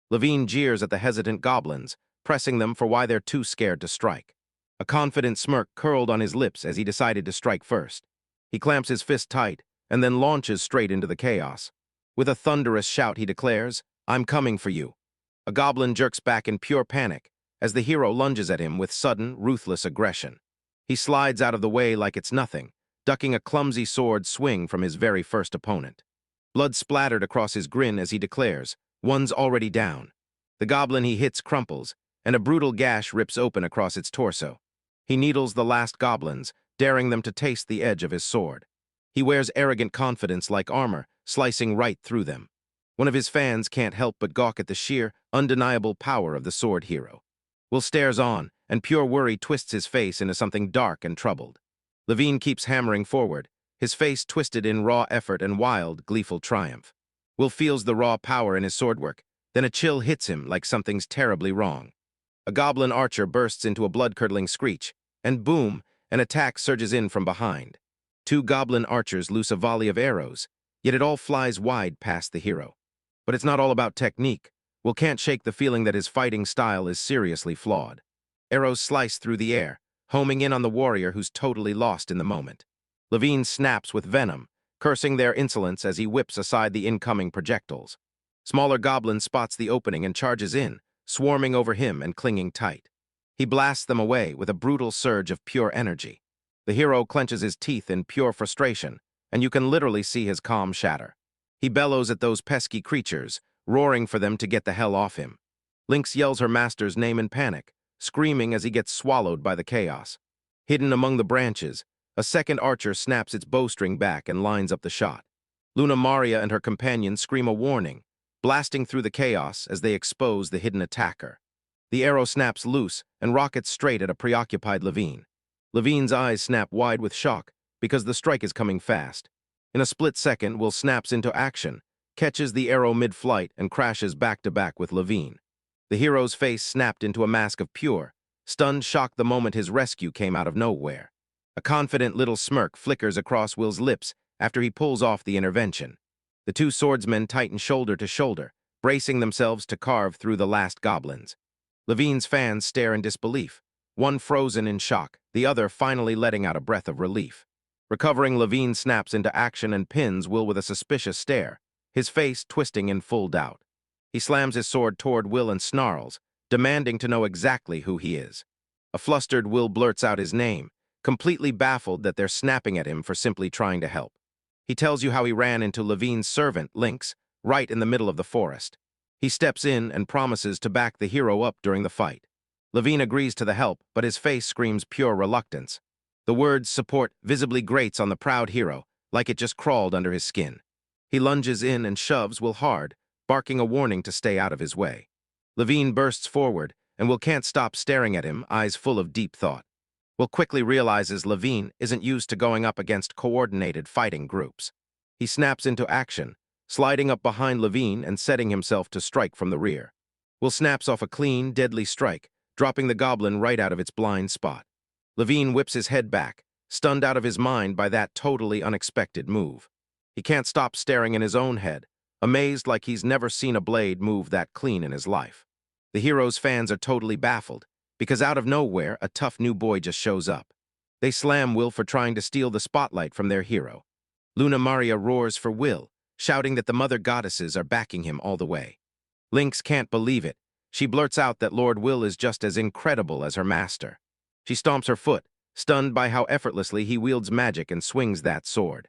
Levine jeers at the hesitant goblins, pressing them for why they're too scared to strike. A confident smirk curled on his lips as he decided to strike first. He clamps his fist tight, and then launches straight into the chaos. With a thunderous shout, he declares, "I'm coming for you." A goblin jerks back in pure panic, as the hero lunges at him with sudden, ruthless aggression. He slides out of the way like it's nothing, ducking a clumsy sword swing from his very first opponent. Blood splattered across his grin as he declares, "One's already down." The goblin he hits crumples, and a brutal gash rips open across its torso. He needles the last goblins, daring them to taste the edge of his sword. He wears arrogant confidence like armor, slicing right through them. One of his fans can't help but gawk at the sheer, undeniable power of the sword hero. Will stares on, and pure worry twists his face into something dark and troubled. Levine keeps hammering forward, his face twisted in raw effort and wild, gleeful triumph. Will feels the raw power in his swordwork, then a chill hits him like something's terribly wrong. A goblin archer bursts into a blood-curdling screech, and boom, An attack surges in from behind. Two goblin archers loose a volley of arrows, yet it all flies wide past the hero. But it's not all about technique. Will can't shake the feeling that his fighting style is seriously flawed. Arrows slice through the air, homing in on the warrior who's totally lost in the moment. Levine snaps with venom, cursing their insolence as he whips aside the incoming projectiles. Smaller goblin spots the opening and charges in, swarming over him and clinging tight. He blasts them away with a brutal surge of pure energy. The hero clenches his teeth in pure frustration, and you can literally see his calm shatter. He bellows at those pesky creatures, roaring for them to get the hell off him. Lynx yells her master's name in panic, screaming as he gets swallowed by the chaos. Hidden among the branches, a second archer snaps its bowstring back and lines up the shot. Luna Maria and her companion scream a warning, blasting through the chaos as they expose the hidden attacker. The arrow snaps loose and rockets straight at a preoccupied Levine. Levine's eyes snap wide with shock because the strike is coming fast. In a split second, Will snaps into action, catches the arrow mid-flight and crashes back-to-back with Levine. The hero's face snapped into a mask of pure, stunned shock the moment his rescue came out of nowhere. A confident little smirk flickers across Will's lips after he pulls off the intervention. The two swordsmen tighten shoulder to shoulder, bracing themselves to carve through the last goblins. Levine's fans stare in disbelief, one frozen in shock, the other finally letting out a breath of relief. Recovering, Levine snaps into action and pins Will with a suspicious stare, his face twisting in full doubt. He slams his sword toward Will and snarls, demanding to know exactly who he is. A flustered Will blurts out his name, completely baffled that they're snapping at him for simply trying to help. He tells you how he ran into Levine's servant, Lynx, right in the middle of the forest. He steps in and promises to back the hero up during the fight. Levine agrees to the help, but his face screams pure reluctance. The word support visibly grates on the proud hero, like it just crawled under his skin. He lunges in and shoves Will hard, barking a warning to stay out of his way. Levine bursts forward, and Will can't stop staring at him, eyes full of deep thought. Will quickly realizes Levine isn't used to going up against coordinated fighting groups. He snaps into action, sliding up behind Levine and setting himself to strike from the rear. Will snaps off a clean, deadly strike, dropping the goblin right out of its blind spot. Levine whips his head back, stunned out of his mind by that totally unexpected move. He can't stop staring in his own head, amazed like he's never seen a blade move that clean in his life. The hero's fans are totally baffled, because out of nowhere, a tough new boy just shows up. They slam Will for trying to steal the spotlight from their hero. Luna Maria roars for Will, shouting that the mother goddesses are backing him all the way. Lynx can't believe it. She blurts out that Lord Will is just as incredible as her master. She stomps her foot, stunned by how effortlessly he wields magic and swings that sword.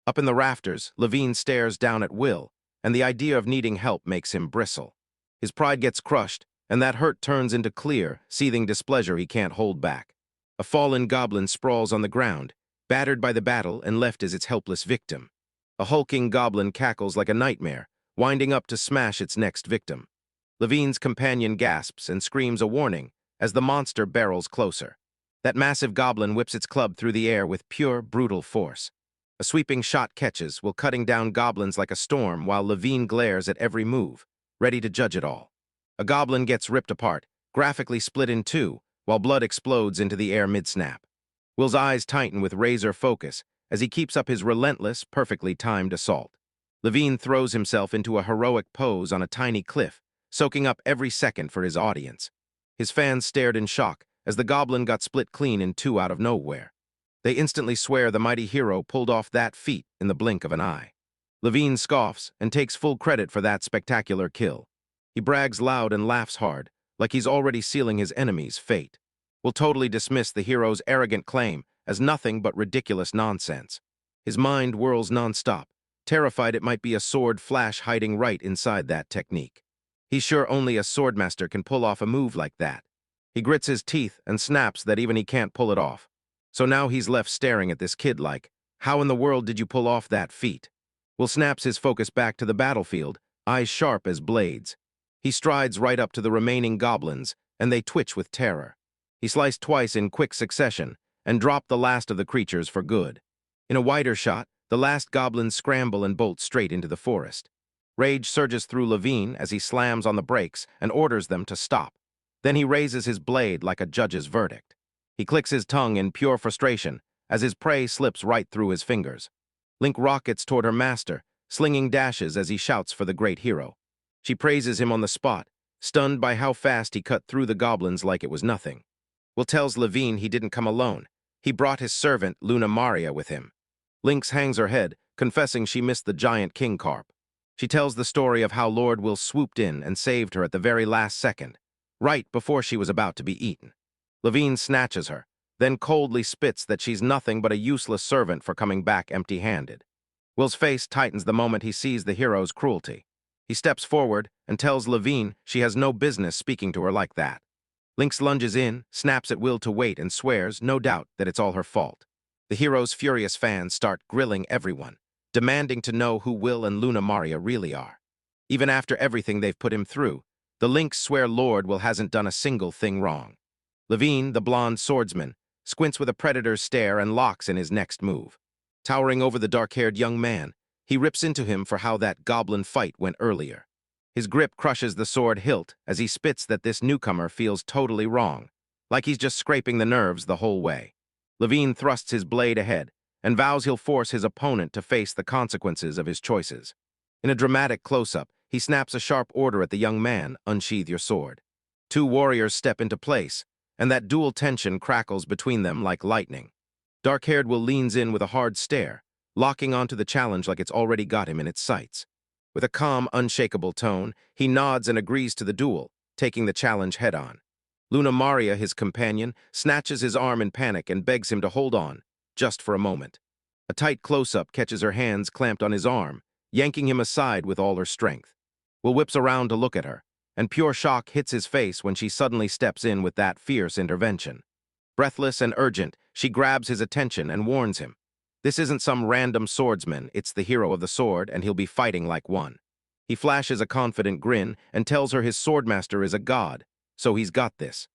Up in the rafters, Levine stares down at Will, and the idea of needing help makes him bristle. His pride gets crushed, and that hurt turns into clear, seething displeasure he can't hold back. A fallen goblin sprawls on the ground, battered by the battle and left as its helpless victim. A hulking goblin cackles like a nightmare, winding up to smash its next victim. Levine's companion gasps and screams a warning as the monster barrels closer. That massive goblin whips its club through the air with pure, brutal force. A sweeping shot catches, Will cutting down goblins like a storm while Levine glares at every move, ready to judge it all. A goblin gets ripped apart, graphically split in two, while blood explodes into the air mid-snap. Will's eyes tighten with razor focus as he keeps up his relentless, perfectly timed assault. Levine throws himself into a heroic pose on a tiny cliff, soaking up every second for his audience. His fans stared in shock as the goblin got split clean in two out of nowhere. They instantly swear the mighty hero pulled off that feat in the blink of an eye. Levine scoffs and takes full credit for that spectacular kill. He brags loud and laughs hard, like he's already sealing his enemy's fate. Will totally dismiss the hero's arrogant claim as nothing but ridiculous nonsense. His mind whirls nonstop, terrified it might be a sword flash hiding right inside that technique. He's sure only a swordmaster can pull off a move like that. He grits his teeth and snaps that even he can't pull it off. So now he's left staring at this kid like, how in the world did you pull off that feat? Will snaps his focus back to the battlefield, eyes sharp as blades. He strides right up to the remaining goblins, and they twitch with terror. He sliced twice in quick succession, and dropped the last of the creatures for good. In a wider shot, the last goblins scramble and bolt straight into the forest. Rage surges through Levine as he slams on the brakes and orders them to stop. Then he raises his blade like a judge's verdict. He clicks his tongue in pure frustration as his prey slips right through his fingers. Link rockets toward her master, slinging dashes as he shouts for the great hero. She praises him on the spot, stunned by how fast he cut through the goblins like it was nothing. Will tells Levine he didn't come alone. He brought his servant, Luna Maria, with him. Lynx hangs her head, confessing she missed the giant king carp. She tells the story of how Lord Will swooped in and saved her at the very last second, right before she was about to be eaten. Levine snatches her, then coldly spits that she's nothing but a useless servant for coming back empty-handed. Will's face tightens the moment he sees the hero's cruelty. He steps forward and tells Levine she has no business speaking to her like that. Lynx lunges in, snaps at Will to wait, and swears, no doubt, that it's all her fault. The hero's furious fans start grilling everyone, demanding to know who Will and Luna Maria really are. Even after everything they've put him through, the Lynx swear Lord Will hasn't done a single thing wrong. Levine, the blonde swordsman, squints with a predator's stare and locks in his next move. Towering over the dark-haired young man, he rips into him for how that goblin fight went earlier. His grip crushes the sword hilt as he spits that this newcomer feels totally wrong, like he's just scraping the nerves the whole way. Levine thrusts his blade ahead and vows he'll force his opponent to face the consequences of his choices. In a dramatic close-up, he snaps a sharp order at the young man, unsheath your sword. Two warriors step into place, and that dual tension crackles between them like lightning. Dark-haired Will leans in with a hard stare, locking onto the challenge like it's already got him in its sights. With a calm, unshakable tone, he nods and agrees to the duel, taking the challenge head-on. Luna Maria, his companion, snatches his arm in panic and begs him to hold on, just for a moment. A tight close-up catches her hands clamped on his arm, yanking him aside with all her strength. Will whips around to look at her, and pure shock hits his face when she suddenly steps in with that fierce intervention. Breathless and urgent, she grabs his attention and warns him. This isn't some random swordsman, it's the hero of the sword, and he'll be fighting like one. He flashes a confident grin and tells her his swordmaster is a god, so he's got this.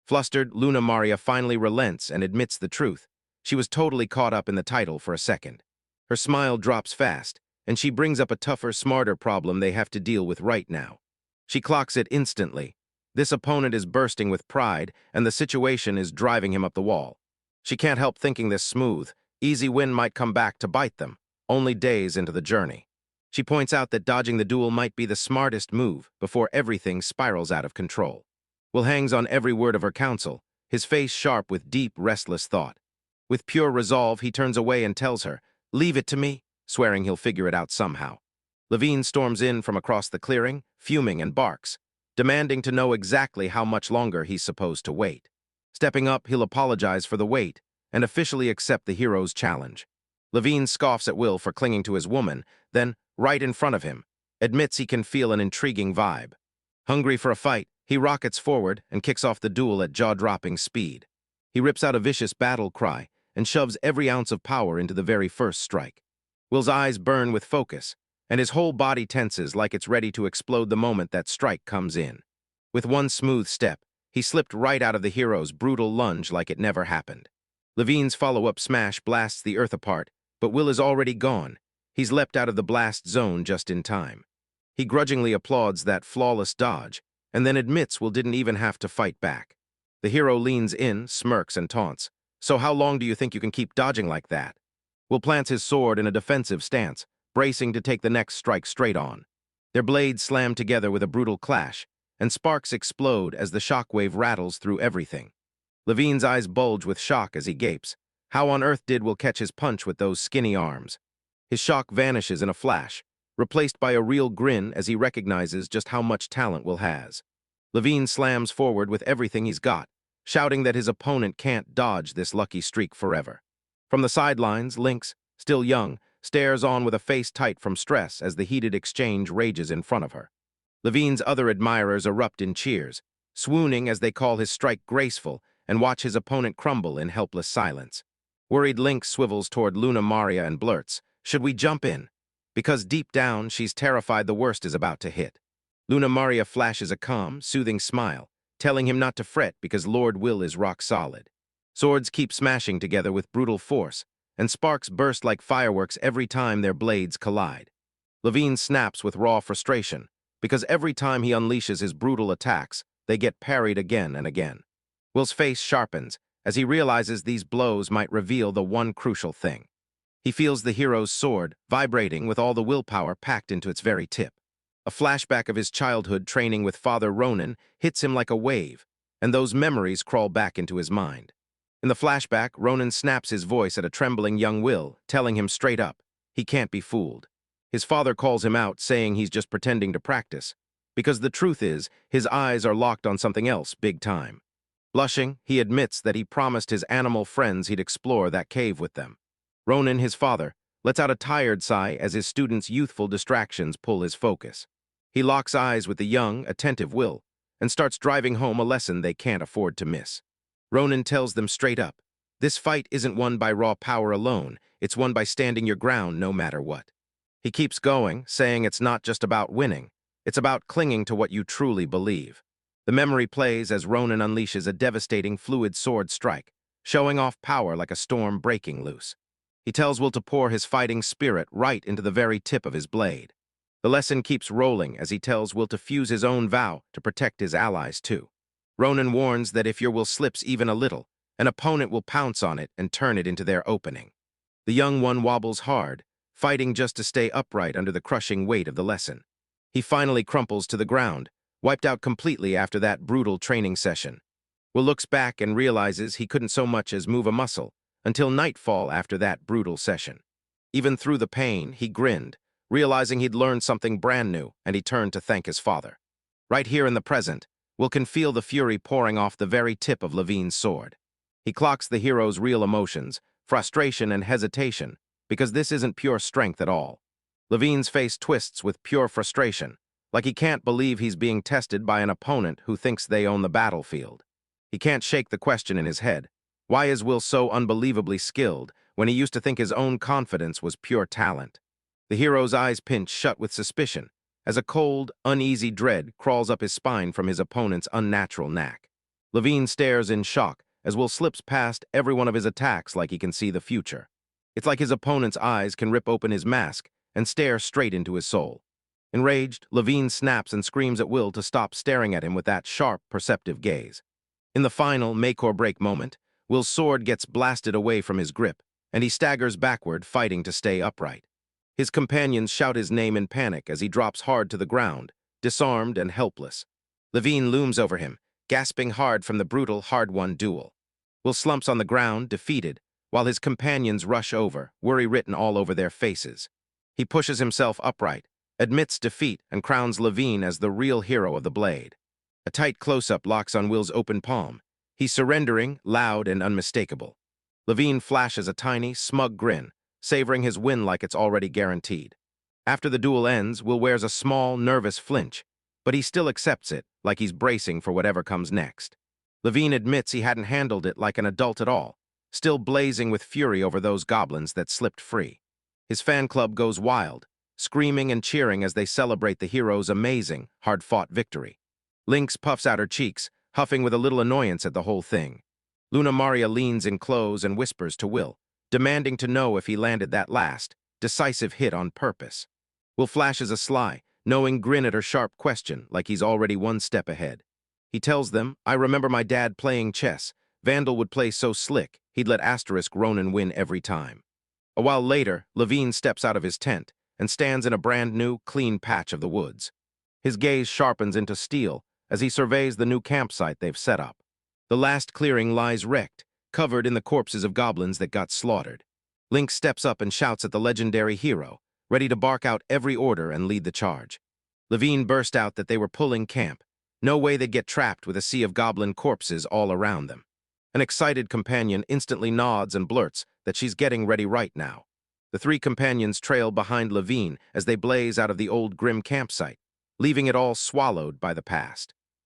Flustered, Luna Maria finally relents and admits the truth. She was totally caught up in the title for a second. Her smile drops fast, and she brings up a tougher, smarter problem they have to deal with right now. She clocks it instantly. This opponent is bursting with pride, and the situation is driving him up the wall. She can't help thinking this smooth, easy win might come back to bite them, only days into the journey. She points out that dodging the duel might be the smartest move before everything spirals out of control. Will hangs on every word of her counsel, his face sharp with deep, restless thought. With pure resolve, he turns away and tells her, "Leave it to me," swearing he'll figure it out somehow. Levine storms in from across the clearing, fuming and barks, demanding to know exactly how much longer he's supposed to wait. Stepping up, he'll apologize for the wait and officially accept the hero's challenge. Levine scoffs at Will for clinging to his woman, then, right in front of him, admits he can feel an intriguing vibe. Hungry for a fight, he rockets forward and kicks off the duel at jaw-dropping speed. He rips out a vicious battle cry and shoves every ounce of power into the very first strike. Will's eyes burn with focus, and his whole body tenses like it's ready to explode the moment that strike comes in. With one smooth step, he slipped right out of the hero's brutal lunge like it never happened. Levine's follow-up smash blasts the earth apart, but Will is already gone. He's leapt out of the blast zone just in time. He grudgingly applauds that flawless dodge, and then admits Will didn't even have to fight back. The hero leans in, smirks, and taunts. "So how long do you think you can keep dodging like that?" Will plants his sword in a defensive stance, bracing to take the next strike straight on. Their blades slam together with a brutal clash, and sparks explode as the shockwave rattles through everything. Levine's eyes bulge with shock as he gapes. How on earth did Will catch his punch with those skinny arms? His shock vanishes in a flash, replaced by a real grin as he recognizes just how much talent Will has. Levine slams forward with everything he's got, shouting that his opponent can't dodge this lucky streak forever. From the sidelines, Lynx, still young, stares on with a face tight from stress as the heated exchange rages in front of her. Levine's other admirers erupt in cheers, swooning as they call his strike graceful and watch his opponent crumble in helpless silence. Worried Lynx swivels toward Luna Maria and blurts, "Should we jump in?" Because deep down, she's terrified the worst is about to hit. Luna Maria flashes a calm, soothing smile, telling him not to fret because Lord Will is rock solid. Swords keep smashing together with brutal force, and sparks burst like fireworks every time their blades collide. Levine snaps with raw frustration, because every time he unleashes his brutal attacks, they get parried again and again. Will's face sharpens as he realizes these blows might reveal the one crucial thing. He feels the hero's sword vibrating with all the willpower packed into its very tip. A flashback of his childhood training with Father Ronin hits him like a wave, and those memories crawl back into his mind. In the flashback, Ronin snaps his voice at a trembling young Will, telling him straight up, he can't be fooled. His father calls him out, saying he's just pretending to practice, because the truth is, his eyes are locked on something else big time. Blushing, he admits that he promised his animal friends he'd explore that cave with them. Ronin, his father, lets out a tired sigh as his student's youthful distractions pull his focus. He locks eyes with the young, attentive Will, and starts driving home a lesson they can't afford to miss. Ronin tells them straight up, this fight isn't won by raw power alone, it's won by standing your ground no matter what. He keeps going, saying it's not just about winning, it's about clinging to what you truly believe. The memory plays as Ronin unleashes a devastating fluid sword strike, showing off power like a storm breaking loose. He tells Will to pour his fighting spirit right into the very tip of his blade. The lesson keeps rolling as he tells Will to fuse his own vow to protect his allies too. Ronin warns that if your will slips even a little, an opponent will pounce on it and turn it into their opening. The young one wobbles hard, fighting just to stay upright under the crushing weight of the lesson. He finally crumples to the ground, wiped out completely after that brutal training session. Will looks back and realizes he couldn't so much as move a muscle until nightfall after that brutal session. Even through the pain, he grinned, realizing he'd learned something brand new, and he turned to thank his father. Right here in the present, Will can feel the fury pouring off the very tip of Levine's sword. He clocks the hero's real emotions, frustration and hesitation, because this isn't pure strength at all. Levine's face twists with pure frustration, like he can't believe he's being tested by an opponent who thinks they own the battlefield. He can't shake the question in his head. Why is Will so unbelievably skilled when he used to think his own confidence was pure talent? The hero's eyes pinch shut with suspicion, as a cold, uneasy dread crawls up his spine from his opponent's unnatural knack. Levine stares in shock as Will slips past every one of his attacks like he can see the future. It's like his opponent's eyes can rip open his mask and stare straight into his soul. Enraged, Levine snaps and screams at Will to stop staring at him with that sharp, perceptive gaze. In the final make-or-break moment, Will's sword gets blasted away from his grip, and he staggers backward, fighting to stay upright. His companions shout his name in panic as he drops hard to the ground, disarmed and helpless. Levine looms over him, gasping hard from the brutal, hard-won duel. Will slumps on the ground, defeated, while his companions rush over, worry written all over their faces. He pushes himself upright, admits defeat, and crowns Levine as the real hero of the blade. A tight close-up locks on Will's open palm. He's surrendering, loud and unmistakable. Levine flashes a tiny, smug grin, savoring his win like it's already guaranteed. After the duel ends, Will wears a small, nervous flinch, but he still accepts it, like he's bracing for whatever comes next. Levine admits he hadn't handled it like an adult at all, still blazing with fury over those goblins that slipped free. His fan club goes wild, screaming and cheering as they celebrate the hero's amazing, hard-fought victory. Lynx puffs out her cheeks, huffing with a little annoyance at the whole thing. Luna Maria leans in close and whispers to Will, demanding to know if he landed that last, decisive hit on purpose. Will flashes a sly, knowing grin at her sharp question like he's already one step ahead. He tells them, I remember my dad playing chess. Vandal would play so slick, he'd let Asterisk Ronin win every time. A while later, Levine steps out of his tent and stands in a brand new, clean patch of the woods. His gaze sharpens into steel as he surveys the new campsite they've set up. The last clearing lies wrecked, covered in the corpses of goblins that got slaughtered. Link steps up and shouts at the legendary hero, ready to bark out every order and lead the charge. Levine burst out that they were pulling camp. No way they'd get trapped with a sea of goblin corpses all around them. An excited companion instantly nods and blurts that she's getting ready right now. The three companions trail behind Levine as they blaze out of the old grim campsite, leaving it all swallowed by the past.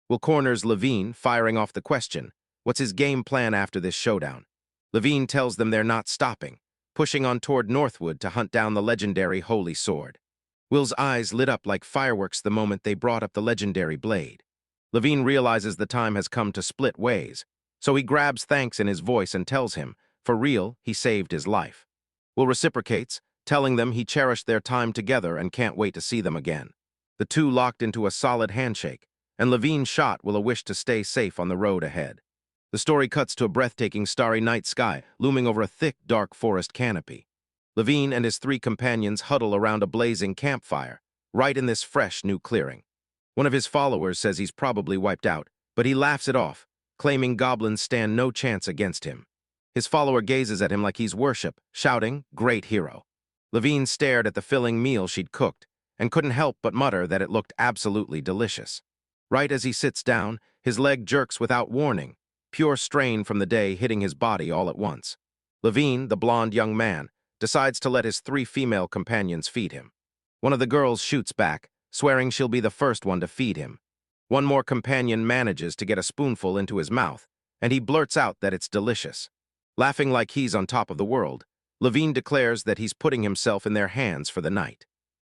Will corners Levine, firing off the question, what's his game plan after this showdown? Levine tells them they're not stopping, pushing on toward Northwood to hunt down the legendary Holy Sword. Will's eyes lit up like fireworks the moment they brought up the legendary blade. Levine realizes the time has come to split ways, so he grabs thanks in his voice and tells him, for real, he saved his life. Will reciprocates, telling them he cherished their time together and can't wait to see them again. The two locked into a solid handshake, and Levine shot Will a wish to stay safe on the road ahead. The story cuts to a breathtaking starry night sky looming over a thick, dark forest canopy. Levine and his three companions huddle around a blazing campfire, right in this fresh new clearing. One of his followers says he's probably wiped out, but he laughs it off, claiming goblins stand no chance against him. His follower gazes at him like he's worship, shouting, "Great hero." Levine stared at the filling meal she'd cooked and couldn't help but mutter that it looked absolutely delicious. Right as he sits down, his leg jerks without warning, pure strain from the day hitting his body all at once. Levine, the blond young man, decides to let his three female companions feed him. One of the girls shoots back, swearing she'll be the first one to feed him. One more companion manages to get a spoonful into his mouth, and he blurts out that it's delicious. Laughing like he's on top of the world, Levine declares that he's putting himself in their hands for the night.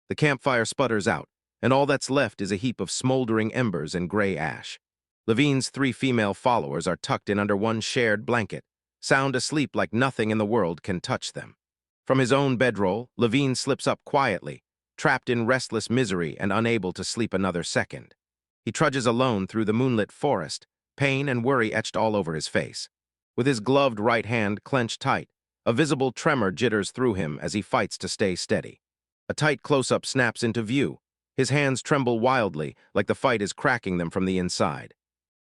The campfire sputters out, and all that's left is a heap of smoldering embers and gray ash. Levine's three female followers are tucked in under one shared blanket, sound asleep like nothing in the world can touch them. From his own bedroll, Levine slips up quietly, trapped in restless misery and unable to sleep another second. He trudges alone through the moonlit forest, pain and worry etched all over his face. With his gloved right hand clenched tight, a visible tremor jitters through him as he fights to stay steady. A tight close-up snaps into view. His hands tremble wildly, like the fight is cracking them from the inside.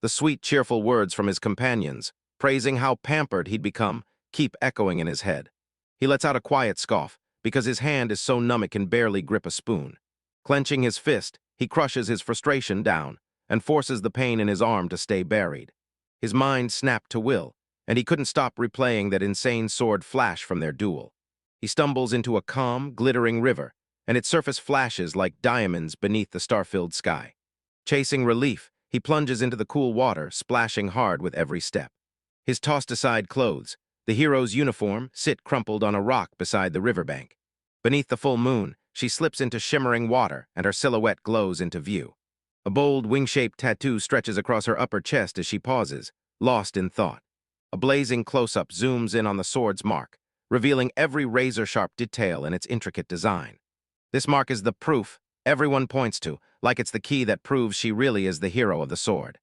The sweet, cheerful words from his companions, praising how pampered he'd become, keep echoing in his head. He lets out a quiet scoff, because his hand is so numb it can barely grip a spoon. Clenching his fist, he crushes his frustration down and forces the pain in his arm to stay buried. His mind snapped to will, and he couldn't stop replaying that insane sword flash from their duel. He stumbles into a calm, glittering river, and its surface flashes like diamonds beneath the star-filled sky. Chasing relief, he plunges into the cool water, splashing hard with every step. His tossed-aside clothes, the hero's uniform, sit crumpled on a rock beside the riverbank. Beneath the full moon, she slips into shimmering water, and her silhouette glows into view. A bold, wing-shaped tattoo stretches across her upper chest as she pauses, lost in thought. A blazing close-up zooms in on the sword's mark, revealing every razor-sharp detail in its intricate design. This mark is the proof everyone points to, like it's the key that proves she really is the hero of the sword.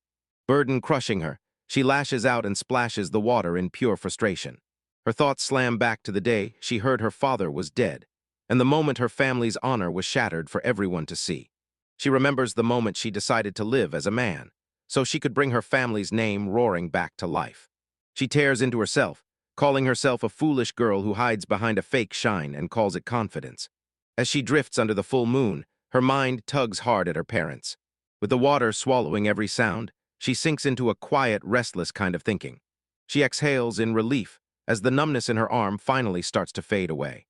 Burden crushing her, she lashes out and splashes the water in pure frustration. Her thoughts slam back to the day she heard her father was dead, and the moment her family's honor was shattered for everyone to see. She remembers the moment she decided to live as a man, so she could bring her family's name roaring back to life. She tears into herself, calling herself a foolish girl who hides behind a fake shine and calls it confidence. As she drifts under the full moon, her mind tugs hard at her parents. With the water swallowing every sound, she sinks into a quiet, restless kind of thinking. She exhales in relief as the numbness in her arm finally starts to fade away.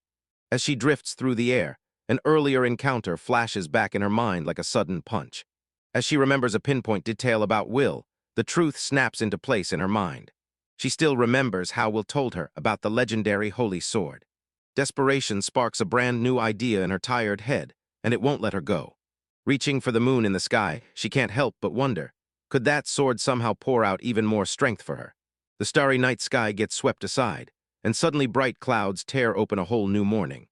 As she drifts through the air, an earlier encounter flashes back in her mind like a sudden punch. As she remembers a pinpoint detail about Will, the truth snaps into place in her mind. She still remembers how Will told her about the legendary Holy Sword. Desperation sparks a brand new idea in her tired head, and it won't let her go. Reaching for the moon in the sky, she can't help but wonder, could that sword somehow pour out even more strength for her? The starry night sky gets swept aside, and suddenly bright clouds tear open a whole new morning.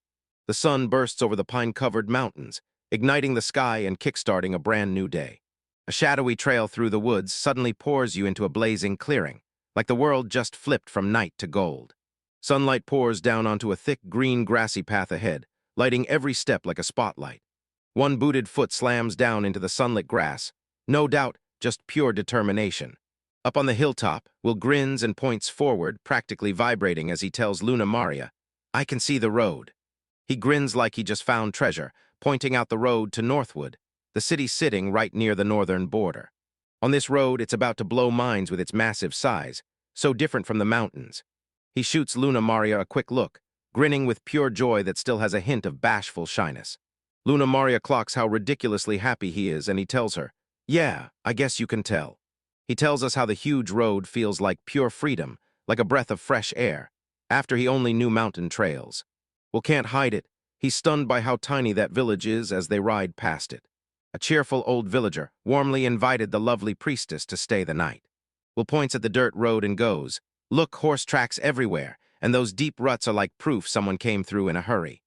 The sun bursts over the pine-covered mountains, igniting the sky and kickstarting a brand new day. A shadowy trail through the woods suddenly pours you into a blazing clearing, like the world just flipped from night to gold. Sunlight pours down onto a thick green grassy path ahead, lighting every step like a spotlight. One booted foot slams down into the sunlit grass, no doubt just pure determination. Up on the hilltop, Will grins and points forward, practically vibrating as he tells Luna Maria, "I can see the road." He grins like he just found treasure, pointing out the road to Northwood, the city sitting right near the northern border. On this road, it's about to blow minds with its massive size, so different from the mountains. He shoots Luna Maria a quick look, grinning with pure joy that still has a hint of bashful shyness. Luna Maria clocks how ridiculously happy he is, and he tells her, "Yeah, I guess you can tell." He tells us how the huge road feels like pure freedom, like a breath of fresh air, after he only knew mountain trails. Will can't hide it. He's stunned by how tiny that village is as they ride past it. A cheerful old villager warmly invited the lovely priestess to stay the night. Will points at the dirt road and goes, "Look, horse tracks everywhere, and those deep ruts are like proof someone came through in a hurry."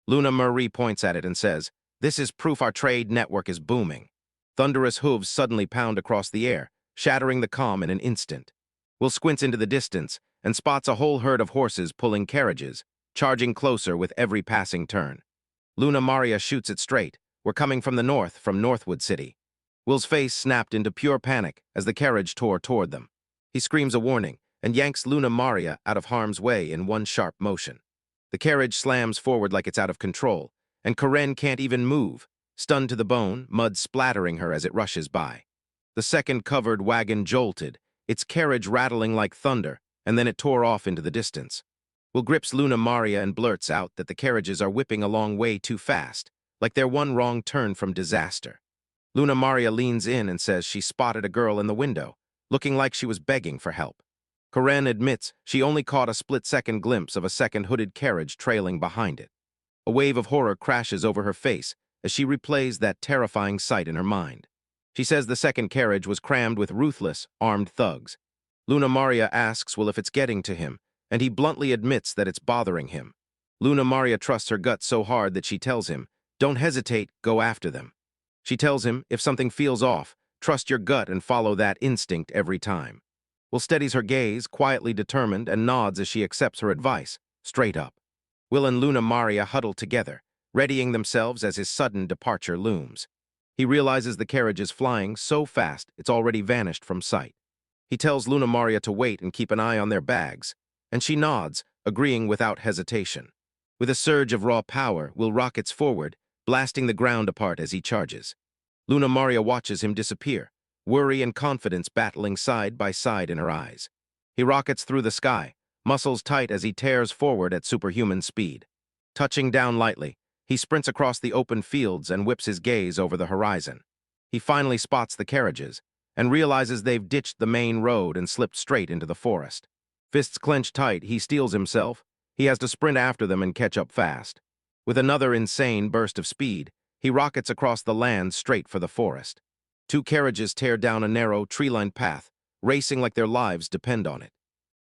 Luna Marie points at it and says, "This is proof our trade network is booming." Thunderous hooves suddenly pound across the air, shattering the calm in an instant. Will squints into the distance and spots a whole herd of horses pulling carriages, charging closer with every passing turn. Luna Maria shoots it straight. We're coming from the north, from Northwood City. Will's face snapped into pure panic as the carriage tore toward them. He screams a warning and yanks Luna Maria out of harm's way in one sharp motion. The carriage slams forward like it's out of control, and Karen can't even move, stunned to the bone, mud splattering her as it rushes by. The second covered wagon jolted, its carriage rattling like thunder, and then it tore off into the distance. Will grips Luna Maria and blurts out that the carriages are whipping along way too fast, like they're one wrong turn from disaster. Luna Maria leans in and says she spotted a girl in the window, looking like she was begging for help. Karen admits she only caught a split-second glimpse of a second hooded carriage trailing behind it. A wave of horror crashes over her face as she replays that terrifying sight in her mind. She says the second carriage was crammed with ruthless, armed thugs. Luna Maria asks Will if it's getting to him, and he bluntly admits that it's bothering him. Luna Maria trusts her gut so hard that she tells him, "Don't hesitate, go after them." She tells him, if something feels off, trust your gut and follow that instinct every time. Will steadies her gaze, quietly determined, and nods as she accepts her advice, straight up. Will and Luna Maria huddle together, readying themselves as his sudden departure looms. He realizes the carriage is flying so fast it's already vanished from sight. He tells Luna Maria to wait and keep an eye on their bags, and she nods, agreeing without hesitation. With a surge of raw power, Will rockets forward, blasting the ground apart as he charges. Luna Maria watches him disappear, worry and confidence battling side by side in her eyes. He rockets through the sky, muscles tight as he tears forward at superhuman speed. Touching down lightly, he sprints across the open fields and whips his gaze over the horizon. He finally spots the carriages and realizes they've ditched the main road and slipped straight into the forest. Fists clenched tight, he steels himself. He has to sprint after them and catch up fast. With another insane burst of speed, he rockets across the land straight for the forest. Two carriages tear down a narrow, tree-lined path, racing like their lives depend on it.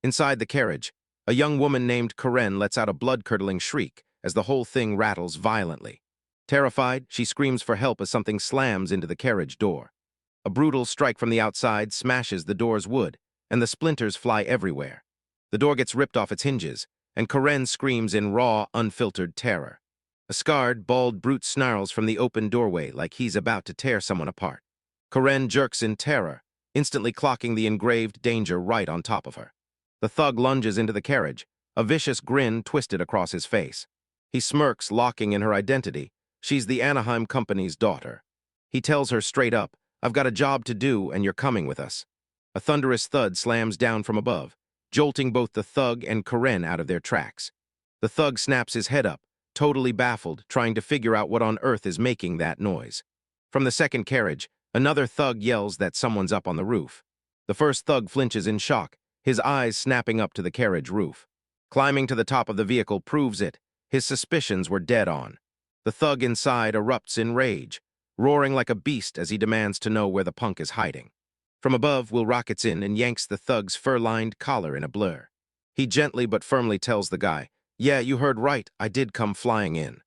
Inside the carriage, a young woman named Karen lets out a blood-curdling shriek as the whole thing rattles violently. Terrified, she screams for help as something slams into the carriage door. A brutal strike from the outside smashes the door's wood, and the splinters fly everywhere. The door gets ripped off its hinges, and Karen screams in raw, unfiltered terror. A scarred, bald brute snarls from the open doorway like he's about to tear someone apart. Karen jerks in terror, instantly clocking the engraved danger right on top of her. The thug lunges into the carriage, a vicious grin twisted across his face. He smirks, locking in her identity. She's the Anaheim Company's daughter. He tells her straight up, "I've got a job to do and you're coming with us." A thunderous thud slams down from above, jolting both the thug and Karen out of their tracks. The thug snaps his head up, totally baffled, trying to figure out what on earth is making that noise. From the second carriage, another thug yells that someone's up on the roof. The first thug flinches in shock, his eyes snapping up to the carriage roof. Climbing to the top of the vehicle proves it. His suspicions were dead on. The thug inside erupts in rage, roaring like a beast as he demands to know where the punk is hiding. From above, Will rockets in and yanks the thug's fur-lined collar in a blur. He gently but firmly tells the guy, "Yeah, you heard right, I did come flying in."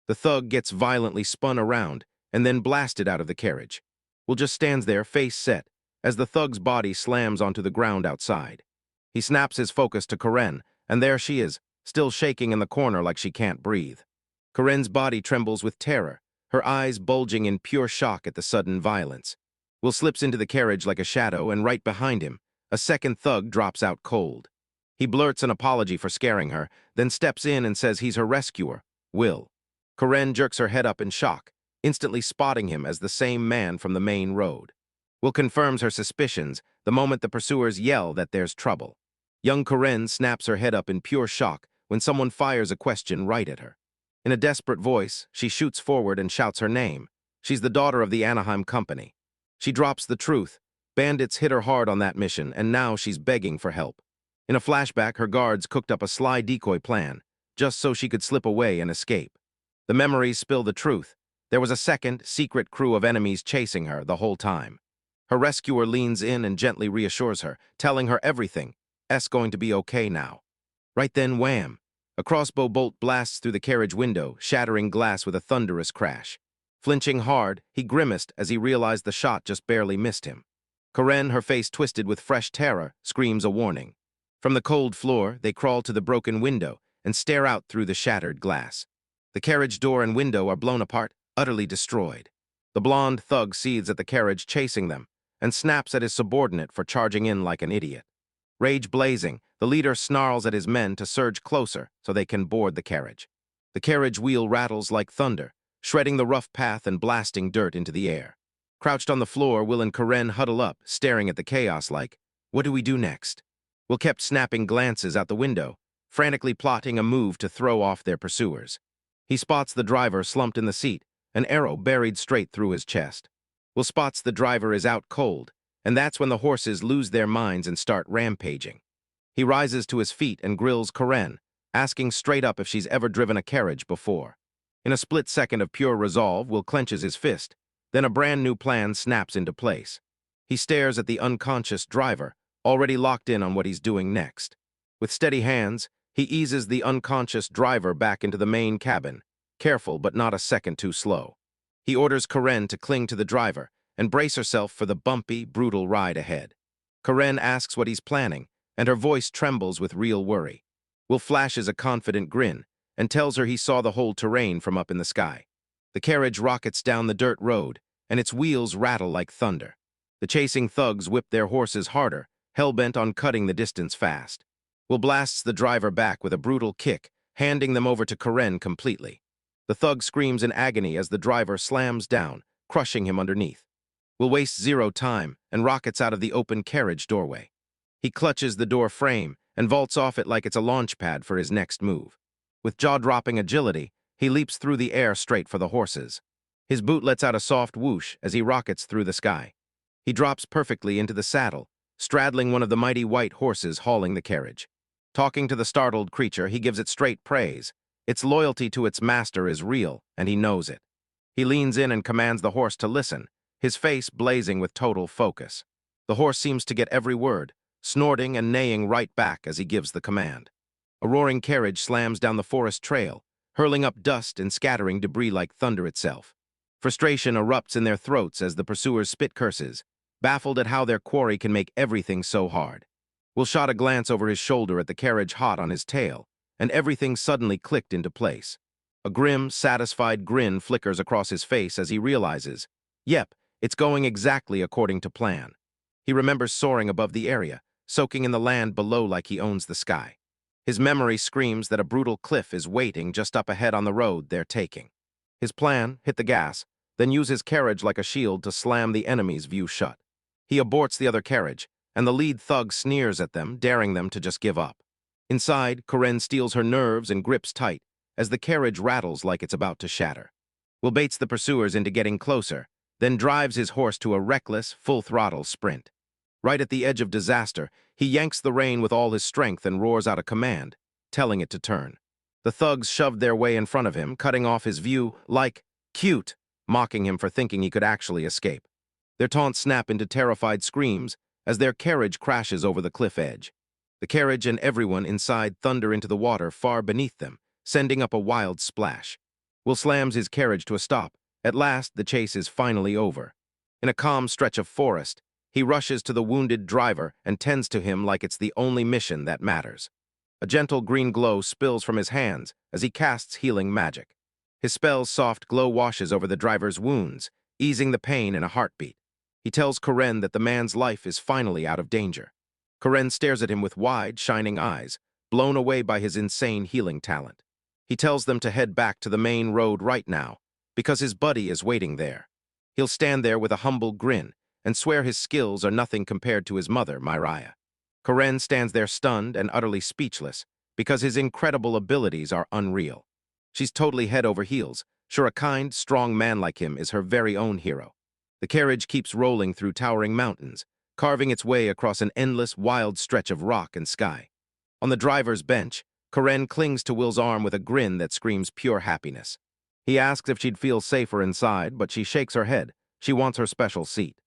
The thug gets violently spun around and then blasted out of the carriage. Will just stands there, face set, as the thug's body slams onto the ground outside. He snaps his focus to Karen, and there she is, still shaking in the corner like she can't breathe. Karen's body trembles with terror, her eyes bulging in pure shock at the sudden violence. Will slips into the carriage like a shadow, and right behind him, a second thug drops out cold. He blurts an apology for scaring her, then steps in and says he's her rescuer, Will. Karen jerks her head up in shock, instantly spotting him as the same man from the main road. Will confirms her suspicions the moment the pursuers yell that there's trouble. Young Karen snaps her head up in pure shock when someone fires a question right at her. In a desperate voice, she shoots forward and shouts her name. She's the daughter of the Anaheim Company. She drops the truth. Bandits hit her hard on that mission, and now she's begging for help. In a flashback, her guards cooked up a sly decoy plan, just so she could slip away and escape. The memories spill the truth. There was a second, secret crew of enemies chasing her the whole time. Her rescuer leans in and gently reassures her, telling her everything's going to be okay now. Right then, wham! A crossbow bolt blasts through the carriage window, shattering glass with a thunderous crash. Flinching hard, he grimaced as he realized the shot just barely missed him. Karen, her face twisted with fresh terror, screams a warning. From the cold floor, they crawl to the broken window and stare out through the shattered glass. The carriage door and window are blown apart, utterly destroyed. The blonde thug seethes at the carriage chasing them and snaps at his subordinate for charging in like an idiot. Rage blazing, the leader snarls at his men to surge closer so they can board the carriage. The carriage wheel rattles like thunder, shredding the rough path and blasting dirt into the air. Crouched on the floor, Will and Karen huddle up, staring at the chaos like, what do we do next? Will kept snapping glances out the window, frantically plotting a move to throw off their pursuers. He spots the driver slumped in the seat, an arrow buried straight through his chest. Will spots the driver is out cold, and that's when the horses lose their minds and start rampaging. He rises to his feet and grills Karen, asking straight up if she's ever driven a carriage before. In a split second of pure resolve, Will clenches his fist. Then a brand new plan snaps into place. He stares at the unconscious driver, already locked in on what he's doing next. With steady hands, he eases the unconscious driver back into the main cabin, careful but not a second too slow. He orders Karen to cling to the driver and brace herself for the bumpy, brutal ride ahead. Karen asks what he's planning, and her voice trembles with real worry. Will flashes a confident grin and tells her he saw the whole terrain from up in the sky. The carriage rockets down the dirt road, and its wheels rattle like thunder. The chasing thugs whip their horses harder, hell-bent on cutting the distance fast. Will blasts the driver back with a brutal kick, handing them over to Karen completely. The thug screams in agony as the driver slams down, crushing him underneath. Will wastes zero time and rockets out of the open carriage doorway. He clutches the door frame and vaults off it like it's a launch pad for his next move. With jaw-dropping agility, he leaps through the air straight for the horses. His boot lets out a soft whoosh as he rockets through the sky. He drops perfectly into the saddle, straddling one of the mighty white horses hauling the carriage. Talking to the startled creature, he gives it straight praise. Its loyalty to its master is real, and he knows it. He leans in and commands the horse to listen, his face blazing with total focus. The horse seems to get every word, snorting and neighing right back as he gives the command. A roaring carriage slams down the forest trail, hurling up dust and scattering debris like thunder itself. Frustration erupts in their throats as the pursuers spit curses, baffled at how their quarry can make everything so hard. Will shot a glance over his shoulder at the carriage hot on his tail, and everything suddenly clicked into place. A grim, satisfied grin flickers across his face as he realizes, yep, it's going exactly according to plan. He remembers soaring above the area, soaking in the land below like he owns the sky. His memory screams that a brutal cliff is waiting just up ahead on the road they're taking. His plan, hit the gas, then use his carriage like a shield to slam the enemy's view shut. He aborts the other carriage, and the lead thug sneers at them, daring them to just give up. Inside, Karen steels her nerves and grips tight as the carriage rattles like it's about to shatter. Will baits the pursuers into getting closer, then drives his horse to a reckless, full-throttle sprint. Right at the edge of disaster, he yanks the rein with all his strength and roars out a command, telling it to turn. The thugs shoved their way in front of him, cutting off his view like, cute, mocking him for thinking he could actually escape. Their taunts snap into terrified screams as their carriage crashes over the cliff edge. The carriage and everyone inside thunder into the water far beneath them, sending up a wild splash. Will slams his carriage to a stop. At last, the chase is finally over. In a calm stretch of forest, he rushes to the wounded driver and tends to him like it's the only mission that matters. A gentle green glow spills from his hands as he casts healing magic. His spell's soft glow washes over the driver's wounds, easing the pain in a heartbeat. He tells Karen that the man's life is finally out of danger. Karen stares at him with wide, shining eyes, blown away by his insane healing talent. He tells them to head back to the main road right now, because his buddy is waiting there. He'll stand there with a humble grin and swear his skills are nothing compared to his mother, Myriah. Karen stands there stunned and utterly speechless because his incredible abilities are unreal. She's totally head over heels, sure a kind, strong man like him is her very own hero. The carriage keeps rolling through towering mountains, carving its way across an endless, wild stretch of rock and sky. On the driver's bench, Karen clings to Will's arm with a grin that screams pure happiness. He asks if she'd feel safer inside, but she shakes her head. She wants her special seat.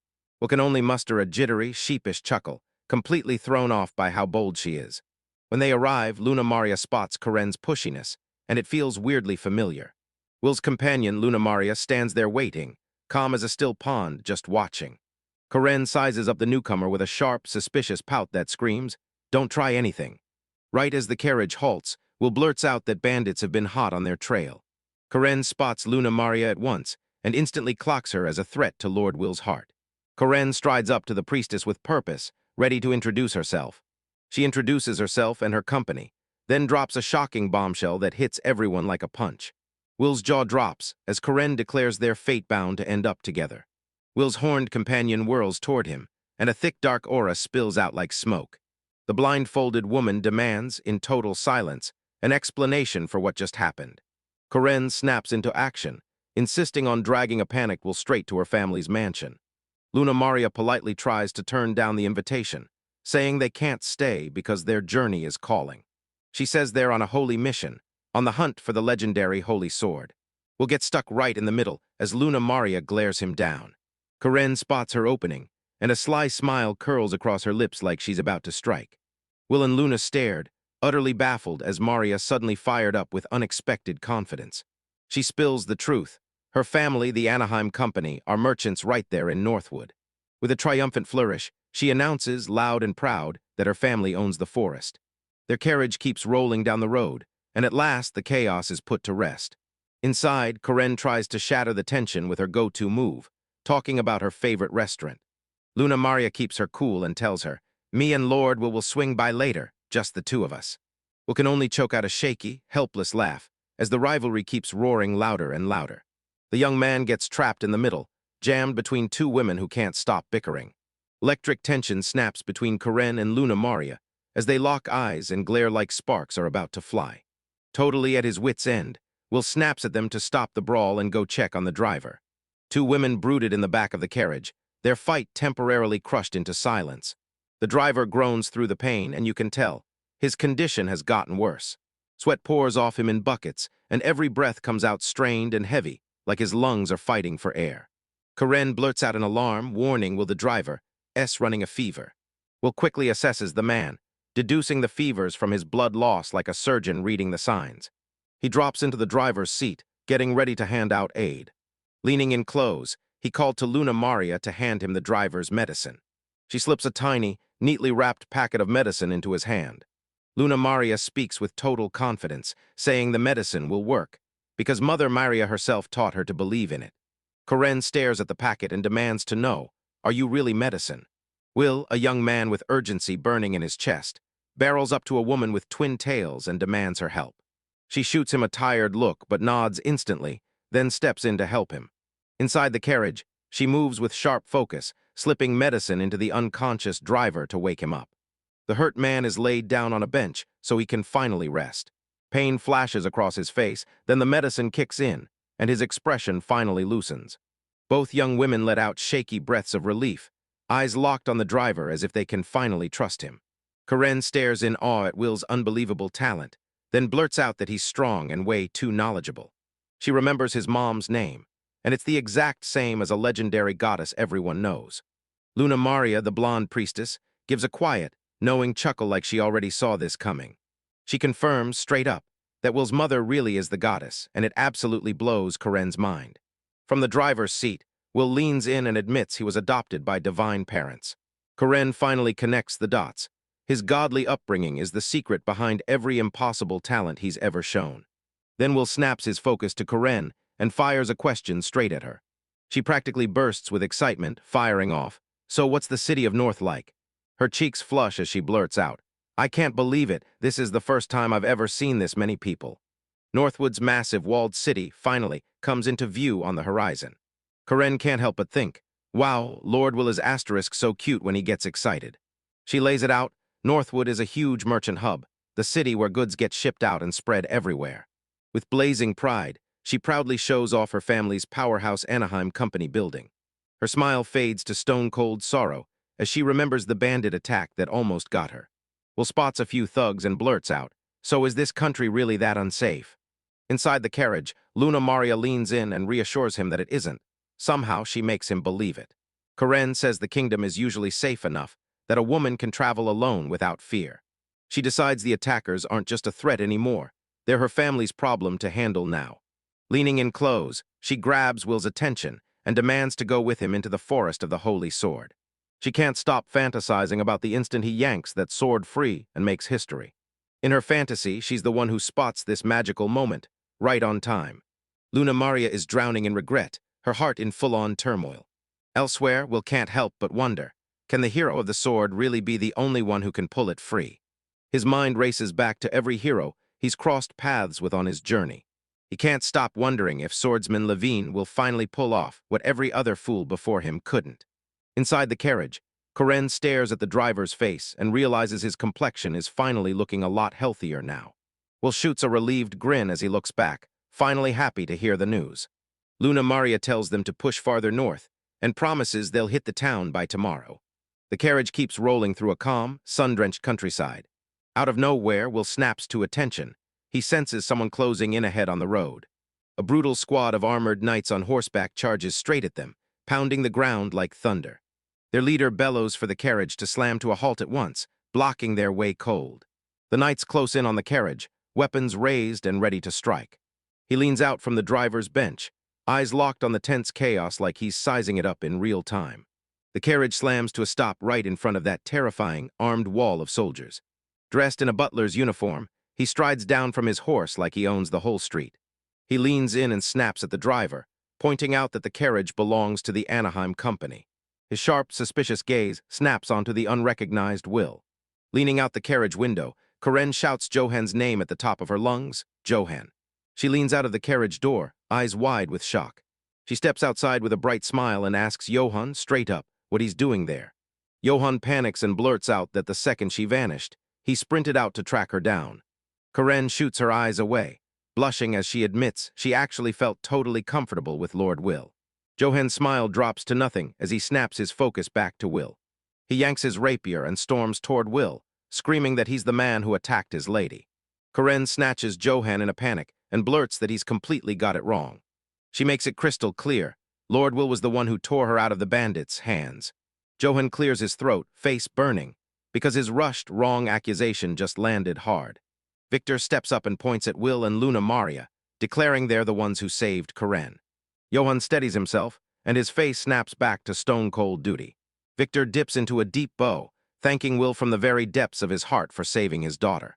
Will can only muster a jittery, sheepish chuckle, completely thrown off by how bold she is. When they arrive, Luna Maria spots Karen's pushiness, and it feels weirdly familiar. Will's companion, Luna Maria, stands there waiting, calm as a still pond, just watching. Karen sizes up the newcomer with a sharp, suspicious pout that screams, "Don't try anything." Right as the carriage halts, Will blurts out that bandits have been hot on their trail. Karen spots Luna Maria at once and instantly clocks her as a threat to Lord Will's heart. Karen strides up to the priestess with purpose, ready to introduce herself. She introduces herself and her company, then drops a shocking bombshell that hits everyone like a punch. Will's jaw drops as Karen declares they're fate-bound to end up together. Will's horned companion whirls toward him, and a thick dark aura spills out like smoke. The blindfolded woman demands, in total silence, an explanation for what just happened. Karen snaps into action, insisting on dragging a panicked Will straight to her family's mansion. Luna Maria politely tries to turn down the invitation, saying they can't stay because their journey is calling. She says they're on a holy mission, on the hunt for the legendary Holy Sword. Will gets stuck right in the middle as Luna Maria glares him down. Karen spots her opening, and a sly smile curls across her lips like she's about to strike. Will and Luna stared, utterly baffled as Maria suddenly fired up with unexpected confidence. She spills the truth. Her family, the Anaheim Company, are merchants right there in Northwood. With a triumphant flourish, she announces, loud and proud, that her family owns the forest. Their carriage keeps rolling down the road, and at last the chaos is put to rest. Inside, Karen tries to shatter the tension with her go-to move, talking about her favorite restaurant. Luna Maria keeps her cool and tells her, "Me and Lord will swing by later, just the two of us." Will can only choke out a shaky, helpless laugh as the rivalry keeps roaring louder and louder. The young man gets trapped in the middle, jammed between two women who can't stop bickering. Electric tension snaps between Karen and Luna Maria as they lock eyes and glare like sparks are about to fly. Totally at his wit's end, Will snaps at them to stop the brawl and go check on the driver. Two women brooded in the back of the carriage, their fight temporarily crushed into silence. The driver groans through the pain, and you can tell his condition has gotten worse. Sweat pours off him in buckets, and every breath comes out strained and heavy, like his lungs are fighting for air. Karen blurts out an alarm, warning Will the driver, running a fever. Will quickly assesses the man, deducing the fevers from his blood loss like a surgeon reading the signs. He drops into the driver's seat, getting ready to hand out aid. Leaning in close, he called to Luna Maria to hand him the driver's medicine. She slips a tiny, neatly wrapped packet of medicine into his hand. Luna Maria speaks with total confidence, saying the medicine will work, because Mother Maria herself taught her to believe in it. Karen stares at the packet and demands to know, "Are you really medicine?" Will, a young man with urgency burning in his chest, barrels up to a woman with twin tails and demands her help. She shoots him a tired look but nods instantly, then steps in to help him. Inside the carriage, she moves with sharp focus, slipping medicine into the unconscious driver to wake him up. The hurt man is laid down on a bench so he can finally rest. Pain flashes across his face, then the medicine kicks in, and his expression finally loosens. Both young women let out shaky breaths of relief, eyes locked on the driver as if they can finally trust him. Karen stares in awe at Will's unbelievable talent, then blurts out that he's strong and way too knowledgeable. She remembers his mom's name, and it's the exact same as a legendary goddess everyone knows. Luna Maria, the blonde priestess, gives a quiet, knowing chuckle like she already saw this coming. She confirms, straight up, that Will's mother really is the goddess, and it absolutely blows Karen's mind. From the driver's seat, Will leans in and admits he was adopted by divine parents. Karen finally connects the dots. His godly upbringing is the secret behind every impossible talent he's ever shown. Then Will snaps his focus to Karen and fires a question straight at her. She practically bursts with excitement, firing off, "So what's the city of North like?" Her cheeks flush as she blurts out, "I can't believe it, this is the first time I've ever seen this many people." Northwood's massive walled city, finally, comes into view on the horizon. Karen can't help but think, wow, Lord Will is asterisk so cute when he gets excited. She lays it out, Northwood is a huge merchant hub, the city where goods get shipped out and spread everywhere. With blazing pride, she proudly shows off her family's powerhouse Anaheim Company building. Her smile fades to stone-cold sorrow as she remembers the bandit attack that almost got her. Will spots a few thugs and blurts out, "So is this country really that unsafe?" Inside the carriage, Luna Maria leans in and reassures him that it isn't. Somehow, she makes him believe it. Karen says the kingdom is usually safe enough that a woman can travel alone without fear. She decides the attackers aren't just a threat anymore. They're her family's problem to handle now. Leaning in close, she grabs Will's attention and demands to go with him into the forest of the Holy Sword. She can't stop fantasizing about the instant he yanks that sword free and makes history. In her fantasy, she's the one who spots this magical moment, right on time. Luna Maria is drowning in regret, her heart in full-on turmoil. Elsewhere, Will can't help but wonder, can the hero of the sword really be the only one who can pull it free? His mind races back to every hero he's crossed paths with on his journey. He can't stop wondering if swordsman Levine will finally pull off what every other fool before him couldn't. Inside the carriage, Karen stares at the driver's face and realizes his complexion is finally looking a lot healthier now. Will shoots a relieved grin as he looks back, finally happy to hear the news. Luna Maria tells them to push farther north and promises they'll hit the town by tomorrow. The carriage keeps rolling through a calm, sun-drenched countryside. Out of nowhere, Will snaps to attention. He senses someone closing in ahead on the road. A brutal squad of armored knights on horseback charges straight at them, pounding the ground like thunder. Their leader bellows for the carriage to slam to a halt at once, blocking their way cold. The knights close in on the carriage, weapons raised and ready to strike. He leans out from the driver's bench, eyes locked on the tense chaos like he's sizing it up in real time. The carriage slams to a stop right in front of that terrifying, armed wall of soldiers. Dressed in a butler's uniform, he strides down from his horse like he owns the whole street. He leans in and snaps at the driver, pointing out that the carriage belongs to the Anaheim Company. His sharp, suspicious gaze snaps onto the unrecognized Will. Leaning out the carriage window, Karen shouts Johan's name at the top of her lungs, Johan. She leans out of the carriage door, eyes wide with shock. She steps outside with a bright smile and asks Johan, straight up, what he's doing there. Johan panics and blurts out that the second she vanished, he sprinted out to track her down. Karen shoots her eyes away, blushing as she admits she actually felt totally comfortable with Lord Will. Johan's smile drops to nothing as he snaps his focus back to Will. He yanks his rapier and storms toward Will, screaming that he's the man who attacked his lady. Karen snatches Johan in a panic and blurts that he's completely got it wrong. She makes it crystal clear, Lord Will was the one who tore her out of the bandits' hands. Johan clears his throat, face burning, because his rushed, wrong accusation just landed hard. Victor steps up and points at Will and Luna Maria, declaring they're the ones who saved Karen. Johan steadies himself, and his face snaps back to stone-cold duty. Victor dips into a deep bow, thanking Will from the very depths of his heart for saving his daughter.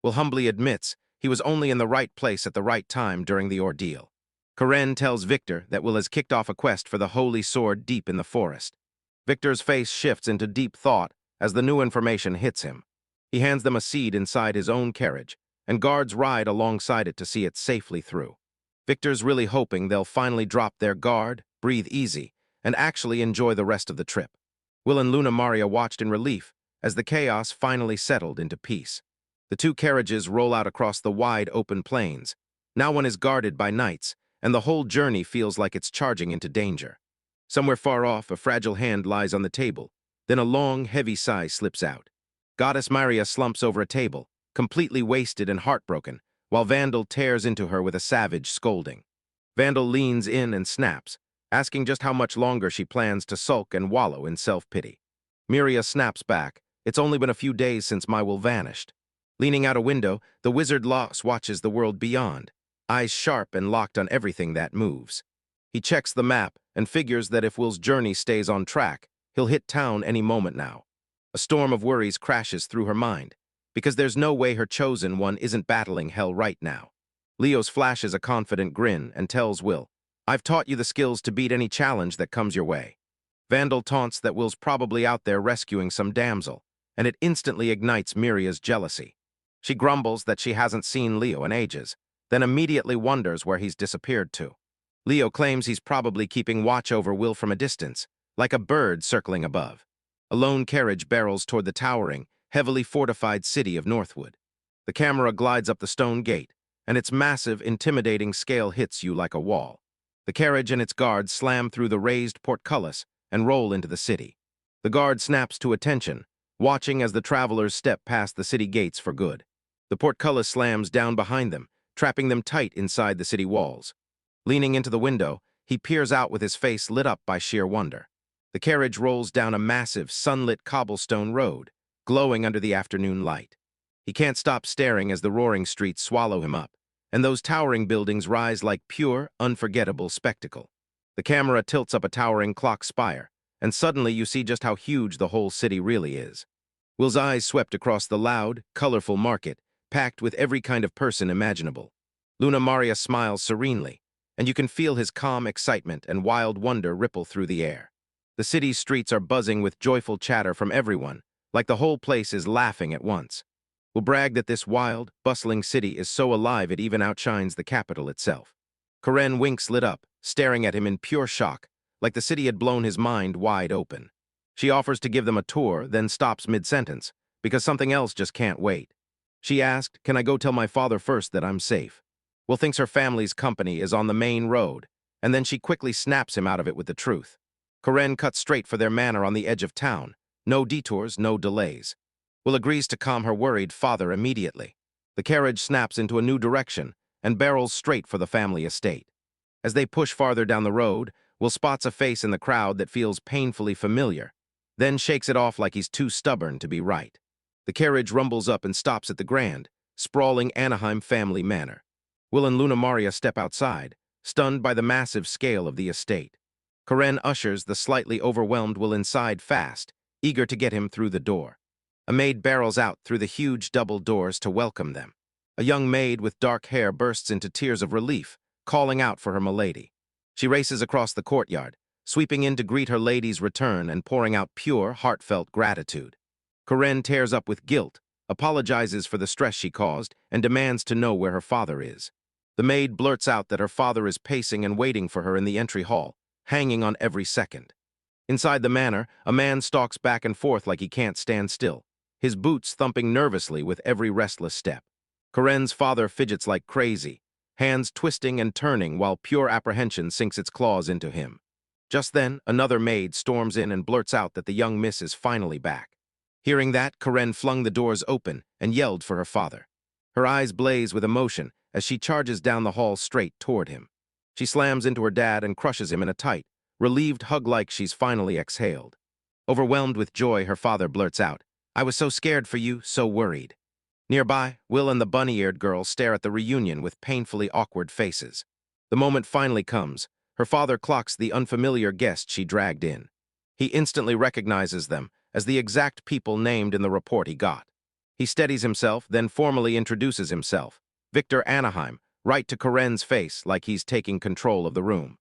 Will humbly admits he was only in the right place at the right time during the ordeal. Karen tells Victor that Will has kicked off a quest for the holy sword deep in the forest. Victor's face shifts into deep thought as the new information hits him. He hands them a seed inside his own carriage, and guards ride alongside it to see it safely through. Victor's really hoping they'll finally drop their guard, breathe easy, and actually enjoy the rest of the trip. Will and Luna Maria watched in relief as the chaos finally settled into peace. The two carriages roll out across the wide open plains. Now one is guarded by knights, and the whole journey feels like it's charging into danger. Somewhere far off, a fragile hand lies on the table. Then a long, heavy sigh slips out. Goddess Maria slumps over a table, completely wasted and heartbroken, while Vandal tears into her with a savage scolding. Vandal leans in and snaps, asking just how much longer she plans to sulk and wallow in self-pity. Miria snaps back, it's only been a few days since my Will vanished. Leaning out a window, the wizard Lox watches the world beyond, eyes sharp and locked on everything that moves. He checks the map and figures that if Will's journey stays on track, he'll hit town any moment now. A storm of worries crashes through her mind, because there's no way her chosen one isn't battling hell right now. Leos flashes a confident grin and tells Will, I've taught you the skills to beat any challenge that comes your way. Vandal taunts that Will's probably out there rescuing some damsel, and it instantly ignites Miria's jealousy. She grumbles that she hasn't seen Leo in ages, then immediately wonders where he's disappeared to. Leo claims he's probably keeping watch over Will from a distance, like a bird circling above. A lone carriage barrels toward the towering, heavily fortified city of Northwood. The camera glides up the stone gate, and its massive, intimidating scale hits you like a wall. The carriage and its guards slam through the raised portcullis and roll into the city. The guard snaps to attention, watching as the travelers step past the city gates for good. The portcullis slams down behind them, trapping them tight inside the city walls. Leaning into the window, he peers out with his face lit up by sheer wonder. The carriage rolls down a massive, sunlit cobblestone road, glowing under the afternoon light. He can't stop staring as the roaring streets swallow him up, and those towering buildings rise like pure, unforgettable spectacle. The camera tilts up a towering clock spire, and suddenly you see just how huge the whole city really is. Will's eyes swept across the loud, colorful market, packed with every kind of person imaginable. Luna Maria smiles serenely, and you can feel his calm excitement and wild wonder ripple through the air. The city's streets are buzzing with joyful chatter from everyone, like the whole place is laughing at once. Will brag that this wild, bustling city is so alive it even outshines the capital itself. Karen winks lit up, staring at him in pure shock, like the city had blown his mind wide open. She offers to give them a tour, then stops mid-sentence, because something else just can't wait. She asked, "Can I go tell my father first that I'm safe?" Will thinks her family's company is on the main road, and then she quickly snaps him out of it with the truth. Karen cuts straight for their manor on the edge of town. No detours, no delays. Will agrees to calm her worried father immediately. The carriage snaps into a new direction and barrels straight for the family estate. As they push farther down the road, Will spots a face in the crowd that feels painfully familiar, then shakes it off like he's too stubborn to be right. The carriage rumbles up and stops at the grand, sprawling Anaheim family manor. Will and Luna Maria step outside, stunned by the massive scale of the estate. Karen ushers the slightly overwhelmed Will inside fast, eager to get him through the door. A maid barrels out through the huge double doors to welcome them. A young maid with dark hair bursts into tears of relief, calling out for her milady. She races across the courtyard, sweeping in to greet her lady's return and pouring out pure, heartfelt gratitude. Karen tears up with guilt, apologizes for the stress she caused, and demands to know where her father is. The maid blurts out that her father is pacing and waiting for her in the entry hall, hanging on every second. Inside the manor, a man stalks back and forth like he can't stand still, his boots thumping nervously with every restless step. Karen's father fidgets like crazy, hands twisting and turning while pure apprehension sinks its claws into him. Just then, another maid storms in and blurts out that the young miss is finally back. Hearing that, Karen flung the doors open and yelled for her father. Her eyes blaze with emotion as she charges down the hall straight toward him. She slams into her dad and crushes him in a tight, relieved hug like she's finally exhaled. Overwhelmed with joy, her father blurts out, "I was so scared for you, so worried." Nearby, Will and the bunny-eared girl stare at the reunion with painfully awkward faces. The moment finally comes. Her father clocks the unfamiliar guest she dragged in. He instantly recognizes them as the exact people named in the report he got. He steadies himself, then formally introduces himself, Victor Anaheim, right to Karen's face like he's taking control of the room.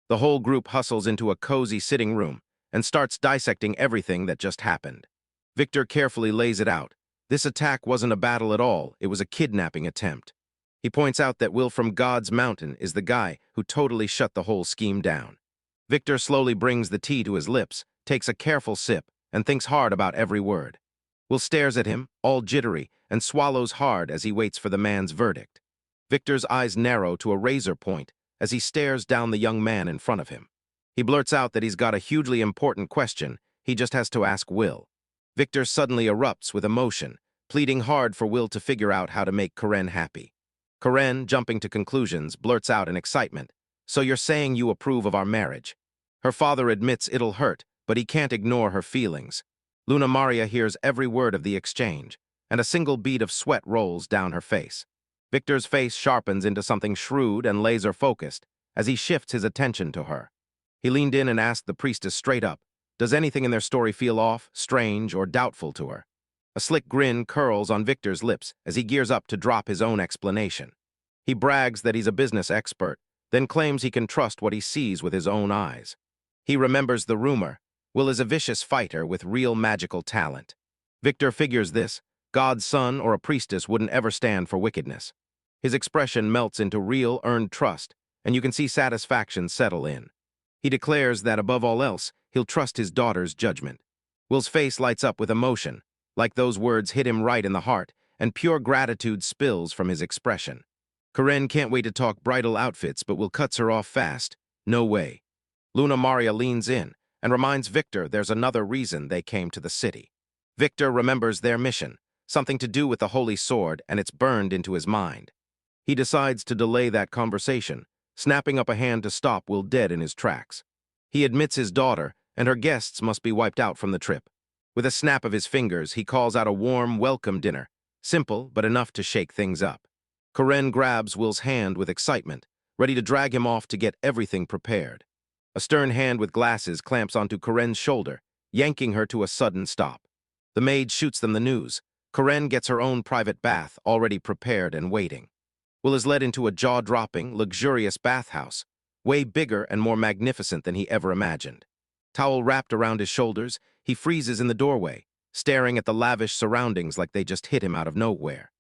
The whole group hustles into a cozy sitting room and starts dissecting everything that just happened. Victor carefully lays it out. This attack wasn't a battle at all, it was a kidnapping attempt. He points out that Will from God's Mountain is the guy who totally shut the whole scheme down. Victor slowly brings the tea to his lips, takes a careful sip, and thinks hard about every word. Will stares at him, all jittery, and swallows hard as he waits for the man's verdict. Victor's eyes narrow to a razor point as he stares down the young man in front of him. He blurts out that he's got a hugely important question, he just has to ask Will. Victor suddenly erupts with emotion, pleading hard for Will to figure out how to make Karen happy. Karen, jumping to conclusions, blurts out in excitement, "So you're saying you approve of our marriage?" Her father admits it'll hurt, but he can't ignore her feelings. Luna Maria hears every word of the exchange, and a single bead of sweat rolls down her face. Victor's face sharpens into something shrewd and laser-focused as he shifts his attention to her. He leaned in and asked the priestess straight up, does anything in their story feel off, strange, or doubtful to her? A slick grin curls on Victor's lips as he gears up to drop his own explanation. He brags that he's a business expert, then claims he can trust what he sees with his own eyes. He remembers the rumor, Will is a vicious fighter with real magical talent. Victor figures this, God's son or a priestess wouldn't ever stand for wickedness. His expression melts into real, earned trust, and you can see satisfaction settle in. He declares that above all else, he'll trust his daughter's judgment. Will's face lights up with emotion, like those words hit him right in the heart, and pure gratitude spills from his expression. Karen can't wait to talk bridal outfits, but Will cuts her off fast. No way. Luna Maria leans in and reminds Victor there's another reason they came to the city. Victor remembers their mission, something to do with the Holy Sword, and it's burned into his mind. He decides to delay that conversation, snapping up a hand to stop Will dead in his tracks. He admits his daughter and her guests must be wiped out from the trip. With a snap of his fingers, he calls out a warm welcome dinner, simple but enough to shake things up. Karen grabs Will's hand with excitement, ready to drag him off to get everything prepared. A stern hand with glasses clamps onto Karen's shoulder, yanking her to a sudden stop. The maid shoots them the news. Karen gets her own private bath, already prepared and waiting. Will is led into a jaw-dropping, luxurious bathhouse, way bigger and more magnificent than he ever imagined. Towel wrapped around his shoulders, he freezes in the doorway, staring at the lavish surroundings like they just hit him out of nowhere.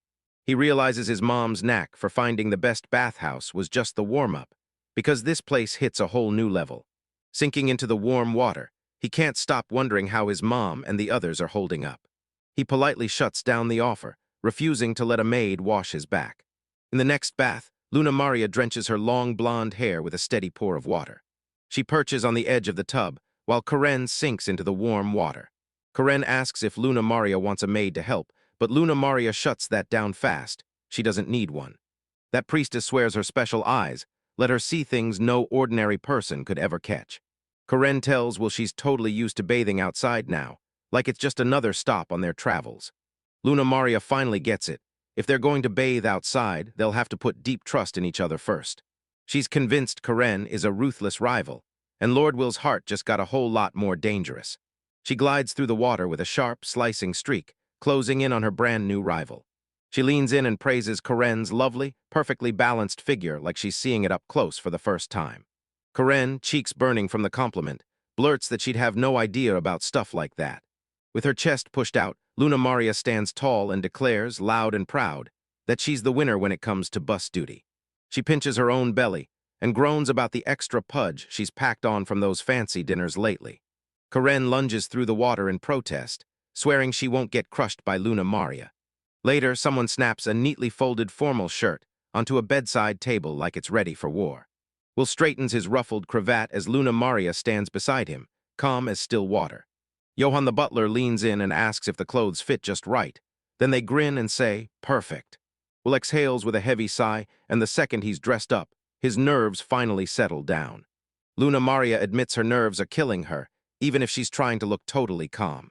He realizes his mom's knack for finding the best bathhouse was just the warm-up, because this place hits a whole new level. Sinking into the warm water, he can't stop wondering how his mom and the others are holding up. He politely shuts down the offer, refusing to let a maid wash his back. In the next bath, Luna Maria drenches her long blonde hair with a steady pour of water. She perches on the edge of the tub, while Karen sinks into the warm water. Karen asks if Luna Maria wants a maid to help, but Luna Maria shuts that down fast. She doesn't need one. That priestess swears her special eyes let her see things no ordinary person could ever catch. Karen tells Will she's totally used to bathing outside now, like it's just another stop on their travels. Luna Maria finally gets it. If they're going to bathe outside, they'll have to put deep trust in each other first. She's convinced Karen is a ruthless rival, and Lord Will's heart just got a whole lot more dangerous. She glides through the water with a sharp, slicing streak, closing in on her brand-new rival. She leans in and praises Karen's lovely, perfectly balanced figure like she's seeing it up close for the first time. Karen, cheeks burning from the compliment, blurts that she'd have no idea about stuff like that. With her chest pushed out, Luna Maria stands tall and declares, loud and proud, that she's the winner when it comes to bus duty. She pinches her own belly and groans about the extra pudge she's packed on from those fancy dinners lately. Karen lunges through the water in protest, swearing she won't get crushed by Luna Maria. Later, someone snaps a neatly folded formal shirt onto a bedside table like it's ready for war. Will straightens his ruffled cravat as Luna Maria stands beside him, calm as still water. Johann the butler leans in and asks if the clothes fit just right. Then they grin and say, perfect. Will exhales with a heavy sigh, and the second he's dressed up, his nerves finally settle down. Luna Maria admits her nerves are killing her, even if she's trying to look totally calm.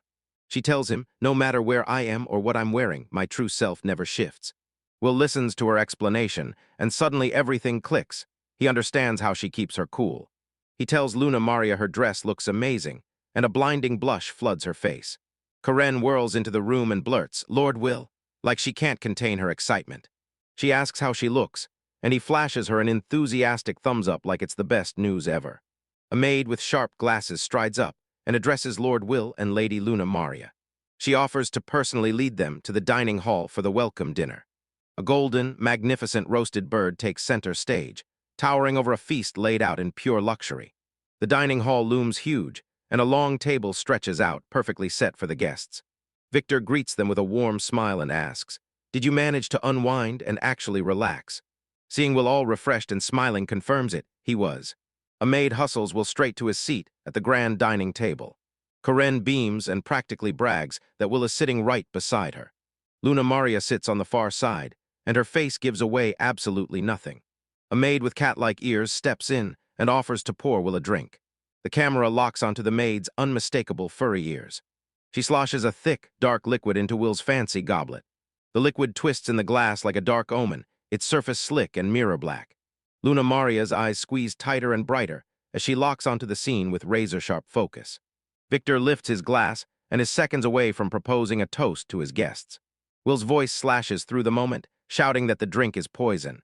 She tells him, no matter where I am or what I'm wearing, my true self never shifts. Will listens to her explanation, and suddenly everything clicks. He understands how she keeps her cool. He tells Luna Maria her dress looks amazing, and a blinding blush floods her face. Karen whirls into the room and blurts, Lord Will, like she can't contain her excitement. She asks how she looks, and he flashes her an enthusiastic thumbs up like it's the best news ever. A maid with sharp glasses strides up and addresses Lord Will and Lady Luna Maria. She offers to personally lead them to the dining hall for the welcome dinner. A golden, magnificent roasted bird takes center stage, towering over a feast laid out in pure luxury. The dining hall looms huge, and a long table stretches out, perfectly set for the guests. Victor greets them with a warm smile and asks, did you manage to unwind and actually relax? Seeing Will all refreshed and smiling confirms it, he was. A maid hustles Will straight to his seat at the grand dining table. Karen beams and practically brags that Will is sitting right beside her. Luna Maria sits on the far side, and her face gives away absolutely nothing. A maid with cat-like ears steps in and offers to pour Will a drink. The camera locks onto the maid's unmistakable furry ears. She sloshes a thick, dark liquid into Will's fancy goblet. The liquid twists in the glass like a dark omen, its surface slick and mirror black. Luna Maria's eyes squeeze tighter and brighter as she locks onto the scene with razor-sharp focus. Victor lifts his glass and is seconds away from proposing a toast to his guests. Will's voice slashes through the moment, shouting that the drink is poison.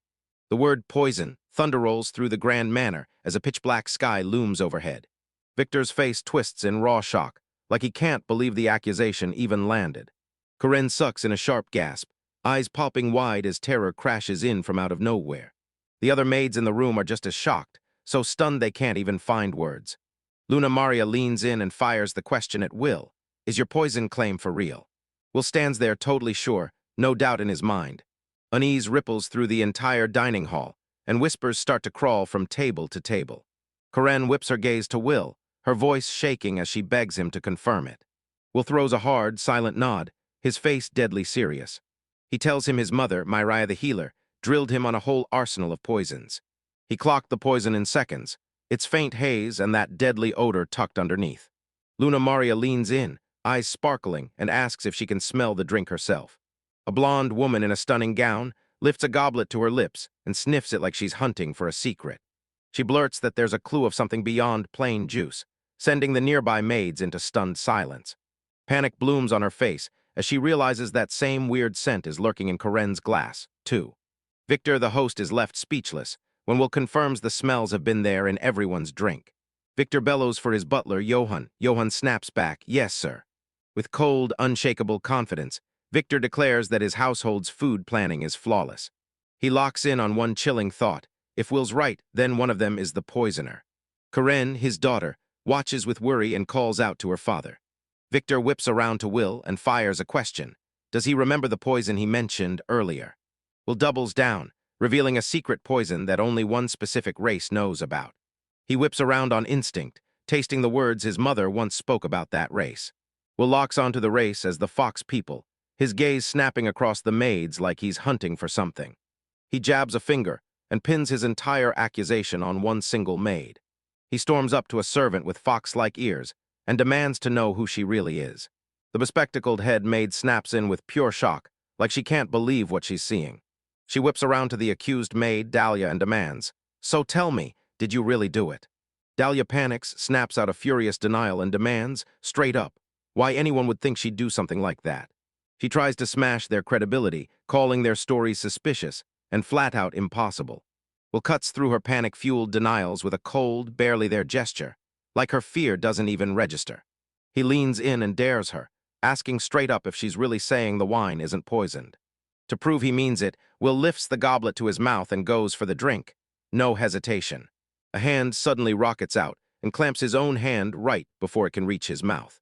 The word poison thunder rolls through the grand manor as a pitch-black sky looms overhead. Victor's face twists in raw shock, like he can't believe the accusation even landed. Karen sucks in a sharp gasp, eyes popping wide as terror crashes in from out of nowhere. The other maids in the room are just as shocked, so stunned they can't even find words. Luna Maria leans in and fires the question at Will. Is your poison claim for real? Will stands there totally sure, no doubt in his mind. Unease ripples through the entire dining hall, and whispers start to crawl from table to table. Karen whips her gaze to Will, her voice shaking as she begs him to confirm it. Will throws a hard, silent nod, his face deadly serious. He tells him his mother, Myria the healer, drilled him on a whole arsenal of poisons. He clocked the poison in seconds, its faint haze and that deadly odor tucked underneath. Luna Maria leans in, eyes sparkling, and asks if she can smell the drink herself. A blonde woman in a stunning gown lifts a goblet to her lips and sniffs it like she's hunting for a secret. She blurts that there's a clue of something beyond plain juice, sending the nearby maids into stunned silence. Panic blooms on her face as she realizes that same weird scent is lurking in Karen's glass, too. Victor, the host, is left speechless when Will confirms the smells have been there in everyone's drink. Victor bellows for his butler, Johan. Johan snaps back, "Yes, sir." With cold, unshakable confidence, Victor declares that his household's food planning is flawless. He locks in on one chilling thought. If Will's right, then one of them is the poisoner. Karen, his daughter, watches with worry and calls out to her father. Victor whips around to Will and fires a question. Does he remember the poison he mentioned earlier? Will doubles down, revealing a secret poison that only one specific race knows about. He whips around on instinct, tasting the words his mother once spoke about that race. Will locks onto the race as the Fox people, his gaze snapping across the maids like he's hunting for something. He jabs a finger and pins his entire accusation on one single maid. He storms up to a servant with fox-like ears and demands to know who she really is. The bespectacled head maid snaps in with pure shock, like she can't believe what she's seeing. She whips around to the accused maid, Dahlia, and demands, "So tell me, did you really do it?" Dahlia panics, snaps out a furious denial, and demands, straight up, why anyone would think she'd do something like that. She tries to smash their credibility, calling their stories suspicious and flat-out impossible. Will cuts through her panic-fueled denials with a cold, barely-there gesture, like her fear doesn't even register. He leans in and dares her, asking straight up if she's really saying the wine isn't poisoned. To prove he means it, Will lifts the goblet to his mouth and goes for the drink. No hesitation. A hand suddenly rockets out and clamps his own hand right before it can reach his mouth.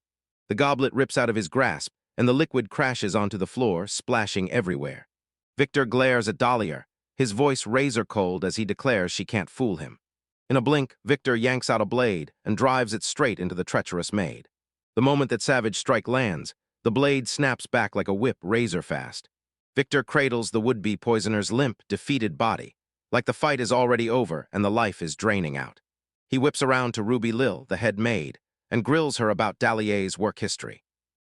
The goblet rips out of his grasp, and the liquid crashes onto the floor, splashing everywhere. Victor glares at Dahlia, his voice razor-cold as he declares she can't fool him. In a blink, Victor yanks out a blade and drives it straight into the treacherous maid. The moment that savage strike lands, the blade snaps back like a whip razor-fast. Victor cradles the would-be poisoner's limp, defeated body, like the fight is already over and the life is draining out. He whips around to Ruby Lil, the head maid, and grills her about Dahlia's work history.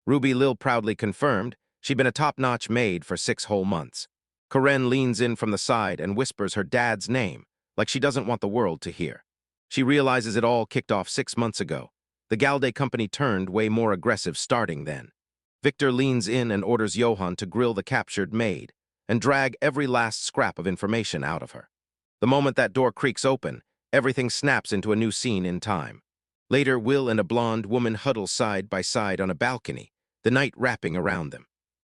Ruby Lil proudly confirmed she'd been a top-notch maid for 6 whole months. Karen leans in from the side and whispers her dad's name, like she doesn't want the world to hear. She realizes it all kicked off 6 months ago. The Galde company turned way more aggressive starting then. Victor leans in and orders Johan to grill the captured maid and drag every last scrap of information out of her. The moment that door creaks open, everything snaps into a new scene in time. Later, Will and a blonde woman huddle side by side on a balcony, the night wrapping around them.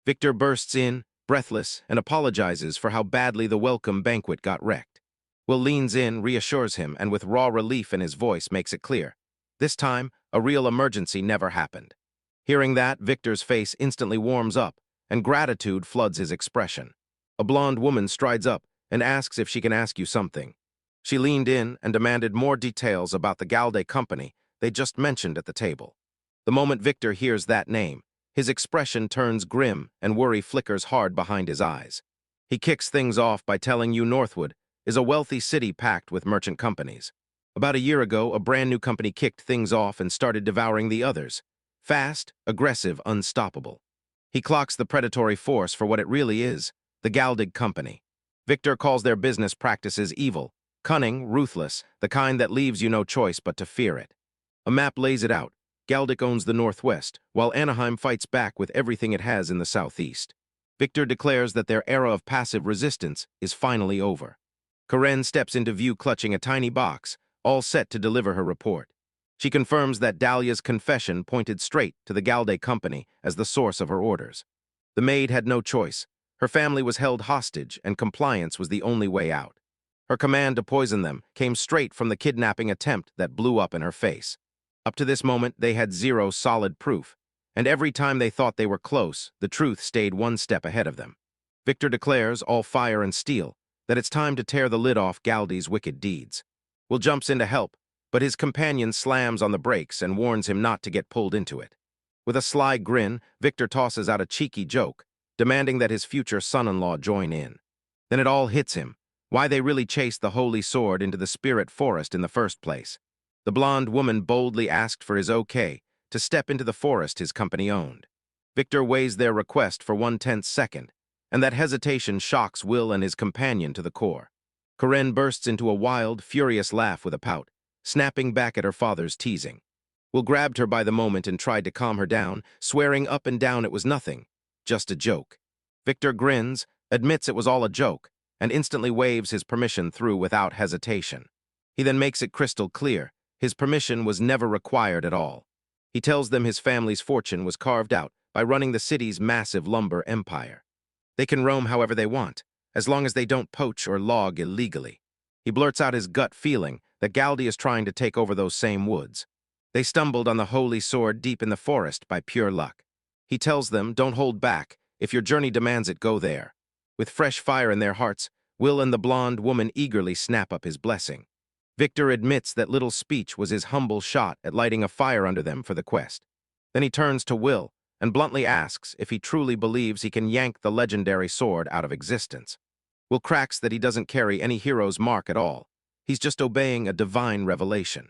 Victor bursts in, breathless, and apologizes for how badly the welcome banquet got wrecked. Will leans in, reassures him, and with raw relief in his voice makes it clear. This time, a real emergency never happened. Hearing that, Victor's face instantly warms up, and gratitude floods his expression. A blonde woman strides up and asks if she can ask you something. She leaned in and demanded more details about the Galde company they just mentioned at the table. The moment Victor hears that name, his expression turns grim and worry flickers hard behind his eyes. He kicks things off by telling you Northwood is a wealthy city packed with merchant companies. About a year ago, a brand new company kicked things off and started devouring the others. Fast, aggressive, unstoppable. He clocks the predatory force for what it really is, the Galdig company. Victor calls their business practices evil, cunning, ruthless, the kind that leaves you no choice but to fear it. A map lays it out. Galdic owns the northwest, while Anaheim fights back with everything it has in the southeast. Victor declares that their era of passive resistance is finally over. Karen steps into view clutching a tiny box, all set to deliver her report. She confirms that Dahlia's confession pointed straight to the Galde company as the source of her orders. The maid had no choice. Her family was held hostage, and compliance was the only way out. Her command to poison them came straight from the kidnapping attempt that blew up in her face. Up to this moment, they had zero solid proof, and every time they thought they were close, the truth stayed one step ahead of them. Victor declares, all fire and steel, that it's time to tear the lid off Galde's wicked deeds. Will jumps in to help, but his companion slams on the brakes and warns him not to get pulled into it. With a sly grin, Victor tosses out a cheeky joke, demanding that his future son-in-law join in. Then it all hits him, why they really chased the holy sword into the spirit forest in the first place. The blonde woman boldly asked for his okay to step into the forest his company owned. Victor weighs their request for 1/10 second, and that hesitation shocks Will and his companion to the core. Karen bursts into a wild, furious laugh with a pout, snapping back at her father's teasing. Will grabbed her by the moment and tried to calm her down, swearing up and down it was nothing, just a joke. Victor grins, admits it was all a joke, and instantly waves his permission through without hesitation. He then makes it crystal clear, his permission was never required at all. He tells them his family's fortune was carved out by running the city's massive lumber empire. They can roam however they want, as long as they don't poach or log illegally. He blurts out his gut feeling that Galdi is trying to take over those same woods. They stumbled on the holy sword deep in the forest by pure luck. He tells them, don't hold back, if your journey demands it, go there. With fresh fire in their hearts, Will and the blonde woman eagerly snap up his blessing. Victor admits that little speech was his humble shot at lighting a fire under them for the quest. Then he turns to Will and bluntly asks if he truly believes he can yank the legendary sword out of existence. Will cracks that he doesn't carry any hero's mark at all. He's just obeying a divine revelation.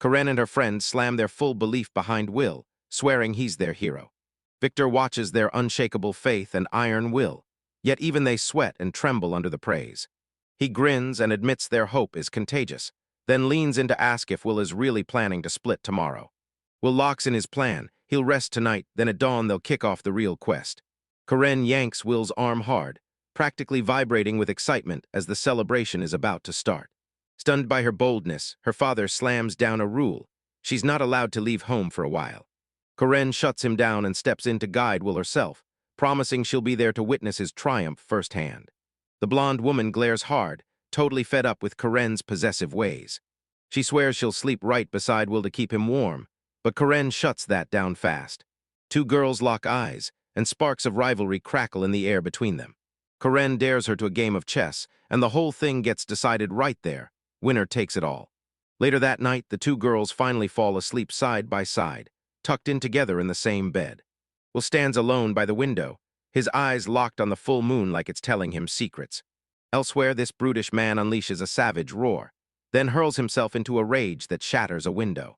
Karen and her friends slam their full belief behind Will, swearing he's their hero. Victor watches their unshakable faith and iron will, yet even they sweat and tremble under the praise. He grins and admits their hope is contagious, then leans in to ask if Will is really planning to split tomorrow. Will locks in his plan, he'll rest tonight, then at dawn they'll kick off the real quest. Karen yanks Will's arm hard, practically vibrating with excitement as the celebration is about to start. Stunned by her boldness, her father slams down a rule. She's not allowed to leave home for a while. Karen shuts him down and steps in to guide Will herself, promising she'll be there to witness his triumph firsthand. The blonde woman glares hard, totally fed up with Karen's possessive ways. She swears she'll sleep right beside Will to keep him warm, but Karen shuts that down fast. Two girls lock eyes, and sparks of rivalry crackle in the air between them. Karen dares her to a game of chess, and the whole thing gets decided right there. Winner takes it all. Later that night, the two girls finally fall asleep side by side, tucked in together in the same bed. Will stands alone by the window, his eyes locked on the full moon like it's telling him secrets. Elsewhere, this brutish man unleashes a savage roar, then hurls himself into a rage that shatters a window.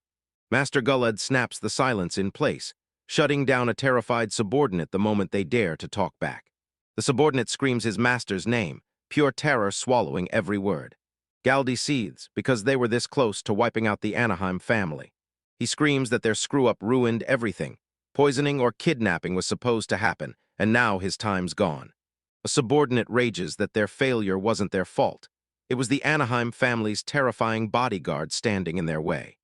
Master Gullad snaps the silence in place, shutting down a terrified subordinate the moment they dare to talk back. The subordinate screams his master's name, pure terror swallowing every word. Galdi seethes because they were this close to wiping out the Anaheim family. He screams that their screw-up ruined everything. Poisoning or kidnapping was supposed to happen, and now his time's gone. A subordinate rages that their failure wasn't their fault. It was the Anaheim family's terrifying bodyguard standing in their way.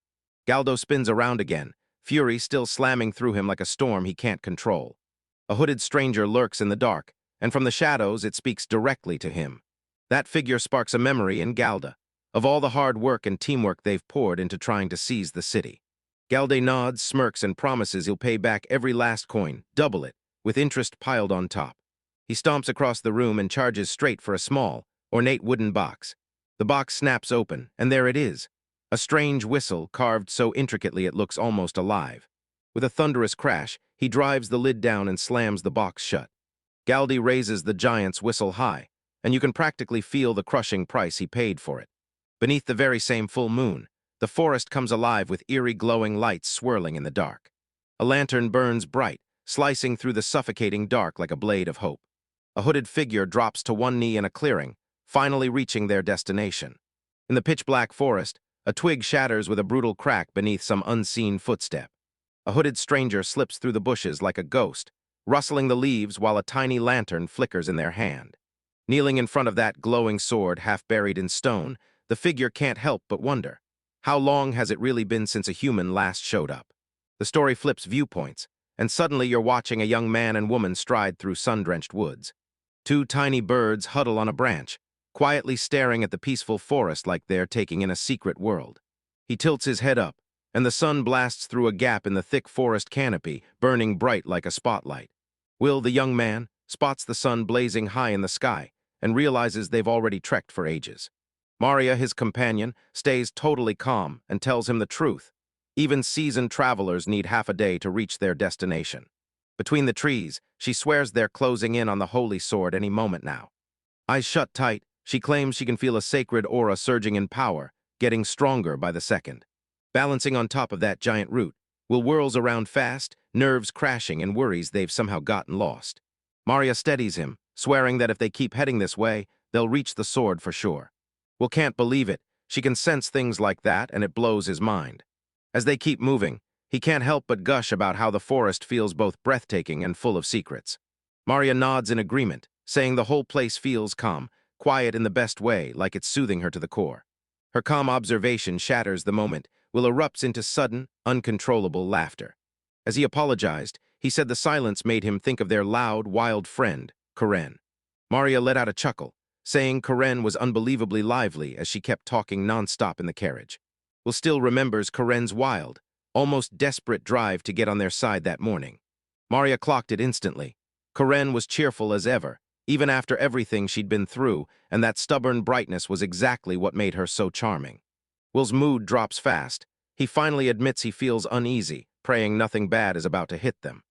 Galdo spins around again, fury still slamming through him like a storm he can't control. A hooded stranger lurks in the dark, and from the shadows it speaks directly to him. That figure sparks a memory in Galda of all the hard work and teamwork they've poured into trying to seize the city. Galde nods, smirks, and promises he'll pay back every last coin, double it, with interest piled on top. He stomps across the room and charges straight for a small, ornate wooden box. The box snaps open, and there it is, a strange whistle carved so intricately it looks almost alive. With a thunderous crash, he drives the lid down and slams the box shut. Galdi raises the giant's whistle high, and you can practically feel the crushing price he paid for it. Beneath the very same full moon, the forest comes alive with eerie glowing lights swirling in the dark. A lantern burns bright, slicing through the suffocating dark like a blade of hope. A hooded figure drops to one knee in a clearing, finally reaching their destination. In the pitch-black forest, a twig shatters with a brutal crack beneath some unseen footstep. A hooded stranger slips through the bushes like a ghost, rustling the leaves while a tiny lantern flickers in their hand. Kneeling in front of that glowing sword half buried in stone, the figure can't help but wonder, how long has it really been since a human last showed up? The story flips viewpoints, and suddenly you're watching a young man and woman stride through sun-drenched woods. Two tiny birds huddle on a branch, quietly staring at the peaceful forest like they're taking in a secret world. He tilts his head up, and the sun blasts through a gap in the thick forest canopy, burning bright like a spotlight. Will, the young man, spots the sun blazing high in the sky and realizes they've already trekked for ages. Maria, his companion, stays totally calm and tells him the truth. Even seasoned travelers need half a day to reach their destination. Between the trees, she swears they're closing in on the holy sword any moment now. Eyes shut tight, she claims she can feel a sacred aura surging in power, getting stronger by the second. Balancing on top of that giant root, Will whirls around fast, nerves crashing and worries they've somehow gotten lost. Maria steadies him, swearing that if they keep heading this way, they'll reach the sword for sure. Will can't believe it. She can sense things like that, and it blows his mind. As they keep moving, he can't help but gush about how the forest feels both breathtaking and full of secrets. Maria nods in agreement, saying the whole place feels calm, quiet in the best way, like it's soothing her to the core. Her calm observation shatters the moment. Will erupts into sudden, uncontrollable laughter. As he apologized, he said the silence made him think of their loud, wild friend, Karen. Maria let out a chuckle, saying Karen was unbelievably lively as she kept talking nonstop in the carriage. Will still remembers Karen's wild, almost desperate drive to get on their side that morning. Maria clocked it instantly. Karen was cheerful as ever, even after everything she'd been through, and that stubborn brightness was exactly what made her so charming. Will's mood drops fast. He finally admits he feels uneasy, praying nothing bad is about to hit them.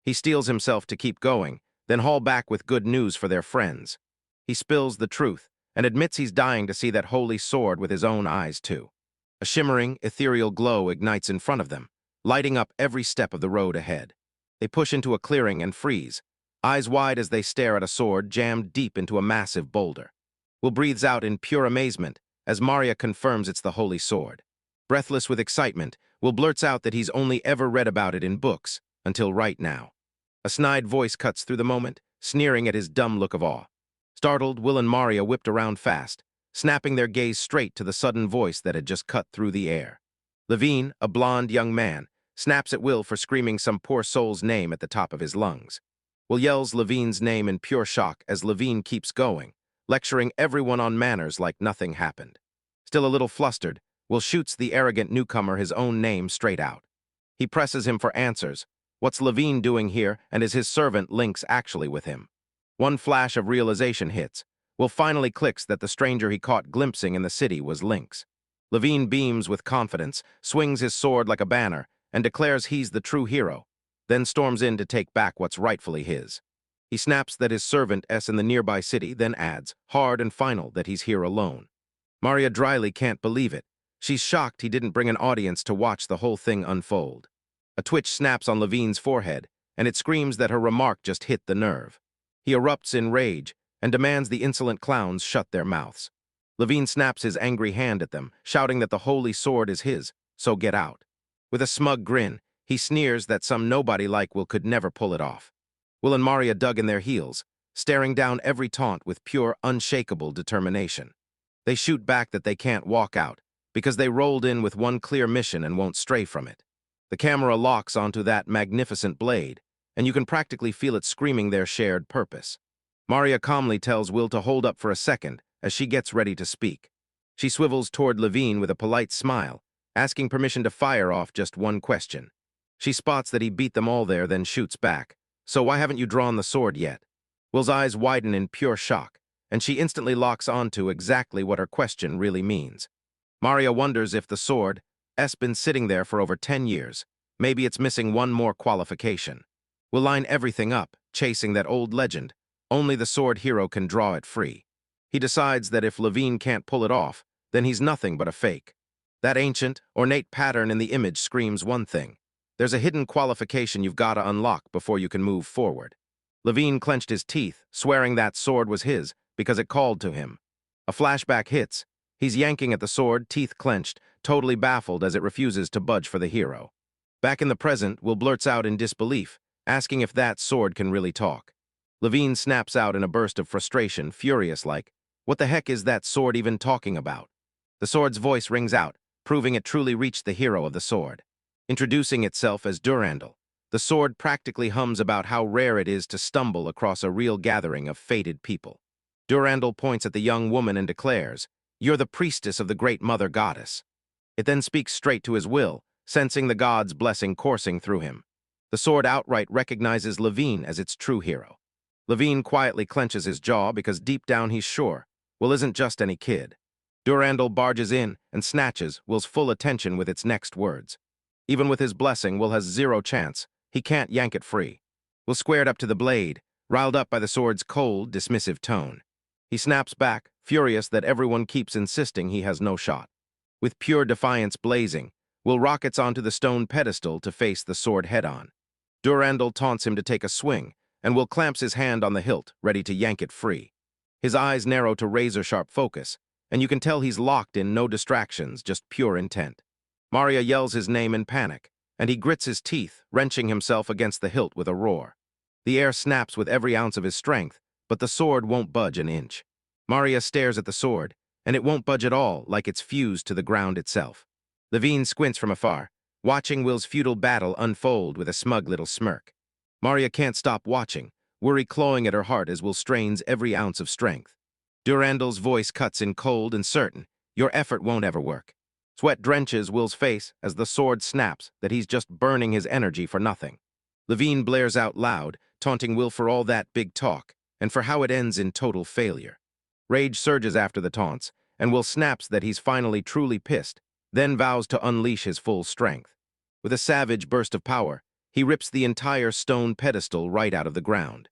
He steels himself to keep going, then haul back with good news for their friends. He spills the truth and admits he's dying to see that holy sword with his own eyes too. A shimmering, ethereal glow ignites in front of them, lighting up every step of the road ahead. They push into a clearing and freeze, eyes wide as they stare at a sword jammed deep into a massive boulder. Will breathes out in pure amazement as Maria confirms it's the holy sword. Breathless with excitement, Will blurts out that he's only ever read about it in books, until right now. A snide voice cuts through the moment, sneering at his dumb look of awe. Startled, Will and Maria whipped around fast, snapping their gaze straight to the sudden voice that had just cut through the air. Levine, a blond young man, snaps at Will for screaming some poor soul's name at the top of his lungs. Will yells Levine's name in pure shock as Levine keeps going, lecturing everyone on manners like nothing happened. Still a little flustered, Will shoots the arrogant newcomer his own name straight out. He presses him for answers. What's Levine doing here, and is his servant Lynx actually with him? One flash of realization hits. Will finally clicks that the stranger he caught glimpsing in the city was Lynx. Levine beams with confidence, swings his sword like a banner, and declares he's the true hero, then storms in to take back what's rightfully his. He snaps that his servant is in the nearby city, then adds, hard and final, that he's here alone. Maria dryly can't believe it. She's shocked he didn't bring an audience to watch the whole thing unfold. A twitch snaps on Levine's forehead, and it screams that her remark just hit the nerve. He erupts in rage and demands the insolent clowns shut their mouths. Levine snaps his angry hand at them, shouting that the holy sword is his, so get out. With a smug grin, he sneers that some nobody like Will could never pull it off. Will and Maria dug in their heels, staring down every taunt with pure, unshakable determination. They shoot back that they can't walk out, because they rolled in with one clear mission and won't stray from it. The camera locks onto that magnificent blade, and you can practically feel it screaming their shared purpose. Maria calmly tells Will to hold up for a second as she gets ready to speak. She swivels toward Levine with a polite smile, asking permission to fire off just one question. She spots that he beat them all there, then shoots back. So why haven't you drawn the sword yet? Will's eyes widen in pure shock, and she instantly locks onto exactly what her question really means. Maria wonders if the sword has been sitting there for over 10 years. Maybe it's missing one more qualification. Will line everything up, chasing that old legend. Only the sword hero can draw it free. He decides that if Levine can't pull it off, then he's nothing but a fake. That ancient, ornate pattern in the image screams one thing. There's a hidden qualification you've got to unlock before you can move forward. Levine clenched his teeth, swearing that sword was his because it called to him. A flashback hits. He's yanking at the sword, teeth clenched, totally baffled as it refuses to budge for the hero. Back in the present, Will blurts out in disbelief, asking if that sword can really talk. Levine snaps out in a burst of frustration, furious like, what the heck is that sword even talking about? The sword's voice rings out, proving it truly reached the hero of the sword. Introducing itself as Durandal, the sword practically hums about how rare it is to stumble across a real gathering of fated people. Durandal points at the young woman and declares, "You're the priestess of the great mother goddess." It then speaks straight to his will, sensing the god's blessing coursing through him. The sword outright recognizes Levine as its true hero. Levine quietly clenches his jaw because deep down he's sure Will isn't just any kid. Durandal barges in and snatches Will's full attention with its next words. Even with his blessing, Will has zero chance. He can't yank it free. Will squared up to the blade, riled up by the sword's cold, dismissive tone. He snaps back, furious that everyone keeps insisting he has no shot. With pure defiance blazing, Will rockets onto the stone pedestal to face the sword head-on. Durandal taunts him to take a swing, and Will clamps his hand on the hilt, ready to yank it free. His eyes narrow to razor-sharp focus, and you can tell he's locked in, no distractions, just pure intent. Maria yells his name in panic, and he grits his teeth, wrenching himself against the hilt with a roar. The air snaps with every ounce of his strength, but the sword won't budge an inch. Maria stares at the sword, and it won't budge at all, like it's fused to the ground itself. Levine squints from afar, watching Will's futile battle unfold with a smug little smirk. Maria can't stop watching, worry clawing at her heart as Will strains every ounce of strength. Durandal's voice cuts in cold and certain. Your effort won't ever work. Sweat drenches Will's face as the sword snaps that he's just burning his energy for nothing. Levine blares out loud, taunting Will for all that big talk, and for how it ends in total failure. Rage surges after the taunts, and Will snaps that he's finally truly pissed, then vows to unleash his full strength. With a savage burst of power, he rips the entire stone pedestal right out of the ground.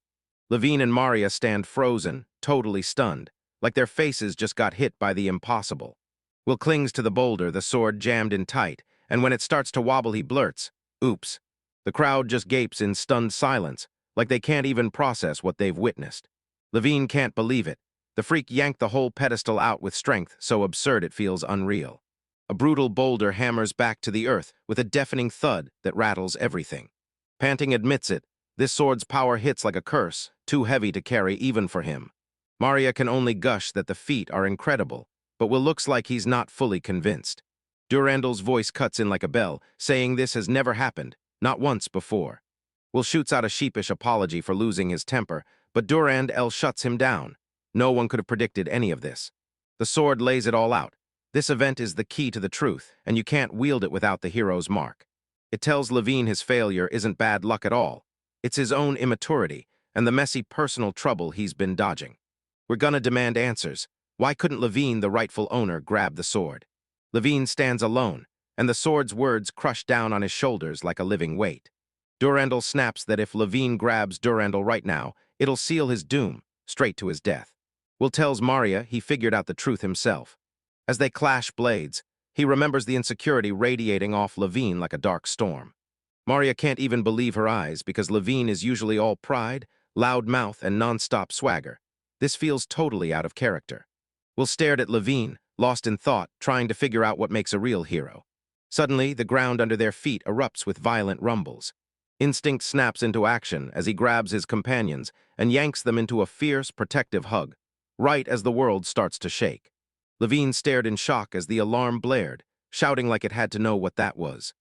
Levine and Maria stand frozen, totally stunned, like their faces just got hit by the impossible. Will clings to the boulder, the sword jammed in tight, and when it starts to wobble he blurts, "Oops." The crowd just gapes in stunned silence, like they can't even process what they've witnessed. Levine can't believe it. The freak yanked the whole pedestal out with strength so absurd it feels unreal. A brutal boulder hammers back to the earth with a deafening thud that rattles everything. Panting admits it, this sword's power hits like a curse, too heavy to carry even for him. Maria can only gush that the feat are incredible, but Will looks like he's not fully convinced. Durandal's voice cuts in like a bell, saying this has never happened, not once before. Will shoots out a sheepish apology for losing his temper, but Durandal shuts him down. No one could have predicted any of this. The sword lays it all out. This event is the key to the truth, and you can't wield it without the hero's mark. It tells Levine his failure isn't bad luck at all. It's his own immaturity and the messy personal trouble he's been dodging. We're gonna demand answers. Why couldn't Levine, the rightful owner, grab the sword? Levine stands alone, and the sword's words crush down on his shoulders like a living weight. Durandal snaps that if Levine grabs Durandal right now, it'll seal his doom, straight to his death. Will tells Maria he figured out the truth himself. As they clash blades, he remembers the insecurity radiating off Levine like a dark storm. Maria can't even believe her eyes because Levine is usually all pride, loud mouth, and non-stop swagger. This feels totally out of character. Will stared at Levine, lost in thought, trying to figure out what makes a real hero. Suddenly, the ground under their feet erupts with violent rumbles. Instinct snaps into action as he grabs his companions and yanks them into a fierce, protective hug, right as the world starts to shake. Levine stared in shock as the alarm blared, shouting like it had to know what that was.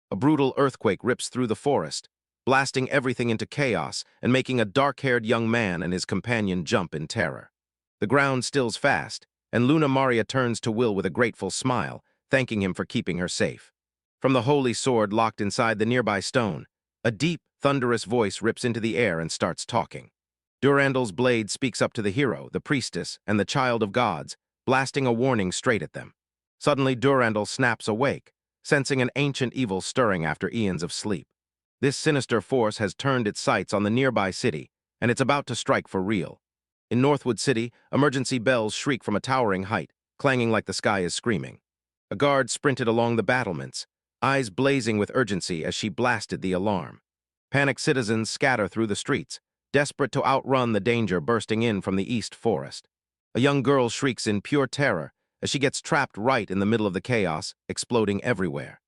A brutal earthquake rips through the forest, blasting everything into chaos and making a dark-haired young man and his companion jump in terror. The ground stills fast, and Luna Maria turns to Will with a grateful smile, thanking him for keeping her safe. From the holy sword locked inside the nearby stone, a deep, thunderous voice rips into the air and starts talking. Durandal's blade speaks up to the hero, the priestess, and the child of gods, blasting a warning straight at them. Suddenly, Durandal snaps awake, sensing an ancient evil stirring after eons of sleep. This sinister force has turned its sights on the nearby city, and it's about to strike for real. In Northwood City, emergency bells shriek from a towering height, clanging like the sky is screaming. A guard sprinted along the battlements, eyes blazing with urgency as she blasted the alarm. Panicked citizens scatter through the streets, desperate to outrun the danger bursting in from the east forest. A young girl shrieks in pure terror as she gets trapped right in the middle of the chaos, exploding everywhere.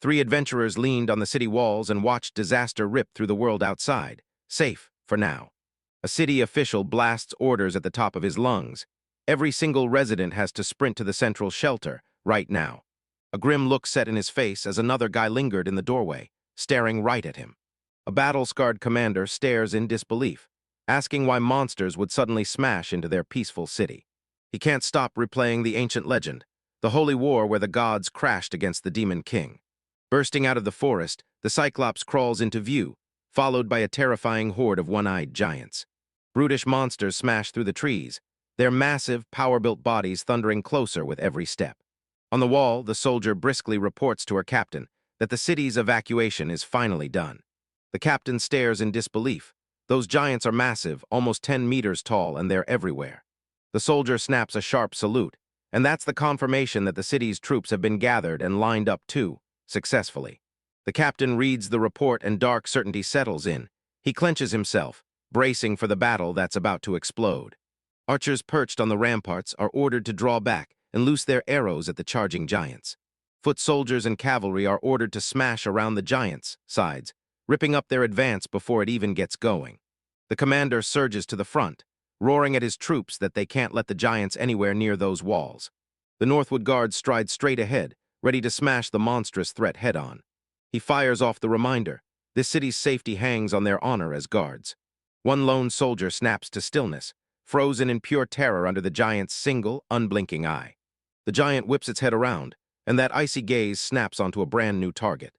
3 adventurers leaned on the city walls and watched disaster rip through the world outside, safe for now. A city official blasts orders at the top of his lungs. Every single resident has to sprint to the central shelter right now. A grim look set in his face as another guy lingered in the doorway, staring right at him. A battle-scarred commander stares in disbelief, asking why monsters would suddenly smash into their peaceful city. He can't stop replaying the ancient legend, the holy war where the gods crashed against the demon king. Bursting out of the forest, the Cyclops crawls into view, followed by a terrifying horde of one-eyed giants. Brutish monsters smash through the trees, their massive, power-built bodies thundering closer with every step. On the wall, the soldier briskly reports to her captain that the city's evacuation is finally done. The captain stares in disbelief. Those giants are massive, almost 10 meters tall, and they're everywhere. The soldier snaps a sharp salute, and that's the confirmation that the city's troops have been gathered and lined up too, successfully. The captain reads the report and dark certainty settles in. He clenches himself, bracing for the battle that's about to explode. Archers perched on the ramparts are ordered to draw back and loose their arrows at the charging giants. Foot soldiers and cavalry are ordered to smash around the giants' sides, ripping up their advance before it even gets going. The commander surges to the front, roaring at his troops that they can't let the giants anywhere near those walls. The Northwood Guards stride straight ahead, ready to smash the monstrous threat head-on. He fires off the reminder. This city's safety hangs on their honor as guards. One lone soldier snaps to stillness, frozen in pure terror under the giant's single, unblinking eye. The giant whips its head around, and that icy gaze snaps onto a brand-new target.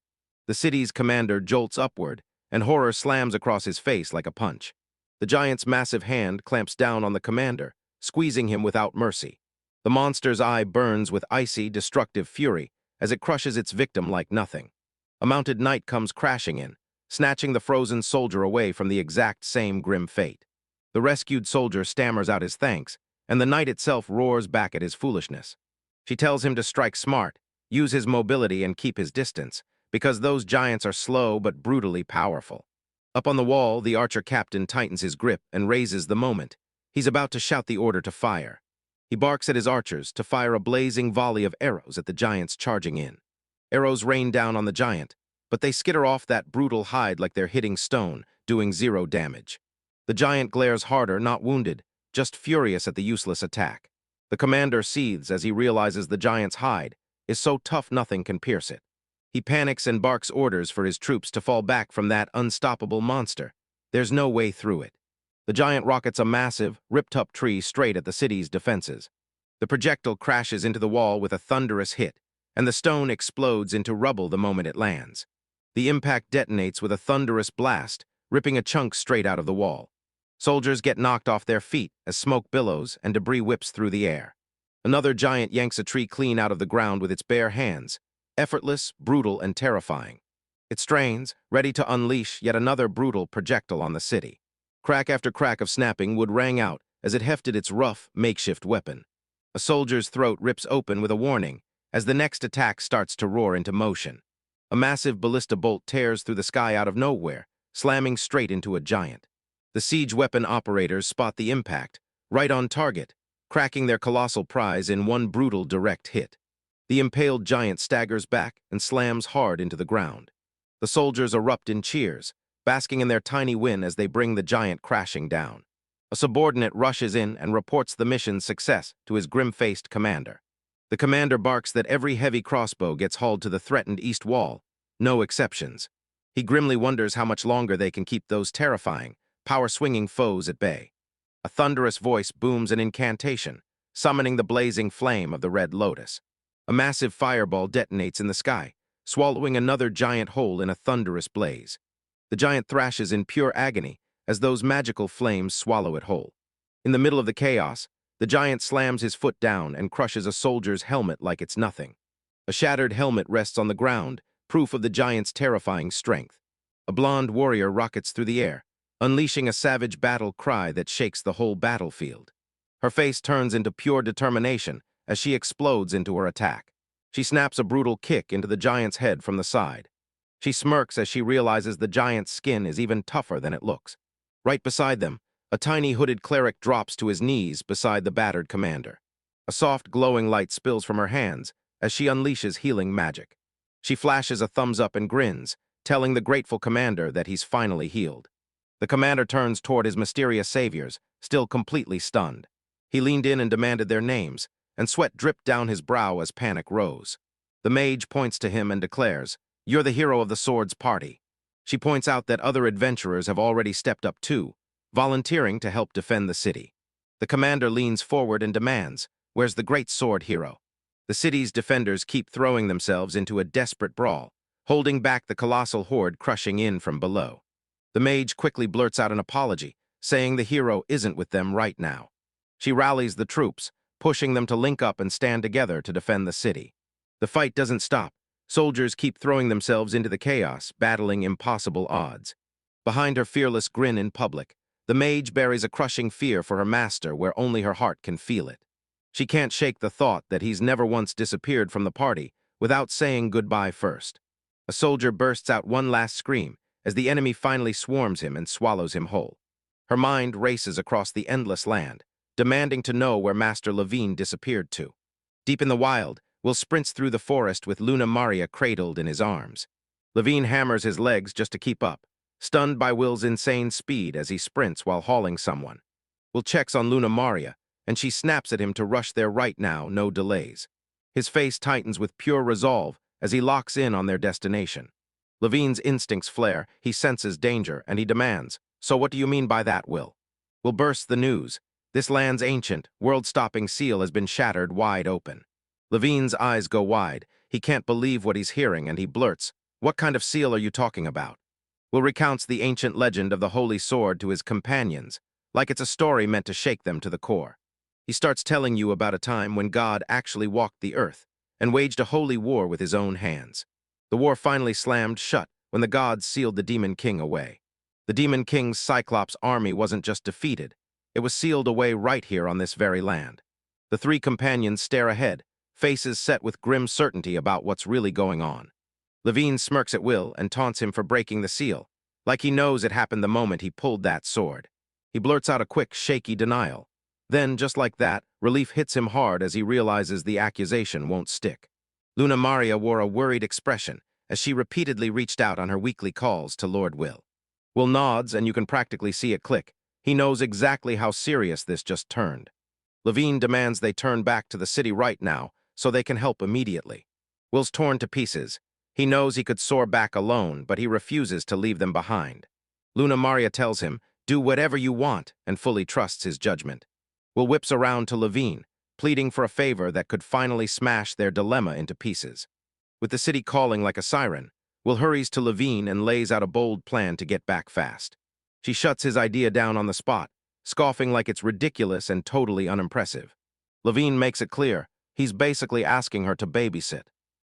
The city's commander jolts upward, and horror slams across his face like a punch. The giant's massive hand clamps down on the commander, squeezing him without mercy. The monster's eye burns with icy, destructive fury as it crushes its victim like nothing. A mounted knight comes crashing in, snatching the frozen soldier away from the exact same grim fate. The rescued soldier stammers out his thanks, and the knight itself roars back at his foolishness. She tells him to strike smart, use his mobility and keep his distance, because those giants are slow but brutally powerful. Up on the wall, the archer captain tightens his grip and raises the moment. He's about to shout the order to fire. He barks at his archers to fire a blazing volley of arrows at the giants charging in. Arrows rain down on the giant, but they skitter off that brutal hide like they're hitting stone, doing zero damage. The giant glares harder, not wounded, just furious at the useless attack. The commander seethes as he realizes the giant's hide is so tough nothing can pierce it. He panics and barks orders for his troops to fall back from that unstoppable monster. There's no way through it. The giant rockets a massive, ripped-up tree straight at the city's defenses. The projectile crashes into the wall with a thunderous hit, and the stone explodes into rubble the moment it lands. The impact detonates with a thunderous blast, ripping a chunk straight out of the wall. Soldiers get knocked off their feet as smoke billows and debris whips through the air. Another giant yanks a tree clean out of the ground with its bare hands, effortless, brutal, and terrifying. It strains, ready to unleash yet another brutal projectile on the city. Crack after crack of snapping wood rang out as it hefted its rough, makeshift weapon. A soldier's throat rips open with a warning as the next attack starts to roar into motion. A massive ballista bolt tears through the sky out of nowhere, slamming straight into a giant. The siege weapon operators spot the impact, right on target, cracking their colossal prize in one brutal direct hit. The impaled giant staggers back and slams hard into the ground. The soldiers erupt in cheers, basking in their tiny win as they bring the giant crashing down. A subordinate rushes in and reports the mission's success to his grim-faced commander. The commander barks that every heavy crossbow gets hauled to the threatened east wall, no exceptions. He grimly wonders how much longer they can keep those terrifying, power-swinging foes at bay. A thunderous voice booms an incantation, summoning the blazing flame of the Red Lotus. A massive fireball detonates in the sky, swallowing another giant whole in a thunderous blaze. The giant thrashes in pure agony as those magical flames swallow it whole. In the middle of the chaos, the giant slams his foot down and crushes a soldier's helmet like it's nothing. A shattered helmet rests on the ground, proof of the giant's terrifying strength. A blonde warrior rockets through the air, unleashing a savage battle cry that shakes the whole battlefield. Her face turns into pure determination as she explodes into her attack. She snaps a brutal kick into the giant's head from the side. She smirks as she realizes the giant's skin is even tougher than it looks. Right beside them, a tiny hooded cleric drops to his knees beside the battered commander. A soft, glowing light spills from her hands as she unleashes healing magic. She flashes a thumbs up and grins, telling the grateful commander that he's finally healed. The commander turns toward his mysterious saviors, still completely stunned. He leaned in and demanded their names, and sweat dripped down his brow as panic rose. The mage points to him and declares, "You're the hero of the sword's party." She points out that other adventurers have already stepped up too, volunteering to help defend the city. The commander leans forward and demands, "Where's the great sword hero?" The city's defenders keep throwing themselves into a desperate brawl, holding back the colossal horde crushing in from below. The mage quickly blurts out an apology, saying the hero isn't with them right now. She rallies the troops, pushing them to link up and stand together to defend the city. The fight doesn't stop. Soldiers keep throwing themselves into the chaos, battling impossible odds. Behind her fearless grin in public, the mage buries a crushing fear for her master where only her heart can feel it. She can't shake the thought that he's never once disappeared from the party without saying goodbye first. A soldier bursts out one last scream as the enemy finally swarms him and swallows him whole. Her mind races across the endless land, demanding to know where Master Levine disappeared to. Deep in the wild, Will sprints through the forest with Luna Maria cradled in his arms. Levine hammers his legs just to keep up, stunned by Will's insane speed as he sprints while hauling someone. Will checks on Luna Maria, and she snaps at him to rush there right now, no delays. His face tightens with pure resolve as he locks in on their destination. Levine's instincts flare, he senses danger, and he demands, "So what do you mean by that, Will?" Will bursts the news. This land's ancient, world-stopping seal has been shattered wide open. Levine's eyes go wide. He can't believe what he's hearing, and he blurts, "What kind of seal are you talking about?" Will recounts the ancient legend of the Holy Sword to his companions, like it's a story meant to shake them to the core. He starts telling you about a time when God actually walked the earth and waged a holy war with his own hands. The war finally slammed shut when the gods sealed the Demon King away. The Demon King's Cyclops army wasn't just defeated, it was sealed away right here on this very land. The three companions stare ahead, faces set with grim certainty about what's really going on. Levine smirks at Will and taunts him for breaking the seal, like he knows it happened the moment he pulled that sword. He blurts out a quick, shaky denial. Then, just like that, relief hits him hard as he realizes the accusation won't stick. Luna Maria wore a worried expression as she repeatedly reached out on her weekly calls to Lord Will. Will nods, and you can practically see it click. He knows exactly how serious this just turned. Levine demands they turn back to the city right now so they can help immediately. Will's torn to pieces. He knows he could soar back alone, but he refuses to leave them behind. Luna Maria tells him, "Do whatever you want," and fully trusts his judgment. Will whips around to Levine, pleading for a favor that could finally smash their dilemma into pieces. With the city calling like a siren, Will hurries to Levine and lays out a bold plan to get back fast. She shuts his idea down on the spot, scoffing like it's ridiculous and totally unimpressive. Levine makes it clear, he's basically asking her to babysit.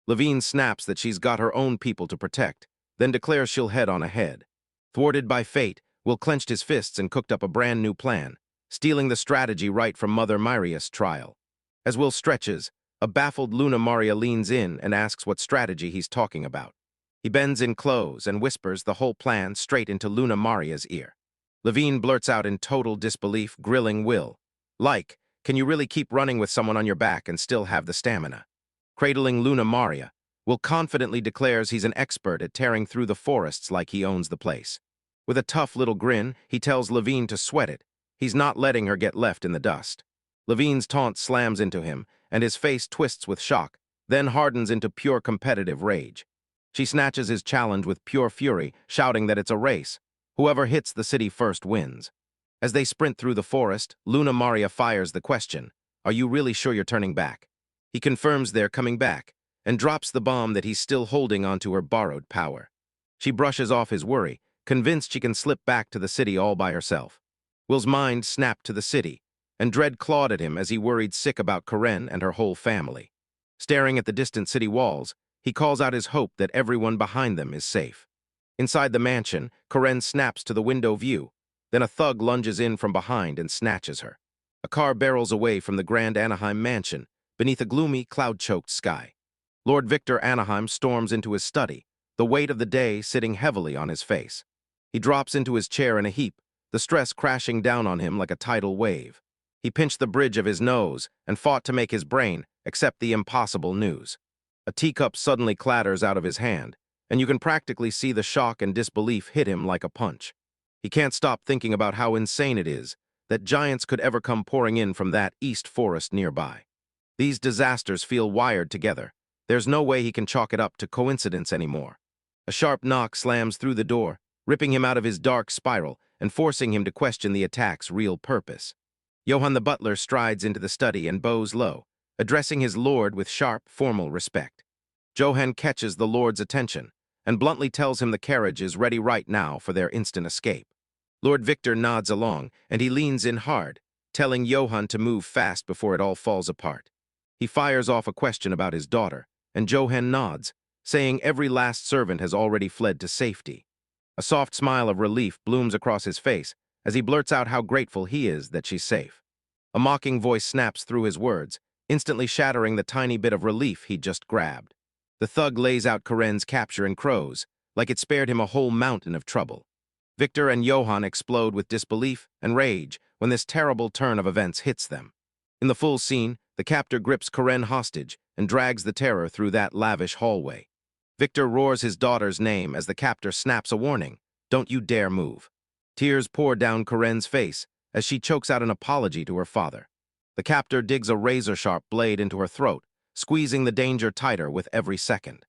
Levine snaps that she's got her own people to protect, then declares she'll head on ahead. Thwarted by fate, Will clenched his fists and cooked up a brand new plan, stealing the strategy right from Mother Maria's trial. As Will stretches, a baffled Luna Maria leans in and asks what strategy he's talking about. He bends in close and whispers the whole plan straight into Luna Maria's ear. Levine blurts out in total disbelief, grilling Will. Like, can you really keep running with someone on your back and still have the stamina? Cradling Luna Maria, Will confidently declares he's an expert at tearing through the forests like he owns the place. With a tough little grin, he tells Levine to sweat it. He's not letting her get left in the dust. Levine's taunt slams into him, and his face twists with shock, then hardens into pure competitive rage. She snatches his challenge with pure fury, shouting that it's a race. Whoever hits the city first wins. As they sprint through the forest, Luna Maria fires the question, "Are you really sure you're turning back?" He confirms they're coming back, and drops the bomb that he's still holding onto her borrowed power. She brushes off his worry, convinced she can slip back to the city all by herself. Will's mind snapped to the city, and dread clawed at him as he worried sick about Karen and her whole family. Staring at the distant city walls, he calls out his hope that everyone behind them is safe. Inside the mansion, Karen snaps to the window view. Then a thug lunges in from behind and snatches her. A car barrels away from the Grand Anaheim mansion, beneath a gloomy, cloud-choked sky. Lord Victor Anaheim storms into his study, the weight of the day sitting heavily on his face. He drops into his chair in a heap, the stress crashing down on him like a tidal wave. He pinched the bridge of his nose and fought to make his brain accept the impossible news. A teacup suddenly clatters out of his hand, and you can practically see the shock and disbelief hit him like a punch. He can't stop thinking about how insane it is that giants could ever come pouring in from that east forest nearby. These disasters feel wired together. There's no way he can chalk it up to coincidence anymore. A sharp knock slams through the door, ripping him out of his dark spiral and forcing him to question the attack's real purpose. Johann the butler strides into the study and bows low, addressing his lord with sharp, formal respect. Johann catches the lord's attention and bluntly tells him the carriage is ready right now for their instant escape. Lord Victor nods along, and he leans in hard, telling Johann to move fast before it all falls apart. He fires off a question about his daughter, and Johann nods, saying every last servant has already fled to safety. A soft smile of relief blooms across his face as he blurts out how grateful he is that she's safe. A mocking voice snaps through his words, instantly shattering the tiny bit of relief he'd just grabbed. The thug lays out Karen's capture and crows, like it spared him a whole mountain of trouble. Victor and Johann explode with disbelief and rage when this terrible turn of events hits them. In the full scene, The captor grips Karen hostage and drags the terror through that lavish hallway. Victor roars his daughter's name as the captor snaps a warning. Don't you dare move. Tears pour down Karen's face as she chokes out an apology to her father. The captor digs a razor-sharp blade into her throat, squeezing the danger tighter with every second.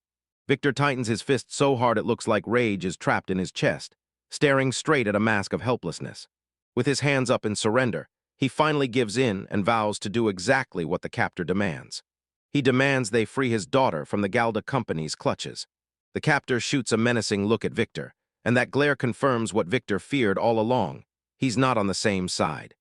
Victor tightens his fist so hard it looks like rage is trapped in his chest, staring straight at a mask of helplessness. With his hands up in surrender, he finally gives in and vows to do exactly what the captor demands. He demands they free his daughter from the Galda Company's clutches. The captor shoots a menacing look at Victor, and that glare confirms what Victor feared all along. He's not on the same side.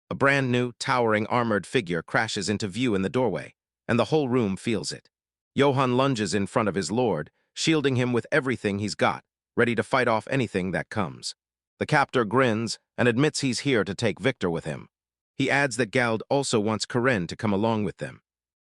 A brand new, towering armored figure crashes into view in the doorway, and the whole room feels it. Johan lunges in front of his lord, shielding him with everything he's got, ready to fight off anything that comes. The captor grins and admits he's here to take Victor with him. He adds that Gald also wants Karen to come along with them.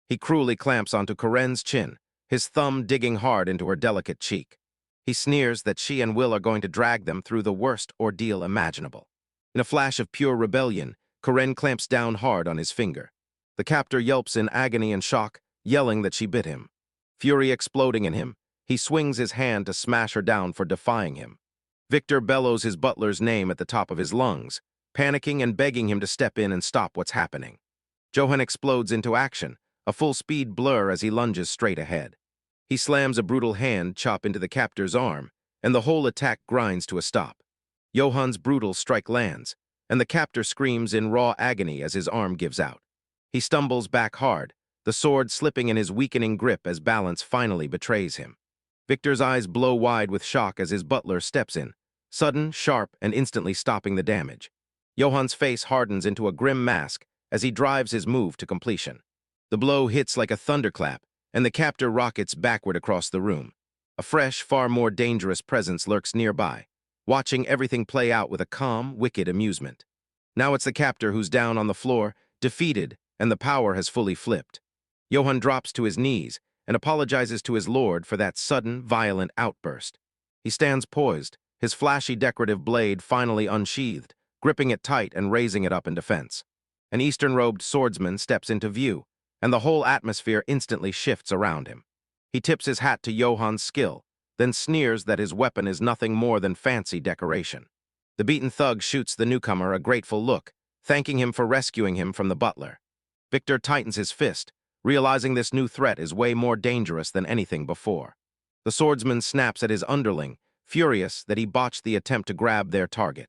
He cruelly clamps onto Karen's chin, his thumb digging hard into her delicate cheek. He sneers that she and Will are going to drag them through the worst ordeal imaginable. In a flash of pure rebellion, Karen clamps down hard on his finger. The captor yelps in agony and shock, yelling that she bit him. Fury exploding in him, he swings his hand to smash her down for defying him. Victor bellows his butler's name at the top of his lungs, panicking and begging him to step in and stop what's happening. Johan explodes into action, a full-speed blur as he lunges straight ahead. He slams a brutal hand chop into the captor's arm, and the whole attack grinds to a stop. Johan's brutal strike lands, and the captor screams in raw agony as his arm gives out. He stumbles back hard, the sword slipping in his weakening grip as balance finally betrays him. Victor's eyes blow wide with shock as his butler steps in, sudden, sharp, and instantly stopping the damage. Johan's face hardens into a grim mask as he drives his move to completion. The blow hits like a thunderclap, and the captor rockets backward across the room. A fresh, far more dangerous presence lurks nearby, watching everything play out with a calm, wicked amusement. Now it's the captor who's down on the floor, defeated, and the power has fully flipped. Johan drops to his knees and apologizes to his lord for that sudden, violent outburst. He stands poised, his flashy decorative blade finally unsheathed, gripping it tight and raising it up in defense. An Eastern-robed swordsman steps into view, and the whole atmosphere instantly shifts around him. He tips his hat to Johan's skill, then sneers that his weapon is nothing more than fancy decoration. The beaten thug shoots the newcomer a grateful look, thanking him for rescuing him from the butler. Victor tightens his fist, realizing this new threat is way more dangerous than anything before. The swordsman snaps at his underling, furious that he botched the attempt to grab their target.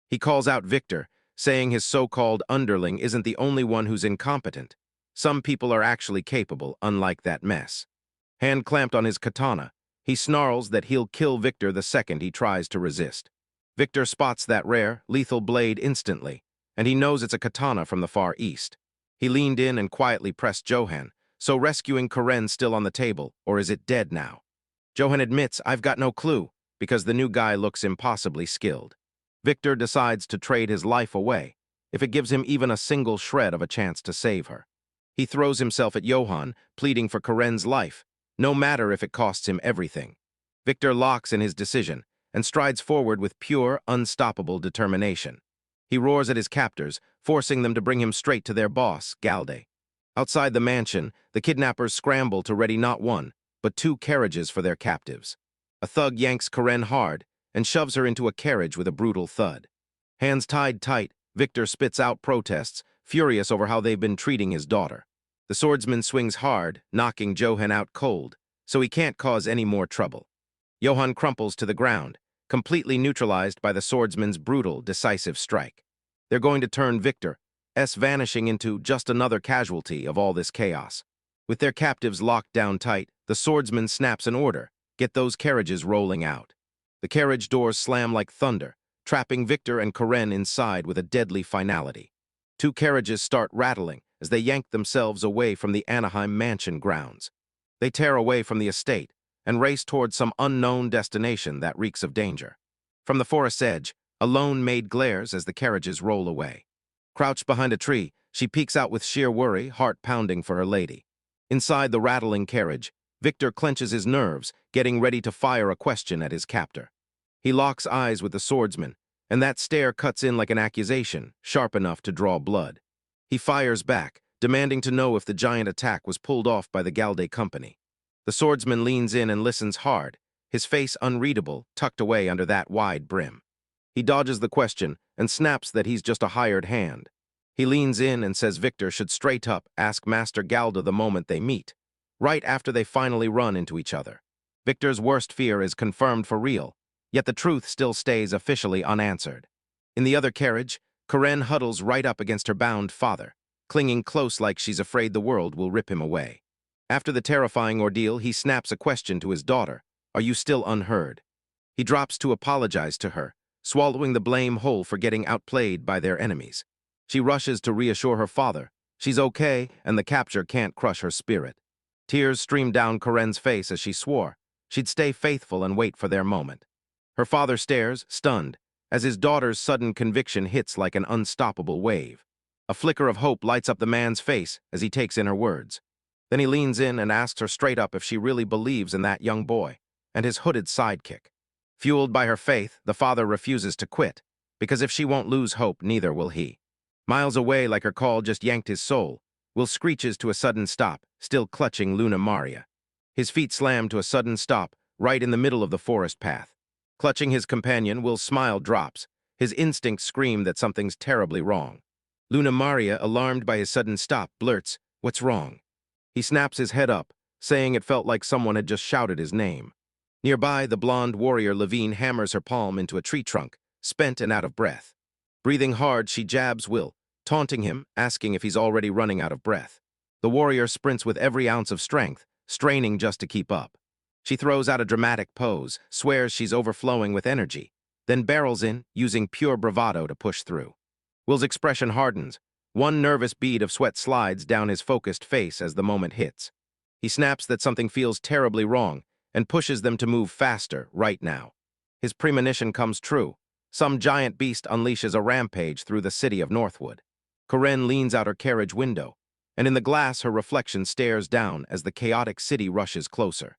He calls out Victor, saying his so-called underling isn't the only one who's incompetent. Some people are actually capable, unlike that mess. Hand clamped on his katana, he snarls that he'll kill Victor the second he tries to resist. Victor spots that rare, lethal blade instantly, and he knows it's a katana from the Far East. He leaned in and quietly pressed Johan, so rescuing Karen still on the table, or is it dead now? Johan admits, I've got no clue, because the new guy looks impossibly skilled. Victor decides to trade his life away, if it gives him even a single shred of a chance to save her. He throws himself at Johan, pleading for Karen's life, no matter if it costs him everything. Victor locks in his decision and strides forward with pure, unstoppable determination. He roars at his captors, forcing them to bring him straight to their boss, Galde. Outside the mansion, the kidnappers scramble to ready not one, but 2 carriages for their captives. A thug yanks Karen hard and shoves her into a carriage with a brutal thud. Hands tied tight, Victor spits out protests, furious over how they've been treating his daughter. The swordsman swings hard, knocking Johan out cold, so he can't cause any more trouble. Johan crumples to the ground, completely neutralized by the swordsman's brutal, decisive strike. They're going to turn Victor, vanishing into just another casualty of all this chaos. With their captives locked down tight, the swordsman snaps an order, get those carriages rolling out. The carriage doors slam like thunder, trapping Victor and Karen inside with a deadly finality. 2 carriages start rattling as they yank themselves away from the Anaheim mansion grounds. They tear away from the estate and race towards some unknown destination that reeks of danger. From the forest's edge, a lone maid glares as the carriages roll away. Crouched behind a tree, she peeks out with sheer worry, heart pounding for her lady. Inside the rattling carriage, Victor clenches his nerves, getting ready to fire a question at his captor. He locks eyes with the swordsman, and that stare cuts in like an accusation, sharp enough to draw blood. He fires back, demanding to know if the giant attack was pulled off by the Galde company. The swordsman leans in and listens hard, his face unreadable, tucked away under that wide brim. He dodges the question and snaps that he's just a hired hand. He leans in and says Victor should straight up ask Master Galda the moment they meet, right after they finally run into each other. Victor's worst fear is confirmed for real, yet the truth still stays officially unanswered. In the other carriage, Karen huddles right up against her bound father, clinging close like she's afraid the world will rip him away. After the terrifying ordeal, he snaps a question to his daughter. Are you still unheard? He drops to apologize to her, swallowing the blame whole for getting outplayed by their enemies. She rushes to reassure her father. She's okay, and the capture can't crush her spirit. Tears stream down Karen's face as she swore she'd stay faithful and wait for their moment. Her father stares, stunned, as his daughter's sudden conviction hits like an unstoppable wave. A flicker of hope lights up the man's face as he takes in her words. Then he leans in and asks her straight up if she really believes in that young boy and his hooded sidekick. Fueled by her faith, the father refuses to quit, because if she won't lose hope, neither will he. Miles away, like her call just yanked his soul, Will screeches to a sudden stop, still clutching Luna Maria. His feet slam to a sudden stop, right in the middle of the forest path. Clutching his companion, Will's smile drops. His instincts scream that something's terribly wrong. Luna Maria, alarmed by his sudden stop, blurts, "What's wrong?" He snaps his head up, saying it felt like someone had just shouted his name. Nearby, the blonde warrior Levine hammers her palm into a tree trunk, spent and out of breath. Breathing hard, she jabs Will, taunting him, asking if he's already running out of breath. The warrior sprints with every ounce of strength, straining just to keep up. She throws out a dramatic pose, swears she's overflowing with energy, then barrels in, using pure bravado to push through. Will's expression hardens. One nervous bead of sweat slides down his focused face as the moment hits. He snaps that something feels terribly wrong and pushes them to move faster, right now. His premonition comes true. Some giant beast unleashes a rampage through the city of Northwood. Karen leans out her carriage window, and in the glass her reflection stares down as the chaotic city rushes closer.